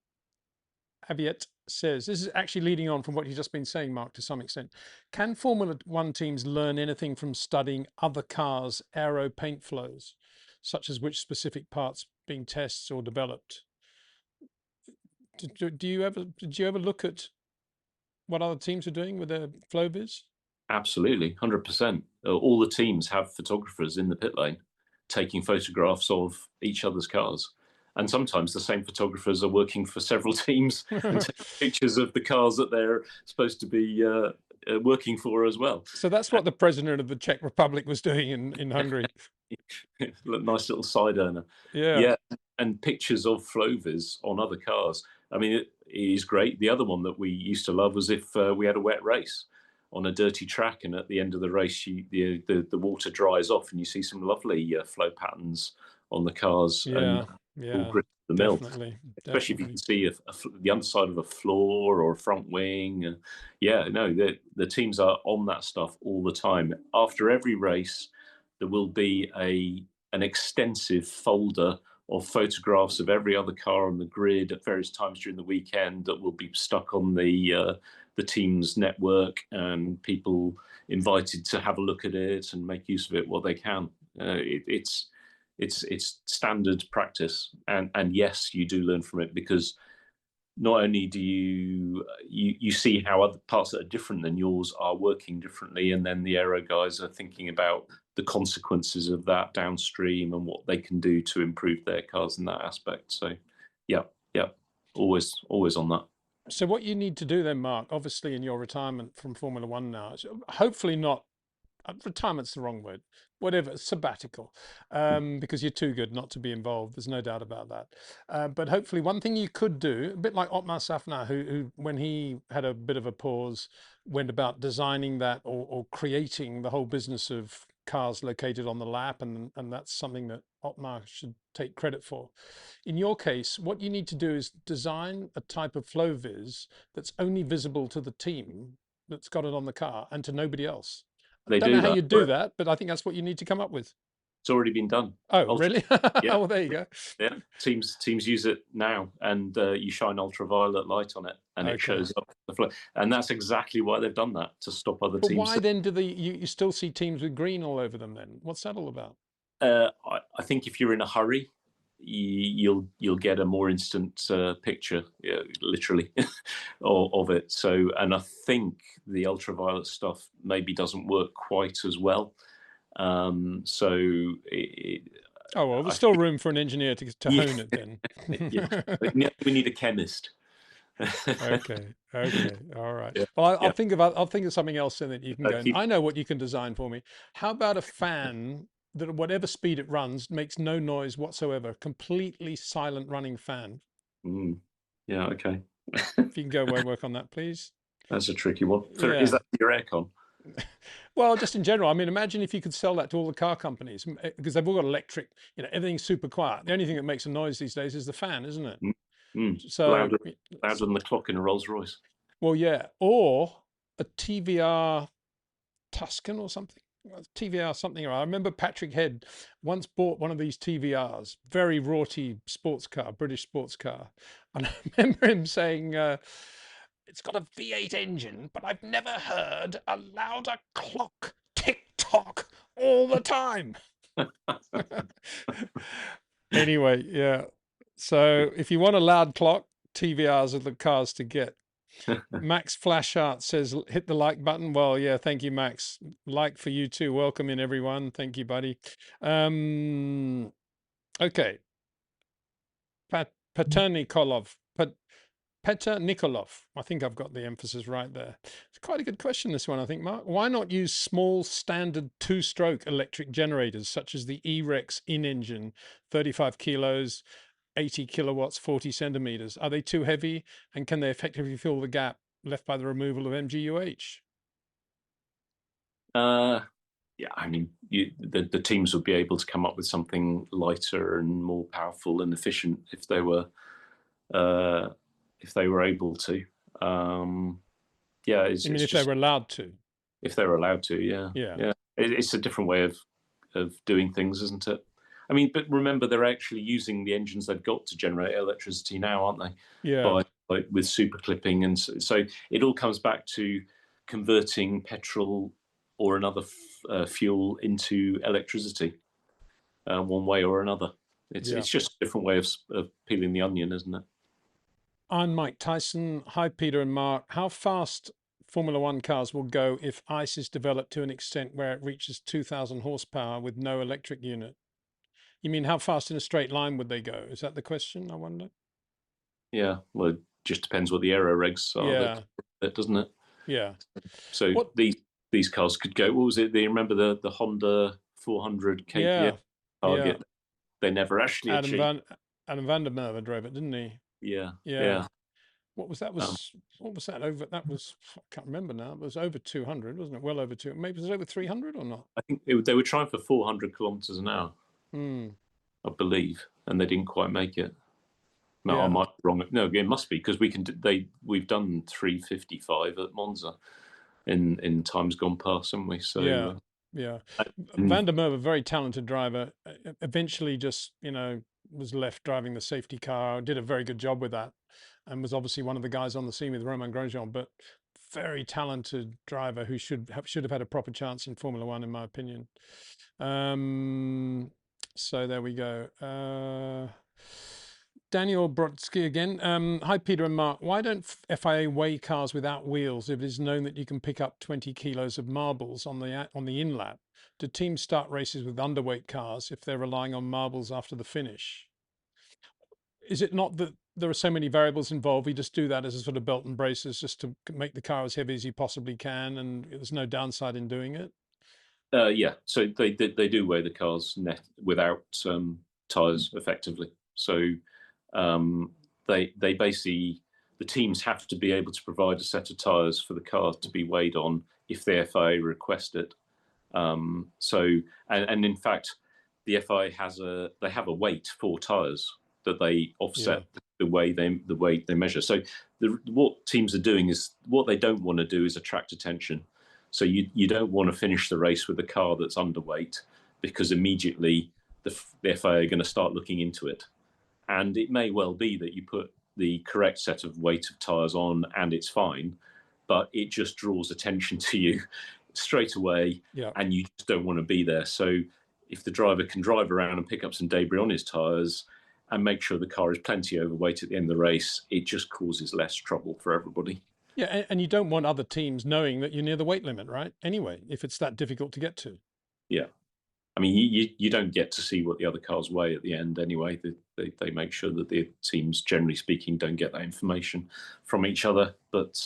Aviet says, this is actually leading on from what you've just been saying, Mark, to some extent. Can Formula One teams learn anything from studying other cars' aero paint flows, such as which specific parts being tested or developed? Did you ever look at what other teams are doing with their flow viz? Absolutely, 100%. All the teams have photographers in the pit lane taking photographs of each other's cars. And sometimes the same photographers are working for several teams and taking pictures of the cars that they're supposed to be working for as well. So that's what the president of the Czech Republic was doing in Hungary. Nice little side earner. Yeah. And pictures of Flovis on other cars. I mean, it is great. The other one that we used to love was if we had a wet race on a dirty track, and at the end of the race, the water dries off, and you see some lovely flow patterns on the cars. Yeah, and yeah, the mill, definitely. especially if you can see the underside of a floor or a front wing. Yeah, no, the teams are on that stuff all the time. After every race, there will be an extensive folder of photographs of every other car on the grid at various times during the weekend that will be stuck on the team's network, and people invited to have a look at it and make use of it what they can. It's standard practice, and yes, you do learn from it, because not only do you see how other parts that are different than yours are working differently, and then the aero guys are thinking about the consequences of that downstream and what they can do to improve their cars in that aspect. So yeah, always on that. So what you need to do then, Mark, obviously in your retirement from Formula One now, hopefully not, retirement's the wrong word, whatever, sabbatical, because you're too good not to be involved. There's no doubt about that. But hopefully one thing you could do, a bit like Otmar Safnauer, who when he had a bit of a pause, went about designing that or creating the whole business of cars located on the lap, and that's something that Otmar should take credit for. In your case, what you need to do is design a type of flow viz that's only visible to the team that's got it on the car and to nobody else. They Don't do know how that. you do that, but I think that's what you need to come up with. It's already been done. Oh, really? Yeah. Well, there you go. Yeah, teams use it now, and you shine ultraviolet light on it, and it shows up the flow. And that's exactly why they've done that, to stop other But teams. why then do you still see teams with green all over them then? What's that all about? I think if you're in a hurry, you'll get a more instant picture, literally, of it. So, and I think the ultraviolet stuff maybe doesn't work quite as well. So oh well, there's still room for an engineer to hone it then. Yeah. We need a chemist. Okay, all right. Yeah. Well, I'll think of something else then that you can go. Keep... I know what you can design for me. How about a fan that at whatever speed it runs makes no noise whatsoever, completely silent running fan? Yeah, okay. If you can go away and work on that, please. That's a tricky one. Yeah. Is that your aircon? Well, just in general, I mean, imagine if you could sell that to all the car companies, because they've all got electric, everything's super quiet. The only thing that makes a noise these days is the fan, isn't it? So louder than the clock in a Rolls Royce. Well, yeah, or a TVR Tuscan or something. TVR something. I remember Patrick Head once bought one of these TVRs, very raughty sports car, British sports car, and I remember him saying, "It's got a V8 engine, but I've never heard a louder clock tick tock all the time." Anyway, yeah. So if you want a loud clock, TVRs are the cars to get. Max Flashart says, hit the like button. Well, yeah, thank you, Max. Like for you too. Welcome in, everyone. Thank you, buddy. Okay. Peter Nikolov. Peter Nikolov. I think I've got the emphasis right there. It's quite a good question, this one, I think, Mark. Why not use small standard two-stroke electric generators, such as the E-Rex in-engine, 35 kilos, 80 kilowatts, 40 centimeters? Are they too heavy, and can they effectively fill the gap left by the removal of MGUH? Yeah, I mean, the teams would be able to come up with something lighter and more powerful and efficient uh, if they were able to. Yeah, I mean, it's if they just were allowed to. if they were allowed to. Yeah, Yeah. yeah, it's a different way of doing things, isn't it? I mean, but remember, they're actually using the engines they've got to generate electricity now, aren't they? Yeah. With super clipping, and so it all comes back to converting petrol or another fuel into electricity, one way or another. Yeah. It's just a different way of peeling the onion, isn't it? I'm Mike Tyson. Hi, Peter and Mark. How fast Formula One cars will go if ICE is developed to an extent where it reaches 2,000 horsepower with no electric unit? You mean how fast in a straight line would they go? Is that the question, I wonder? Yeah. Well, it just depends what the aero regs are, Yeah. that doesn't it? Yeah. So What? these cars could go. What was it? They remember the Honda 400 kph Yeah. Yeah. target. They never actually Adam achieved. Van Adam van der Merwe drove it, didn't he? Yeah, Yeah. yeah. What was that? Um, What was that over? That was, I can't remember now. It was over 200, wasn't it? Well over two. Maybe it was over 300 or not? I think they were trying for 400 kilometers an hour, Hmm. I believe, and they didn't quite make it. No, I Yeah. might be wrong. No, it must be because we've done 355 at Monza in times gone past, haven't we? Yeah. So Yeah. mm, Van der Merwe, a very talented driver, eventually just, was left driving the safety car, did a very good job with that, and was obviously one of the guys on the scene with Romain Grosjean, but very talented driver who should have had a proper chance in Formula One, in my opinion. Um, so there we go. Daniel Brodsky again. Hi, Peter and Mark. Why don't FIA weigh cars without wheels if it is known that you can pick up 20 kilos of marbles on the in lap? Do teams start races with underweight cars if they're relying on marbles after the finish? Is it not that there are so many variables involved? We just do that as a sort of belt and braces just to make the car as heavy as you possibly can, and there's no downside in doing it? yeah, so they do weigh the cars net without tires effectively. So um, they basically, the teams have to be able to provide a set of tires for the car to be weighed on if the FIA request it. So and in fact, the FIA they have a weight for tires that they Yeah. offset the weight they measure. So what teams are doing is, what they don't want to do is attract attention. So you don't want to finish the race with a car that's underweight, because immediately the FIA are going to start looking into it. And it may well be that you put the correct set of weight of tires on and it's fine, but it just draws attention to you straight away, Yeah. and you just don't want to be there. So if the driver can drive around and pick up some debris on his tires and make sure the car is plenty overweight at the end of the race, it just causes less trouble for everybody. Yeah, and you don't want other teams knowing that you're near the weight limit, right? Anyway, if it's that difficult to get to. Yeah. I mean, you don't get to see what the other cars weigh at the end anyway. They make sure that the teams, generally speaking, don't get that information from each other. But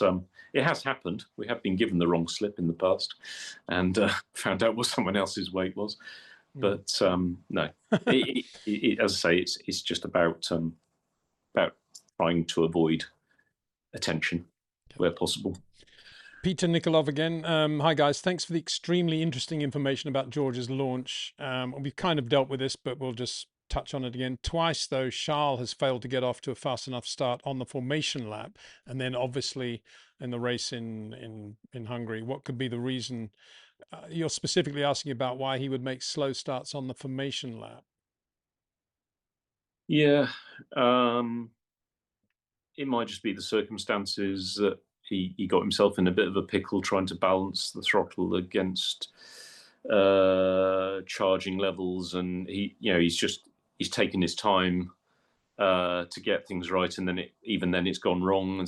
it has happened. We have been given the wrong slip in the past and found out what someone else's weight was. But no, as I say, it's just about trying to avoid attention where possible. Peter Nikolov again. Hi, guys. Thanks for the extremely interesting information about George's launch. We've kind of dealt with this, but we'll just touch on it again. Twice, though, Charles has failed to get off to a fast enough start on the formation lap, and then obviously in the race in Hungary. What could be the reason? You're specifically asking about why he would make slow starts on the formation lap. Yeah, it might just be the circumstances that he got himself in a bit of a pickle trying to balance the throttle against charging levels, and he's taken his time to get things right, and then it's gone wrong, and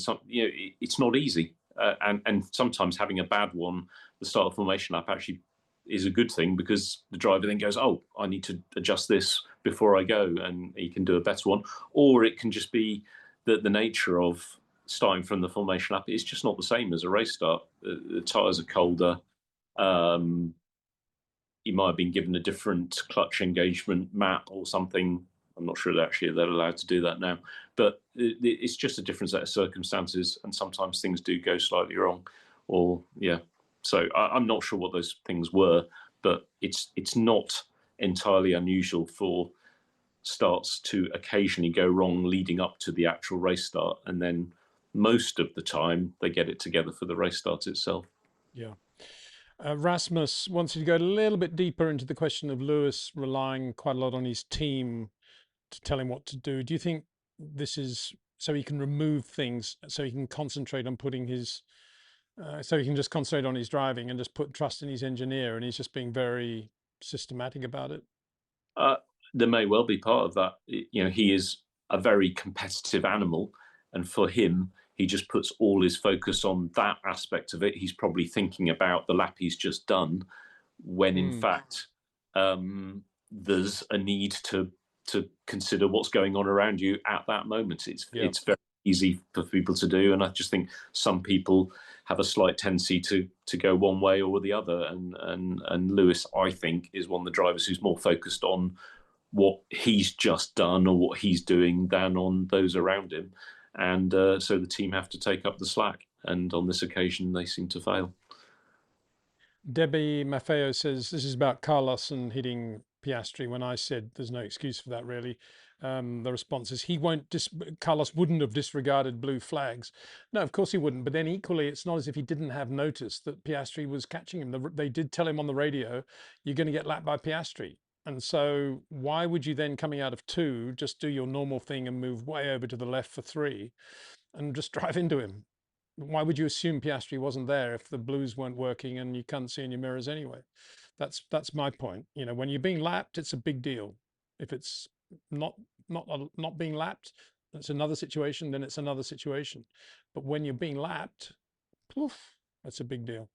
it's not easy, and sometimes having a bad one, the start of formation lap actually is a good thing, because the driver then goes, oh, I need to adjust this before I go, and he can do a better one. Or it can just be that the nature of starting from the formation lap is just not the same as a race start. The tyres are colder. He might have been given a different clutch engagement map or something. I'm not sure that actually they're allowed to do that now, but it's just a different set of circumstances, and sometimes things do go slightly wrong. Or yeah, so I'm not sure what those things were, but it's not entirely unusual for starts to occasionally go wrong leading up to the actual race start, and then most of the time they get it together for the race start itself. Yeah. Rasmus wants you to go a little bit deeper into the question of Lewis relying quite a lot on his team to tell him what to do. Do you think this is so he can remove things, so he can concentrate on putting his, so he can just concentrate on his driving and just put trust in his engineer, and he's just being very systematic about it? There may well be part of that. He is a very competitive animal, and for him, he just puts all his focus on that aspect of it. He's probably thinking about the lap he's just done, when in fact there's a need to consider what's going on around you at that moment. It's very easy for people to do, and I just think some people have a slight tendency to go one way or the other. And Lewis, I think, is one of the drivers who's more focused on what he's just done or what he's doing than on those around him. And so the team have to take up the slack. And on this occasion, they seem to fail. Debbie Maffeo says this is about Carlos and hitting Piastri. When I said there's no excuse for that, really, the response is Carlos wouldn't have disregarded blue flags. No, of course he wouldn't. But then equally, it's not as if he didn't have noticed that Piastri was catching him. They did tell him on the radio, "You're going to get lapped by Piastri." And so why would you then, coming out of 2, just do your normal thing and move way over to the left for 3 and just drive into him? Why would you assume Piastri wasn't there if the blues weren't working and you can't see in your mirrors anyway? That's my point. When you're being lapped, it's a big deal. If it's not being lapped, it's another situation. Then it's another situation. But when you're being lapped, poof, that's a big deal.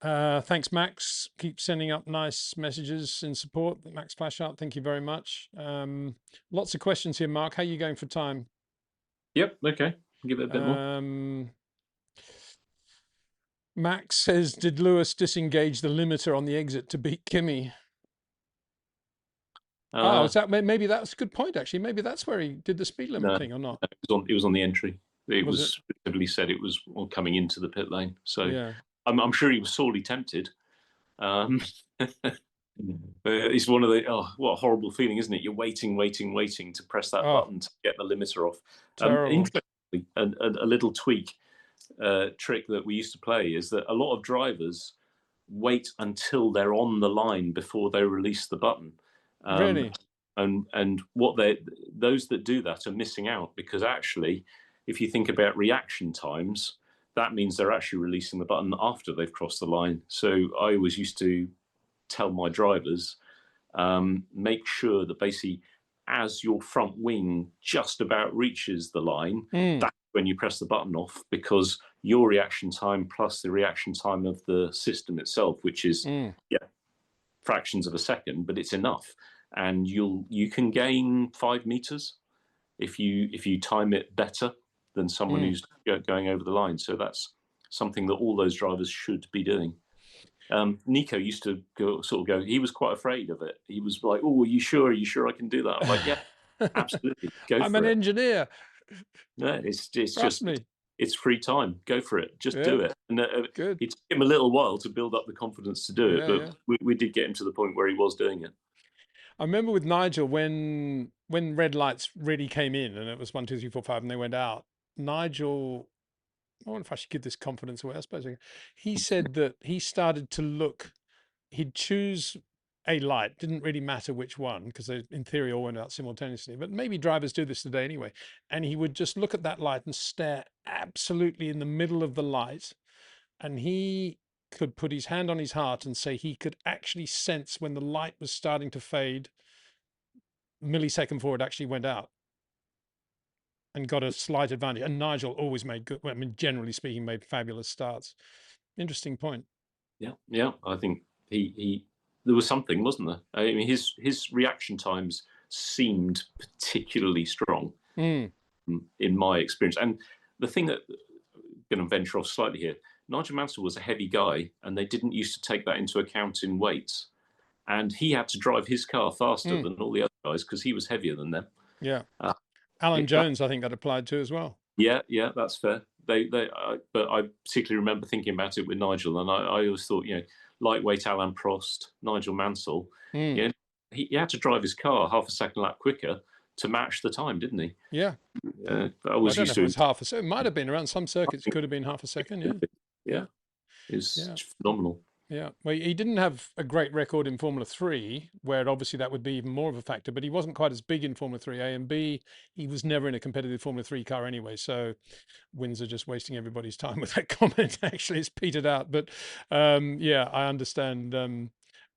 Thanks, Max. Keep sending up nice messages in support. Max Flashart, thank you very much. Lots of questions here, Mark. How are you going for time? Yep. Okay. Give it a bit more. Max says, did Lewis disengage the limiter on the exit to beat Kimi? Is that maybe that's a good point, actually. Maybe that's where he did the speed limit thing, or not? It was on the entry. It was specifically said it was coming into the pit lane. So yeah. I'm sure he was sorely tempted. It's one of the what a horrible feeling, isn't it? You're waiting to press that button to get the limiter off. Interestingly, a little tweak trick that we used to play is that a lot of drivers wait until they're on the line before they release the button. Really? And what those that do that are missing out, because actually, if you think about reaction times, that means they're actually releasing the button after they've crossed the line. So I always used to tell my drivers, make sure that basically as your front wing just about reaches the line, that's when you press the button off, because your reaction time plus the reaction time of the system itself, which is fractions of a second, but it's enough. And you can gain 5 meters if you time it better than someone who's going over the line. So that's something that all those drivers should be doing. Nico used to go, he was quite afraid of it. He was like, "Oh, are you sure? Are you sure I can do that?" I'm like, "Yeah, absolutely. Go for it. I'm an engineer." No, it's just me. It's free time. Go for it. Just do it. And it took him a little while to build up the confidence to do it, but we did get him to the point where he was doing it. I remember with Nigel when red lights really came in, and it was 1, 2, 3, 4, 5, and they went out. Nigel, I wonder if I should give this confidence away. I suppose he said that he started to look. He'd choose a light, didn't really matter which one, because they in theory all went out simultaneously, but maybe drivers do this today anyway. And he would just look at that light and stare absolutely in the middle of the light, and he could put his hand on his heart and say he could actually sense when the light was starting to fade, millisecond before it actually went out, and got a slight advantage. And Nigel always made good, I mean, generally speaking, made fabulous starts. Interesting point. Yeah. I think he there was something, wasn't there? I mean, his reaction times seemed particularly strong in my experience. And the thing that I'm going to venture off slightly here, Nigel Mansell was a heavy guy, and they didn't used to take that into account in weights. And he had to drive his car faster than all the other guys because he was heavier than them. Yeah. Alan Jones, I think that applied to as well. Yeah, that's fair. But I particularly remember thinking about it with Nigel, and I always thought, lightweight Alain Prost, Nigel Mansell, Mm. you know, he had to drive his car half a second lap quicker to match the time, didn't he? Yeah. I Well, I was don't know used if it to was half a second. It might have been around some circuits. It could have been half a second. Yeah. yeah, it's Yeah. phenomenal. Yeah, well, he didn't have a great record in Formula 3, where obviously that would be even more of a factor, but he wasn't quite as big in Formula 3 A, and B, he was never in a competitive Formula 3 car anyway. So Windsor just wasting everybody's time with that comment. Actually, it's petered out. But yeah, I understand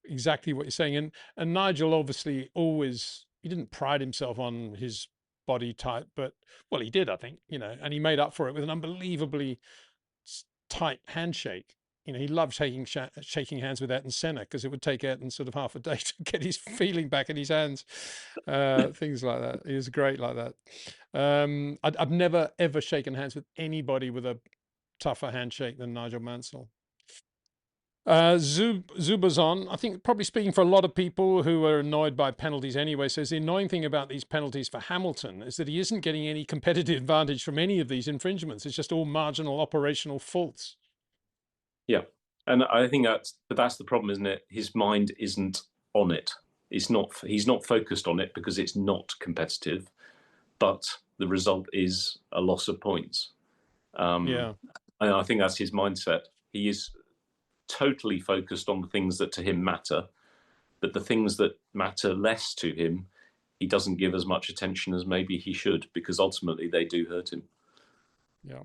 exactly what you're saying. And Nigel obviously always, he didn't pride himself on his body type, but well, he did, I think, and he made up for it with an unbelievably tight handshake. He loved shaking hands with Ayrton Senna, because it would take Ayrton sort of half a day to get his feeling back in his hands. Things like that. He was great like that. I've never ever shaken hands with anybody with a tougher handshake than Nigel Mansell. Zubazon, I think probably speaking for a lot of people who are annoyed by penalties anyway, says the annoying thing about these penalties for Hamilton is that he isn't getting any competitive advantage from any of these infringements. It's just all marginal operational faults. Yeah, and I think that's the problem, isn't it? His mind isn't on it. He's not focused on it because it's not competitive, but the result is a loss of points. Yeah. And I think that's his mindset. He is totally focused on the things that to him matter, but the things that matter less to him, he doesn't give as much attention as maybe he should, because ultimately they do hurt him. Yeah.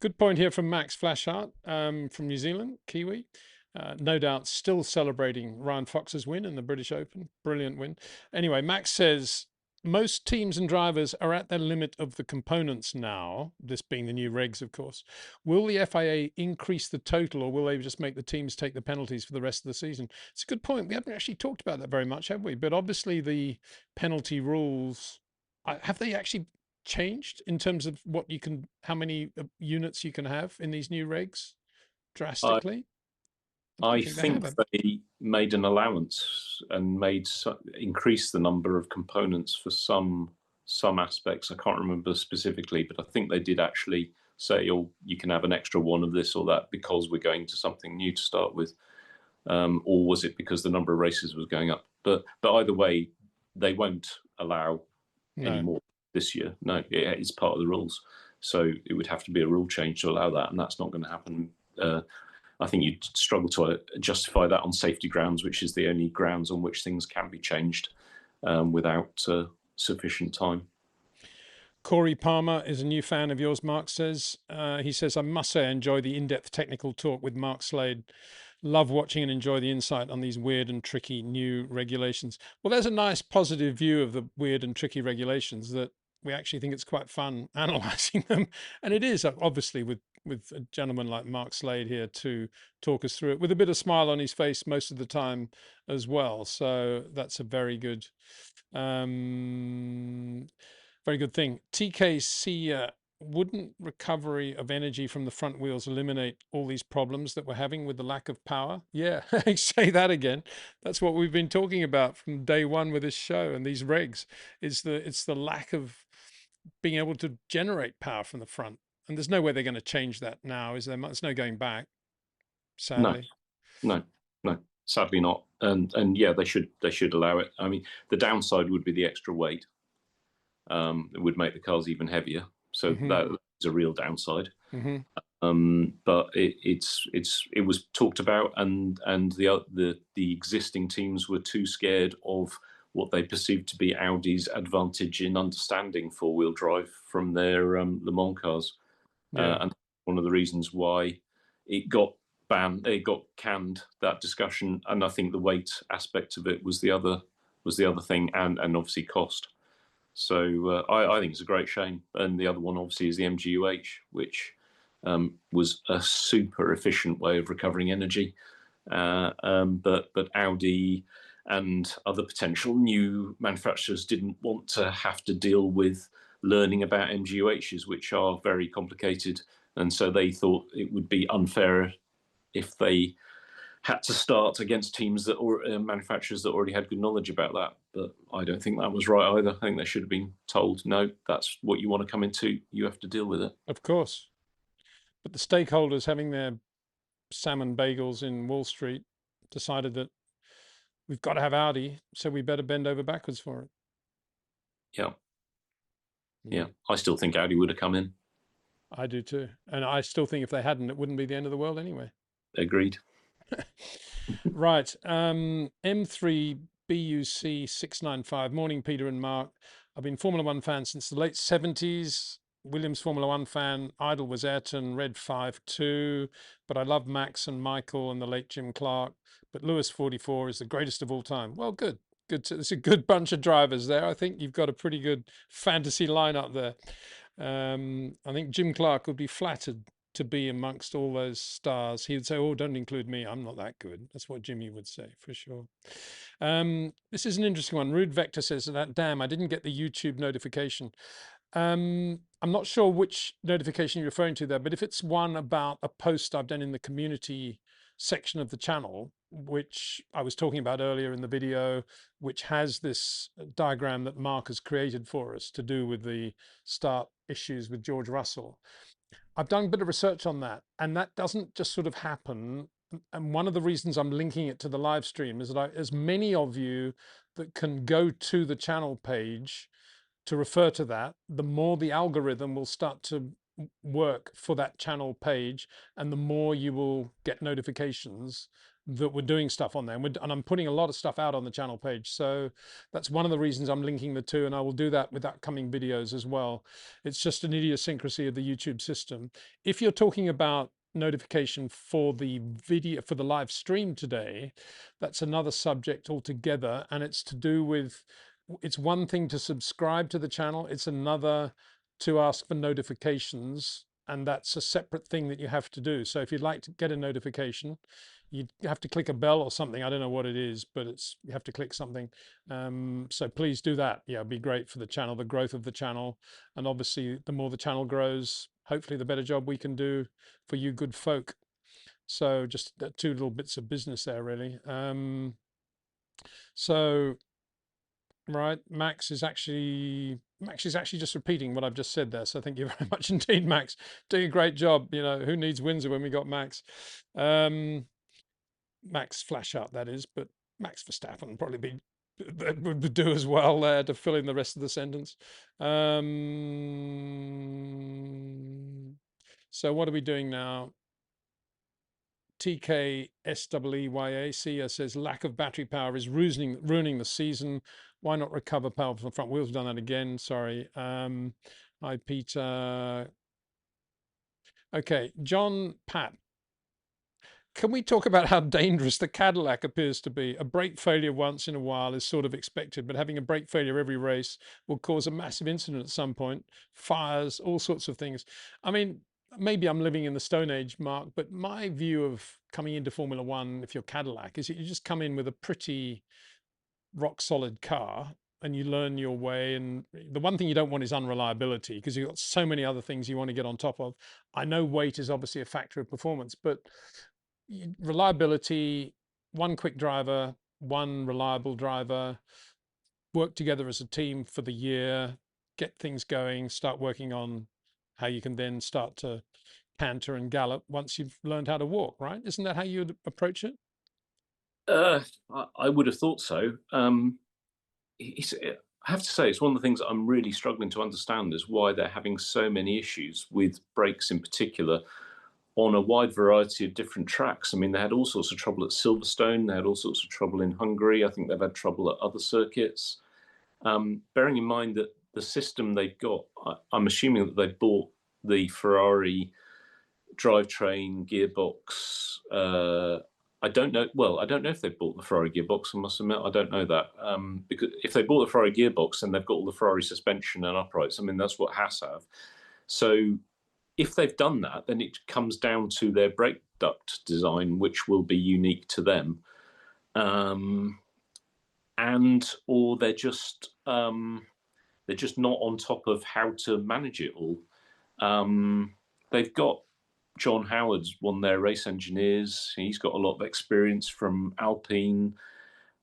Good point here from Max Flashart from New Zealand, Kiwi. No doubt still celebrating Ryan Fox's win in the British Open. Brilliant win. Anyway, Max says most teams and drivers are at their limit of the components now, this being the new regs, of course. Will the FIA increase the total, or will they just make the teams take the penalties for the rest of the season? It's a good point. We haven't actually talked about that very much, have we? But obviously the penalty rules, have they actually changed in terms of how many units you can have in these new regs I, drastically? I don't I think they have. think they made an allowance and increased the number of components for some aspects. I can't remember specifically, but I think they did actually say, "Oh, you can have an extra one of this or that because we're going to something new to start with," or was it because the number of races was going up? But either way, they won't allow any more this year. No, it's part of the rules, so it would have to be a rule change to allow that, and that's not going to happen. I think you'd struggle to justify that on safety grounds, which is the only grounds on which things can be changed without sufficient time. Corey Palmer is a new fan of yours, Mark says. He says, I must say I enjoy the in-depth technical talk with Mark Slade. Love watching and enjoy the insight on these weird and tricky new regulations. Well, there's a nice positive view of the weird and tricky regulations, that we actually think it's quite fun analysing them. And it is, obviously, with a gentleman like Mark Slade here to talk us through it with a bit of smile on his face most of the time as well. So that's a very good very good thing. TKC, wouldn't recovery of energy from the front wheels eliminate all these problems that we're having with the lack of power? Yeah, say that again. That's what we've been talking about from day one with this show and these regs. It's the lack of being able to generate power from the front. And there's no way they're going to change that now, is there? There's no going back, No, sadly. no, no. Sadly not. And yeah, they should allow it. I mean, the downside would be the extra weight. It would make the cars even heavier. So that is a real downside. But it was talked about, and the existing teams were too scared of what they perceived to be Audi's advantage in understanding four-wheel drive from their Le Mans cars, and one of the reasons why it got banned, it got canned, that discussion. And I think the weight aspect of it was the other thing, and obviously cost. So I think it's a great shame. And the other one obviously is the MGUH, which was a super efficient way of recovering energy. But Audi and other potential new manufacturers didn't want to have to deal with learning about MGUHs, which are very complicated. And so they thought it would be unfair if they had to start against teams or manufacturers that already had good knowledge about that. But I don't think that was right either. I think they should have been told, no, that's what you want to come into. You have to deal with it. Of course. But the stakeholders having their salmon bagels in Wall Street decided that we've got to have Audi, so we better bend over backwards for it. Yeah. Yeah. I still think Audi would have come in. I do too. And I still think if they hadn't, it wouldn't be the end of the world anyway. Agreed. Right. M3 BUC 695. Morning, Peter and Mark. I've been Formula One fan since the late 70s. Williams Formula One fan. Idol was Ayrton, Red 5-2. But I love Max and Michael and the late Jim Clark. But Lewis 44 is the greatest of all time. Well, good. Good. It's a good bunch of drivers there. I think you've got a pretty good fantasy lineup there. I think Jim Clark would be flattered to be amongst all those stars. He would say, "Oh, don't include me. I'm not that good." That's what Jimmy would say for sure. This is an interesting one. Rude Vector says that, damn, I didn't get the YouTube notification. I'm not sure which notification you're referring to there, but if it's one about a post I've done in the community section of the channel, which I was talking about earlier in the video, which has this diagram that Mark has created for us to do with the start issues with George Russell. I've done a bit of research on that, and that doesn't just sort of happen. And one of the reasons I'm linking it to the live stream is that as many of you that can go to the channel page to refer to that, the more the algorithm will start to work for that channel page, and the more you will get notifications that we're doing stuff on there. And I'm putting a lot of stuff out on the channel page. So that's one of the reasons I'm linking the two, and I will do that with upcoming videos as well. It's just an idiosyncrasy of the YouTube system. If you're talking about notification for the video, for the live stream today, that's another subject altogether, and it's to do with, it's one thing to subscribe to the channel, it's another to ask for notifications, and that's a separate thing that you have to do. So if you'd like to get a notification, you have to click a bell or something. I don't know what it is, but you have to click something. So please do that. Yeah, it'd be great for the channel, the growth of the channel. And obviously the more the channel grows, hopefully the better job we can do for you good folk. So just two little bits of business there, really. So right, Max is actually just repeating what I've just said there. So thank you very much indeed, Max. Doing a great job. You know, who needs Windsor when we got Max? Max flash up, that is, but Max Verstappen probably would do as well there to fill in the rest of the sentence. So what are we doing now? TKSWEYA says lack of battery power is ruining the season. Why not recover power from the front wheels? We've done that again. Sorry. Hi, Peter. Okay, John Pat. Can we talk about how dangerous the Cadillac appears to be? A brake failure once in a while is sort of expected, but having a brake failure every race will cause a massive incident at some point, fires, all sorts of things. I mean, maybe I'm living in the Stone Age, Mark, but my view of coming into Formula One, if you're Cadillac, is that you just come in with a pretty rock solid car and you learn your way. And the one thing you don't want is unreliability, because you've got so many other things you want to get on top of. I know weight is obviously a factor of performance, but reliability, one quick driver, one reliable driver, work together as a team for the year, get things going, start working on how you can then start to canter and gallop once you've learned how to walk, right? Isn't that how you'd approach it? I would have thought so. I have to say, it's one of the things that I'm really struggling to understand is why they're having so many issues with brakes in particular on a wide variety of different tracks. I mean, they had all sorts of trouble at Silverstone. They had all sorts of trouble in Hungary. I think they've had trouble at other circuits. Bearing in mind that the system they've got, I'm assuming that they bought the Ferrari drivetrain, gearbox. I don't know. Well, I don't know if they bought the Ferrari gearbox. I must admit, I don't know that. Because if they bought the Ferrari gearbox, then they've got all the Ferrari suspension and uprights. I mean, that's what Haas have. So if they've done that, then it comes down to their brake duct design, which will be unique to them, or they're just not on top of how to manage it all. They've got John Howard's one of their race engineers. He's got a lot of experience from Alpine.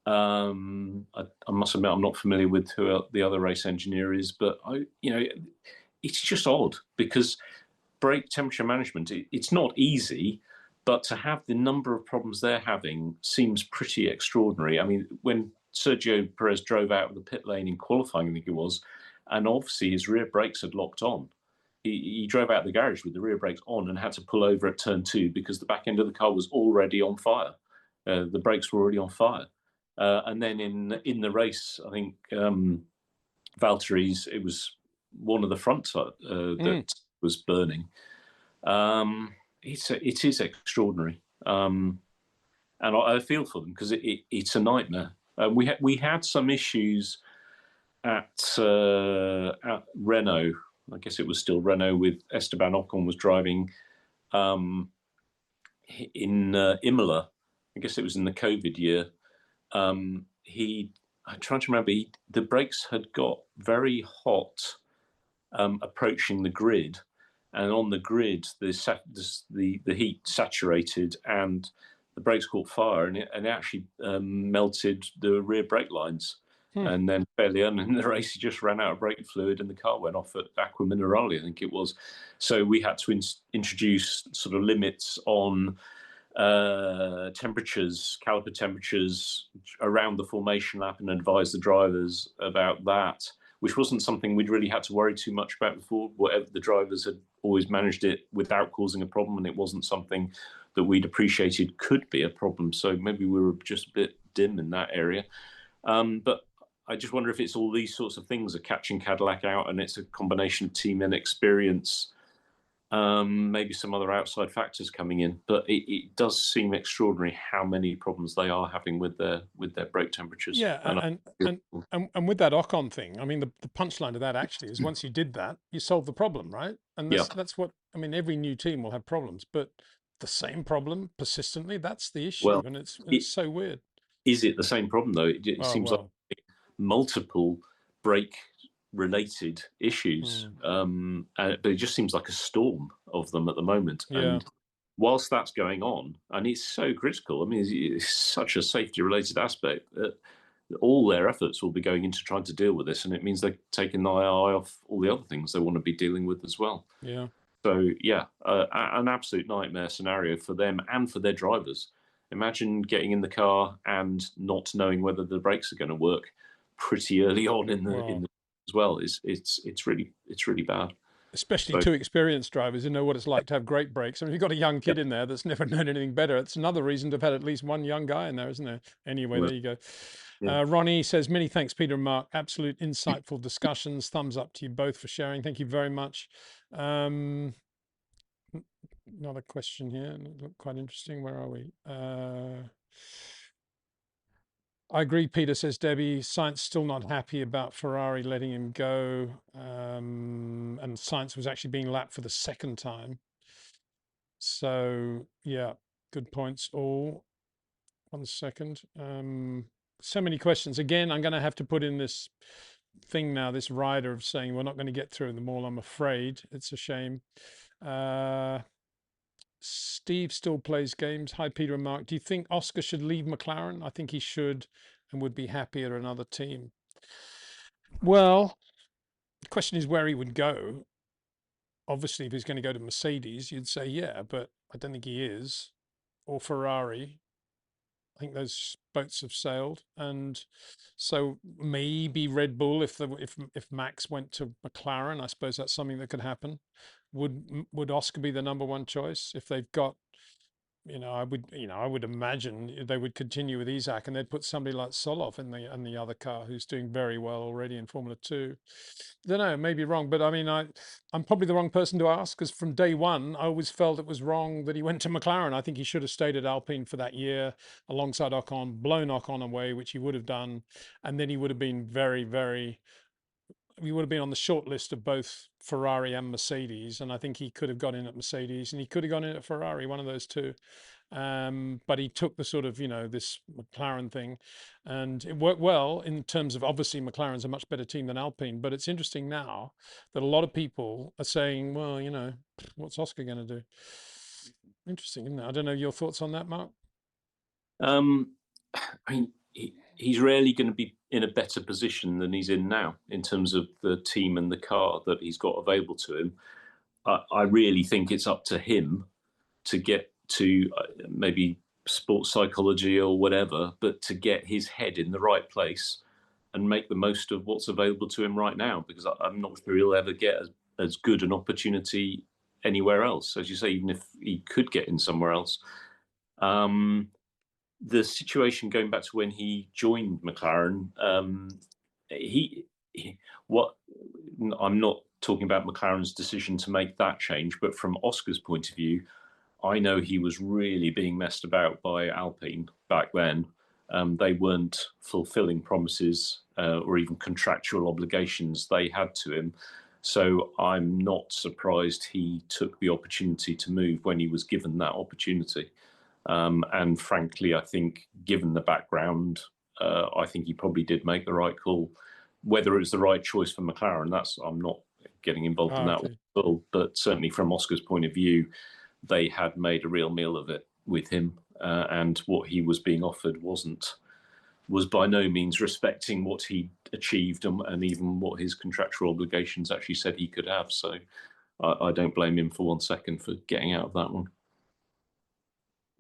I must admit I'm not familiar with who the other race engineer is, but it's just odd because brake temperature management, it's not easy, but to have the number of problems they're having seems pretty extraordinary. I mean, when Sergio Perez drove out of the pit lane in qualifying, I think it was, and obviously his rear brakes had locked on. He drove out the garage with the rear brakes on and had to pull over at turn 2 because the back end of the car was already on fire. The brakes were already on fire. And then in the race, I think Valtteri's, it was one of the front that was burning. It is extraordinary, and I feel for them because it's a nightmare. We had some issues at Renault. I guess it was still Renault with Esteban Ocon was driving in Imola. I guess it was in the COVID year. I'm trying to remember. The brakes had got very hot approaching the grid, and on the grid the heat saturated and the brakes caught fire, and it actually melted the rear brake lines. And then fairly early in the race, he just ran out of brake fluid and the car went off at Aqua Minerale, I think it was. So we had to introduce sort of limits on temperatures, caliper temperatures around the formation lap, and advise the drivers about that, which wasn't something we'd really had to worry too much about before. Whatever, the drivers had always managed it without causing a problem, and it wasn't something that we'd appreciated could be a problem. So maybe we were just a bit dim in that area. But I just wonder if it's all these sorts of things are catching Cadillac out, and it's a combination of team inexperience, maybe some other outside factors coming in. But it does seem extraordinary how many problems they are having with their brake temperatures. Yeah, and with that Ocon thing, I mean, the punchline to that actually is once you did that, you solved the problem, right? And that's what I mean. Every new team will have problems, but the same problem persistently, that's the issue, Well, and it's so weird. Is it the same problem though? It seems like multiple brake-related issues, but it just seems like a storm of them at the moment. Yeah. And whilst that's going on, and it's so critical, I mean, it's such a safety-related aspect that all their efforts will be going into trying to deal with this, and it means they're taking the eye off all the other things they want to be dealing with as well. Yeah. So, yeah, an absolute nightmare scenario for them and for their drivers. Imagine getting in the car and not knowing whether the brakes are going to work pretty early on in the as well. It's really bad. Especially two experienced drivers who know what it's like to have great brakes. I mean, if you've got a young kid in there that's never known anything better, it's another reason to have had at least one young guy in there, isn't there? Anyway, there you go. Yeah. Ronnie says, many thanks, Peter and Mark. Absolute insightful discussions. Thumbs up to you both for sharing. Thank you very much. Another question here. Look quite interesting. Where are we? I agree, Peter, says Debbie. Sainz still not happy about Ferrari letting him go. And Sainz was actually being lapped for the second time. So, yeah, good points all. 1 second. So many questions. Again, I'm going to have to put in this thing now, this rider of saying we're not going to get through them all, I'm afraid. It's a shame. Steve still plays games. Hi, Peter and Mark. Do you think Oscar should leave McLaren? I think he should and would be happier at another team. Well, the question is where he would go. Obviously, if he's going to go to Mercedes, you'd say, yeah, but I don't think he is. Or Ferrari. I think those boats have sailed. And so maybe Red Bull, if Max went to McLaren, I suppose that's something that could happen. Would Oscar be the number one choice if they've got, I would imagine they would continue with Isaac and they'd put somebody like Solov in the other car who's doing very well already in Formula 2. I don't know, maybe wrong, but I mean, I'm probably the wrong person to ask because from day one, I always felt it was wrong that he went to McLaren. I think he should have stayed at Alpine for that year alongside Ocon, blown Ocon away, which he would have done. And then he would have been we would have been on the short list of both Ferrari and Mercedes, and I think he could have got in at Mercedes and he could have gone in at Ferrari, one of those two. But he took the sort of, this McLaren thing, and it worked well in terms of obviously McLaren's a much better team than Alpine. But it's interesting now that a lot of people are saying, well, what's Oscar going to do? Interesting, isn't it? I don't know your thoughts on that, Mark. I mean, he's rarely going to be in a better position than he's in now in terms of the team and the car that he's got available to him. I really think it's up to him to get to maybe sports psychology or whatever, but to get his head in the right place and make the most of what's available to him right now, because I'm not sure he'll ever get as good an opportunity anywhere else. As you say, even if he could get in somewhere else. The situation going back to when he joined McLaren, what I'm not talking about McLaren's decision to make that change, but from Oscar's point of view, I know he was really being messed about by Alpine back then. They weren't fulfilling promises or even contractual obligations they had to him. So I'm not surprised he took the opportunity to move when he was given that opportunity. And frankly, I think given the background, I think he probably did make the right call. Whether it was the right choice for McLaren, I'm not getting involved in that one. But certainly from Oscar's point of view, they had made a real meal of it with him, and what he was being offered was by no means respecting what he achieved and even what his contractual obligations actually said he could have. So I don't blame him for 1 second for getting out of that one.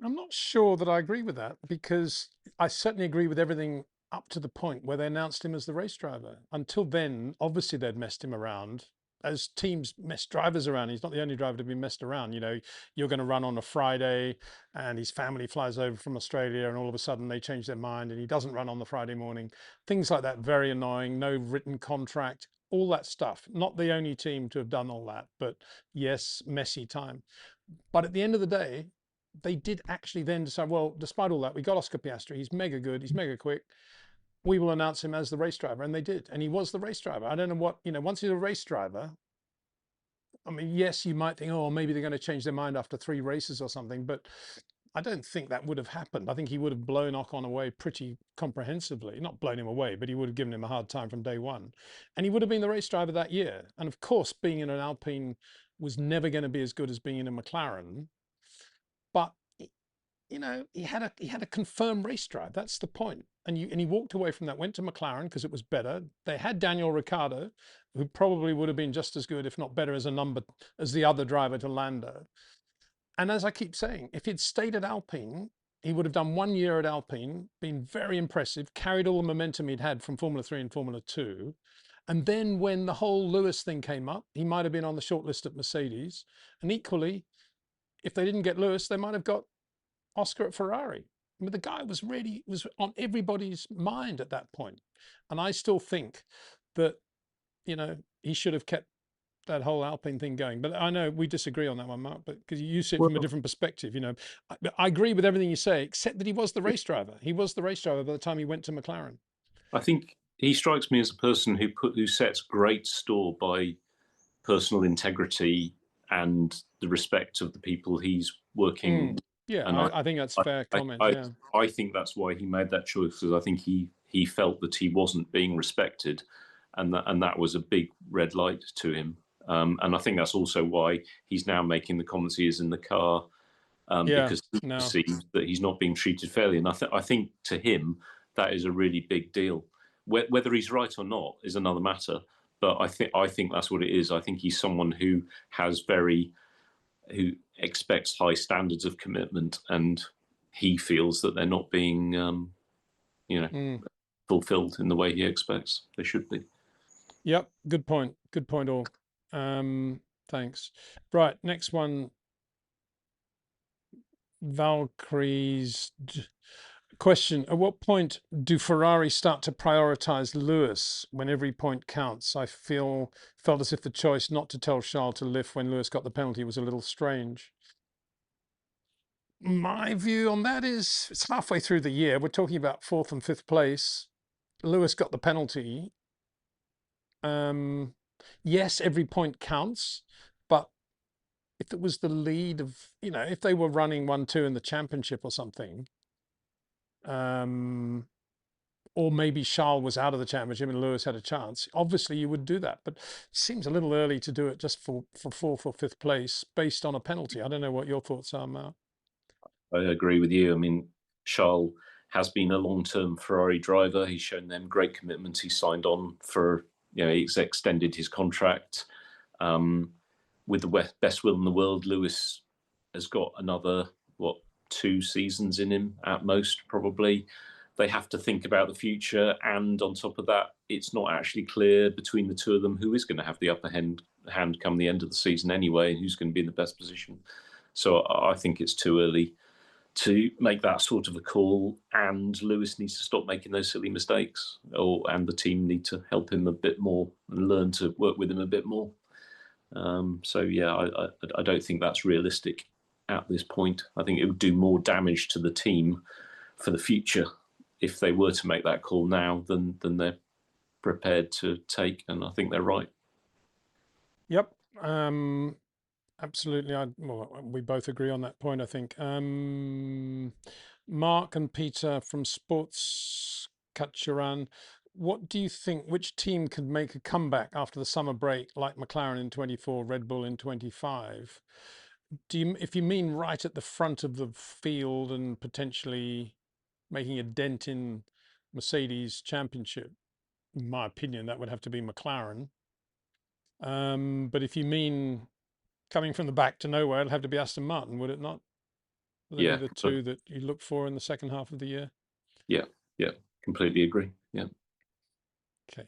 I'm not sure that I agree with that, because I certainly agree with everything up to the point where they announced him as the race driver. Until then, obviously they'd messed him around, as teams mess drivers around. He's not the only driver to be messed around. You know, you're going to run on a Friday and his family flies over from Australia and all of a sudden they change their mind and he doesn't run on the Friday morning. Things like that, very annoying. No written contract, all that stuff. Not the only team to have done all that, but yes, messy time. But at the end of the day, they did actually then decide, well, despite all that, we got Oscar Piastri. He's mega good. He's mega quick. We will announce him as the race driver. And they did. And he was the race driver. I don't know what, you know, once he's a race driver, I mean, yes, you might think, oh, maybe they're going to change their mind after 3 races or something. But I don't think that would have happened. I think he would have blown Ocon away pretty comprehensively. Not blown him away, but he would have given him a hard time from day one. And he would have been the race driver that year. And of course, being in an Alpine was never going to be as good as being in a McLaren. But you know, he had a confirmed race drive. That's the point. And he walked away from that, went to McLaren because it was better. They had Daniel Ricciardo, who probably would have been just as good, if not better, as the other driver to Lando. And as I keep saying, if he'd stayed at Alpine, he would have done 1 year at Alpine, been very impressive, carried all the momentum he'd had from Formula 3 and Formula 2. And then when the whole Lewis thing came up, he might have been on the short list at Mercedes. And equally, if they didn't get Lewis, they might have got Oscar at Ferrari. I mean, the guy was on everybody's mind at that point. And I still think that, you know, he should have kept that whole Alpine thing going. But I know we disagree on that one, Mark, but because you see it from a different perspective, you know. I agree with everything you say, except that he was the race driver. He was the race driver by the time he went to McLaren. I think he strikes me as a person who sets great store by personal integrity and the respect of the people he's working with. Yeah, and I think that's a fair comment. I think that's why he made that choice, because I think he felt that he wasn't being respected, and that was a big red light to him. And I think that's also why he's now making the comments he is in the car, because he perceives that he's not being treated fairly. And I think to him that is a really big deal. Whether he's right or not is another matter. But I think that's what it is. I think he's someone who expects high standards of commitment, and he feels that they're not being, fulfilled in the way he expects they should be. Yep, good point. Good point, all. Thanks. Right, next one. Valkyrie's question: at what point do Ferrari start to prioritize Lewis when every point counts? I felt as if the choice not to tell Charles to lift when Lewis got the penalty was a little strange. My view on that is it's halfway through the year. We're talking about 4th and 5th place. Lewis got the penalty. Yes, every point counts, but if it was the lead of, you know, if they were running 1-2 in the championship or something, or maybe Charles was out of the championship and Lewis had a chance, obviously you would do that. But it seems a little early to do it just for 4th or 5th place based on a penalty. I don't know what your thoughts are, Mark. I agree with you. I mean, Charles has been a long-term Ferrari driver. He's shown them great commitment. He signed on for, he's extended his contract. With the best will in the world, Lewis has got another, 2 seasons in him at most, probably. They have to think about the future, and on top of that, it's not actually clear between the two of them who is going to have the upper hand come the end of the season anyway, and who's going to be in the best position. So I think it's too early to make that sort of a call, and Lewis needs to stop making those silly mistakes, and the team need to help him a bit more and learn to work with him a bit more. So yeah, I don't think that's realistic at this point. I think it would do more damage to the team for the future if they were to make that call now than they're prepared to take, and I think they're right. Yep. Absolutely. Well, we both agree on that point, I think. Mark and Peter from Sports Kachuran, what do you think, which team could make a comeback after the summer break, like McLaren in 24, Red Bull in 25? If you mean right at the front of the field and potentially making a dent in Mercedes championship, in my opinion, that would have to be McLaren. But if you mean coming from the back to nowhere, it'll have to be Aston Martin, would it not? Will they be the two that you look for in the second half of the year? Yeah, completely agree. Yeah. Okay.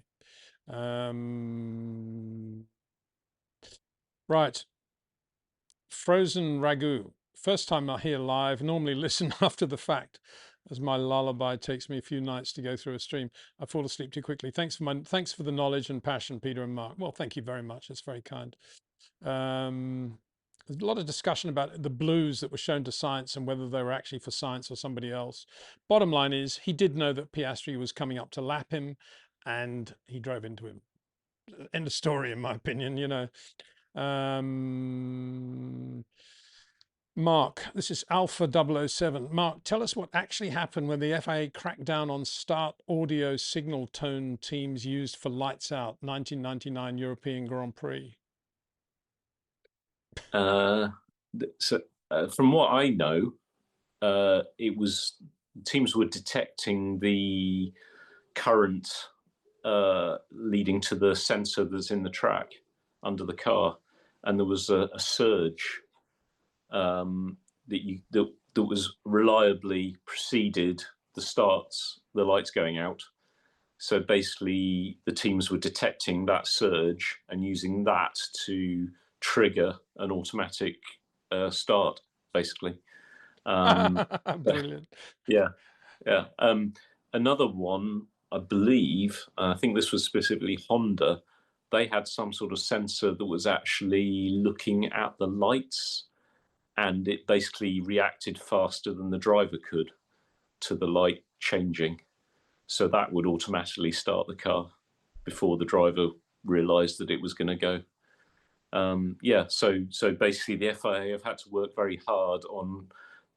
Right. Frozen Ragu. First time I hear live, normally listen after the fact, as my lullaby takes me a few nights to go through a stream. I fall asleep too quickly. Thanks for the knowledge and passion, Peter and Mark. Well, thank you very much. That's very kind. There's a lot of discussion about the blues that were shown to science and whether they were actually for science or somebody else. Bottom line is he did know that Piastri was coming up to lap him, and he drove into him. End of story, in my opinion. Mark, this is Alpha 007. Mark, tell us what actually happened when the FIA cracked down on start audio signal tone teams used for lights out 1999 European Grand Prix. From what I know, it was teams were detecting the current leading to the sensor that's in the track under the car, and there was a surge that was reliably preceded the lights going out. So basically, the teams were detecting that surge and using that to trigger an automatic start, basically. Brilliant. Yeah. Another one, I believe, I think this was specifically Honda. They had some sort of sensor that was actually looking at the lights, and it basically reacted faster than the driver could to the light changing. So that would automatically start the car before the driver realized that it was going to go. So basically the FIA have had to work very hard on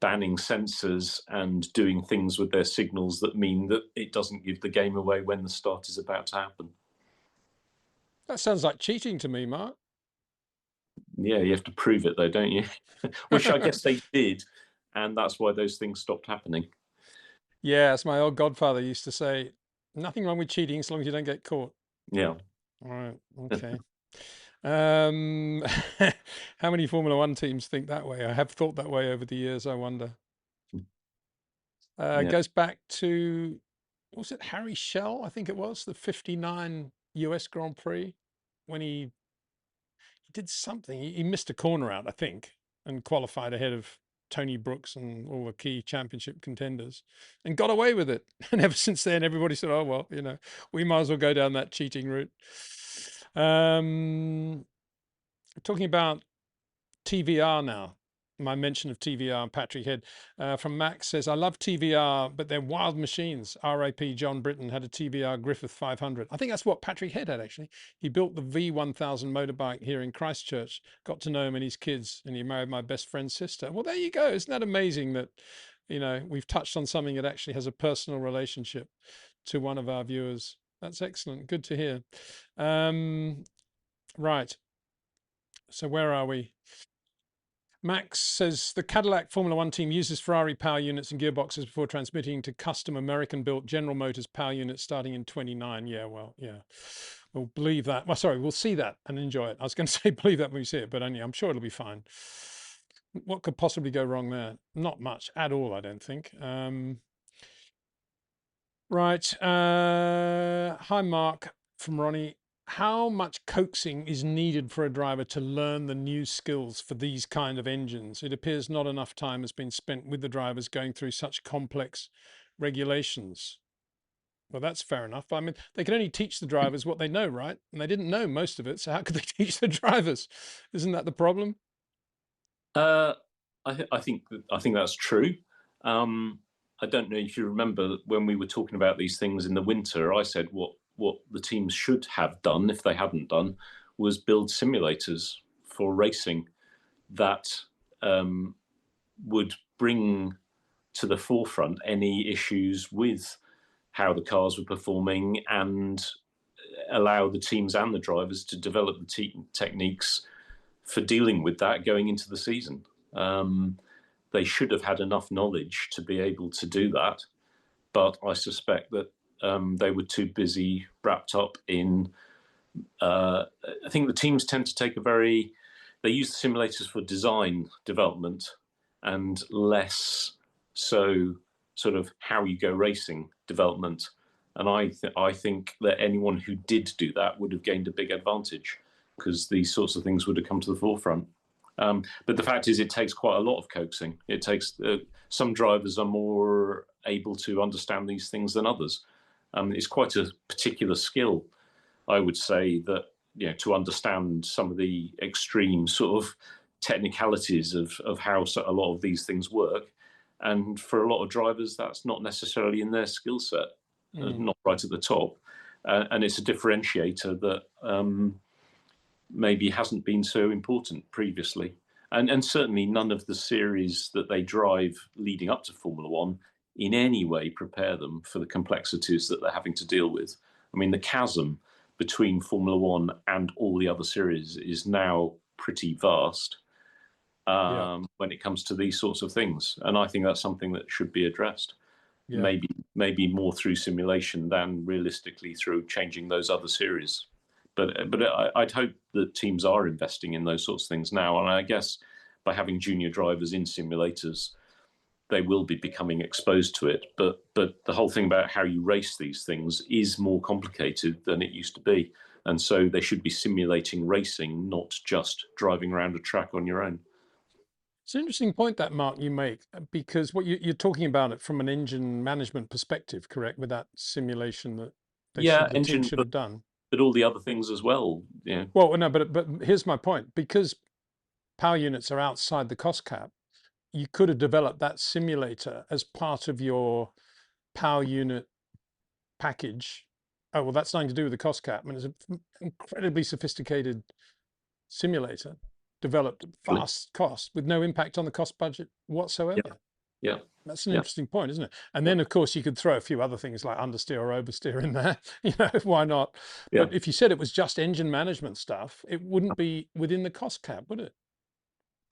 banning sensors and doing things with their signals that mean that it doesn't give the game away when the start is about to happen. That sounds like cheating to me, Mark. Yeah, you have to prove it though, don't you? Which I guess they did, and that's why those things stopped happening. Yeah, as my old godfather used to say, nothing wrong with cheating as long as you don't get caught. Yeah. All right. Okay. How many Formula One teams think that way? I have thought that way over the years, I wonder. It goes back to, was it Harry Schell? I think it was the 59 US Grand Prix when he did something. He missed a corner out, I think, and qualified ahead of Tony Brooks and all the key championship contenders and got away with it. And ever since then, everybody said, oh, well, we might as well go down that cheating route. Talking about TVR now, my mention of TVR and Patrick Head from Max says, I love TVR, but they're wild machines. RAP John Britton had a TVR Griffith 500. I think that's what Patrick Head had, actually. He built the V1000 motorbike here in Christchurch, got to know him and his kids, and he married my best friend's sister. Well, there you go. Isn't that amazing that, we've touched on something that actually has a personal relationship to one of our viewers. That's excellent. Good to hear. Right. So where are we? Max says the Cadillac Formula One team uses Ferrari power units and gearboxes before transmitting to custom American-built General Motors power units starting in 29. Yeah, well, yeah. We'll believe that. Well, sorry, we'll see that and enjoy it. I was going to say believe that when we see it, but only I'm sure it'll be fine. What could possibly go wrong there? Not much at all, I don't think. Right. Hi, Mark from Ronnie. How much coaxing is needed for a driver to learn the new skills for these kind of engines? It appears not enough time has been spent with the drivers going through such complex regulations. Well, that's fair enough. I mean, they can only teach the drivers what they know, right? And they didn't know most of it, so how could they teach the drivers? Isn't that the problem? Uh, I think that's true. Um, I don't know if you remember when we were talking about these things in the winter. I said what the teams should have done if they hadn't done was build simulators for racing that um, would bring to the forefront any issues with how the cars were performing and allow the teams and the drivers to develop the techniques for dealing with that going into the season. They should have had enough knowledge to be able to do that, but I suspect that they were too busy wrapped up in. I think the teams tend to take they use the simulators for design development and less so sort of how you go racing development. And I think that anyone who did do that would have gained a big advantage because these sorts of things would have come to the forefront. But the fact is, it takes quite a lot of coaxing. It takes some drivers are more able to understand these things than others. It's quite a particular skill, I would say, that to understand some of the extreme sort of technicalities of how a lot of these things work. And for a lot of drivers, that's not necessarily in their skill set, not right at the top. And it's a differentiator that maybe hasn't been so important previously. And certainly none of the series that they drive leading up to Formula One in any way prepare them for the complexities that they're having to deal with. I mean, the chasm between Formula One and all the other series is now pretty vast when it comes to these sorts of things. And I think that's something that should be addressed. Yeah. Maybe more through simulation than realistically through changing those other series. But I'd hope that teams are investing in those sorts of things now. And I guess by having junior drivers in simulators, they will be becoming exposed to it. But the whole thing about how you race these things is more complicated than it used to be. And so they should be simulating racing, not just driving around a track on your own. It's an interesting point that, Mark, you make, because what you're talking about it from an engine management perspective, correct? With that simulation that Yeah, the team engine, should have done. but all the other things as well. Yeah. Well, no, but here's my point: because power units are outside the cost cap, you could have developed that simulator as part of your power unit package. Oh, well, that's nothing to do with the cost cap. I mean, it's an incredibly sophisticated simulator developed at fast cost with no impact on the cost budget Yeah. whatsoever. Yeah. That's an Yeah. interesting point, isn't it? And Yeah. then, of course, you could throw a few other things like understeer or oversteer in there. Why not? Yeah. But if you said it was just engine management stuff, it wouldn't be within the cost cap, would it?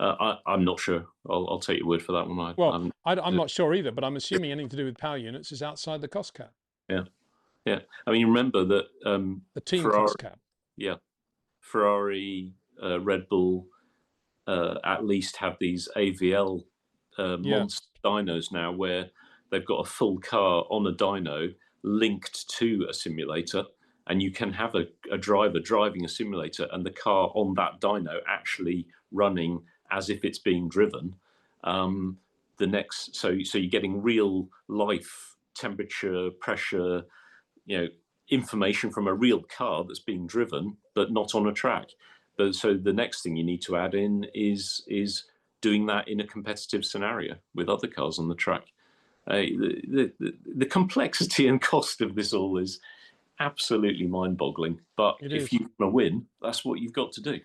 I'm not sure. I'll take your word for that one. Well, I'm not sure either, but I'm assuming anything to do with power units is outside the cost cap, Yeah. Yeah. I mean, remember that the team Ferrari, cost cap. yeah, Ferrari, Red Bull, at least have these AVL monster dynos now, where they've got a full car on a dyno linked to a simulator, and you can have a driver driving a simulator and the car on that dyno actually running as if it's being driven. So you're getting real life temperature, pressure, information from a real car that's being driven, but not on a track. But so the next thing you need to add in is doing that in a competitive scenario with other cars on the track. The complexity and cost of this all is absolutely mind-boggling. But if you want to win, that's what you've got to do.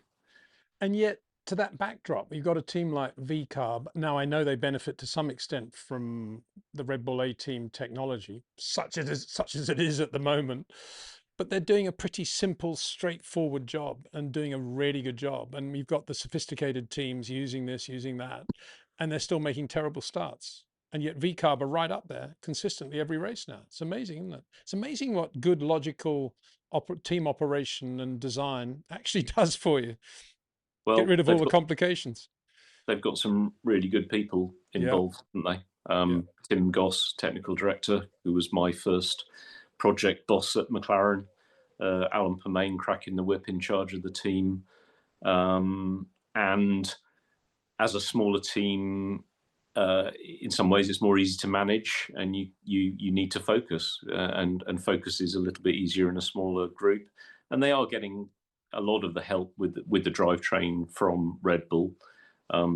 And yet, to that backdrop, you've got a team like VCarb. Now, I know they benefit to some extent from the Red Bull A team technology, such as it is at the moment, but they're doing a pretty simple, straightforward job and doing a really good job. And we've got the sophisticated teams using this, using that, and they're still making terrible starts. And yet VCarb are right up there consistently every race now. It's amazing, isn't it? It's amazing what good, logical team operation and design actually does for you. Well, Get rid of all the complications. they've got some really good people involved, haven't they? Tim Goss, technical director, who was my first project boss at McLaren. Alan Permain cracking the whip, in charge of the team. And as a smaller team, in some ways it's more easy to manage, and you need to focus, and focus is a little bit easier in a smaller group. And they are getting a lot of the help with the drivetrain from Red Bull,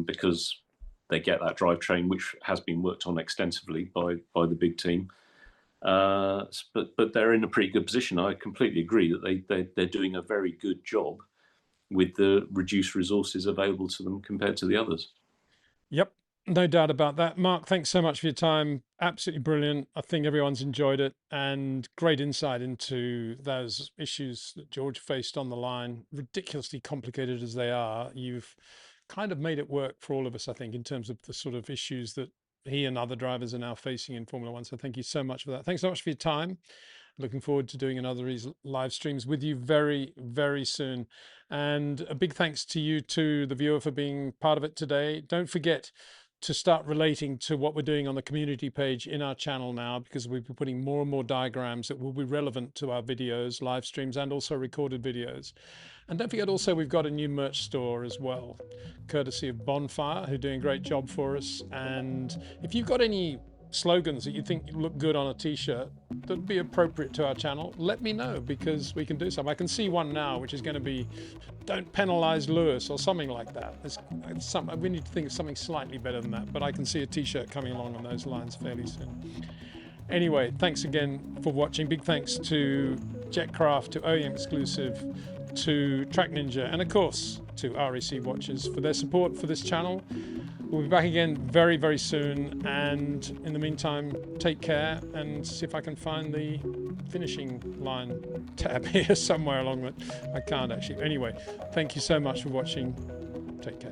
because they get that drivetrain, which has been worked on extensively by the big team. But they're in a pretty good position. I completely agree that they're doing a very good job with the reduced resources available to them compared to the others. Yep, no doubt about that. Mark, thanks so much for your time. Absolutely brilliant. I think everyone's enjoyed it, and great insight into those issues that George faced on the line, ridiculously complicated as they are. You've kind of made it work for all of us, I think, in terms of the sort of issues that he and other drivers are now facing in Formula One. So thank you so much for that. Thanks so much for your time. Looking forward to doing another of these live streams with you very, very soon. And a big thanks to you, to the viewer, for being part of it today. Don't forget to start relating to what we're doing on the community page in our channel now, because we'll be putting more and more diagrams that will be relevant to our videos, live streams, and also recorded videos. And don't forget also, we've got a new merch store as well, courtesy of Bonfire, who are doing a great job for us. And if you've got any slogans that you think look good on a t-shirt that'd be appropriate to our channel, let me know, because we can do some. I can see one now which is going to be "Don't penalize Lewis" or something like that. We need to think of something slightly better than that, but I can see a t-shirt coming along on those lines fairly soon. Anyway, thanks again for watching. Big thanks to Jetcraft, to OEM Exclusive, to Track Ninja, and of course to RAC Watches for their support for this channel. We'll be back again very, very soon. And in the meantime, take care, and see if I can find the finishing line tab here somewhere along it. I can't actually. Anyway, thank you so much for watching. Take care.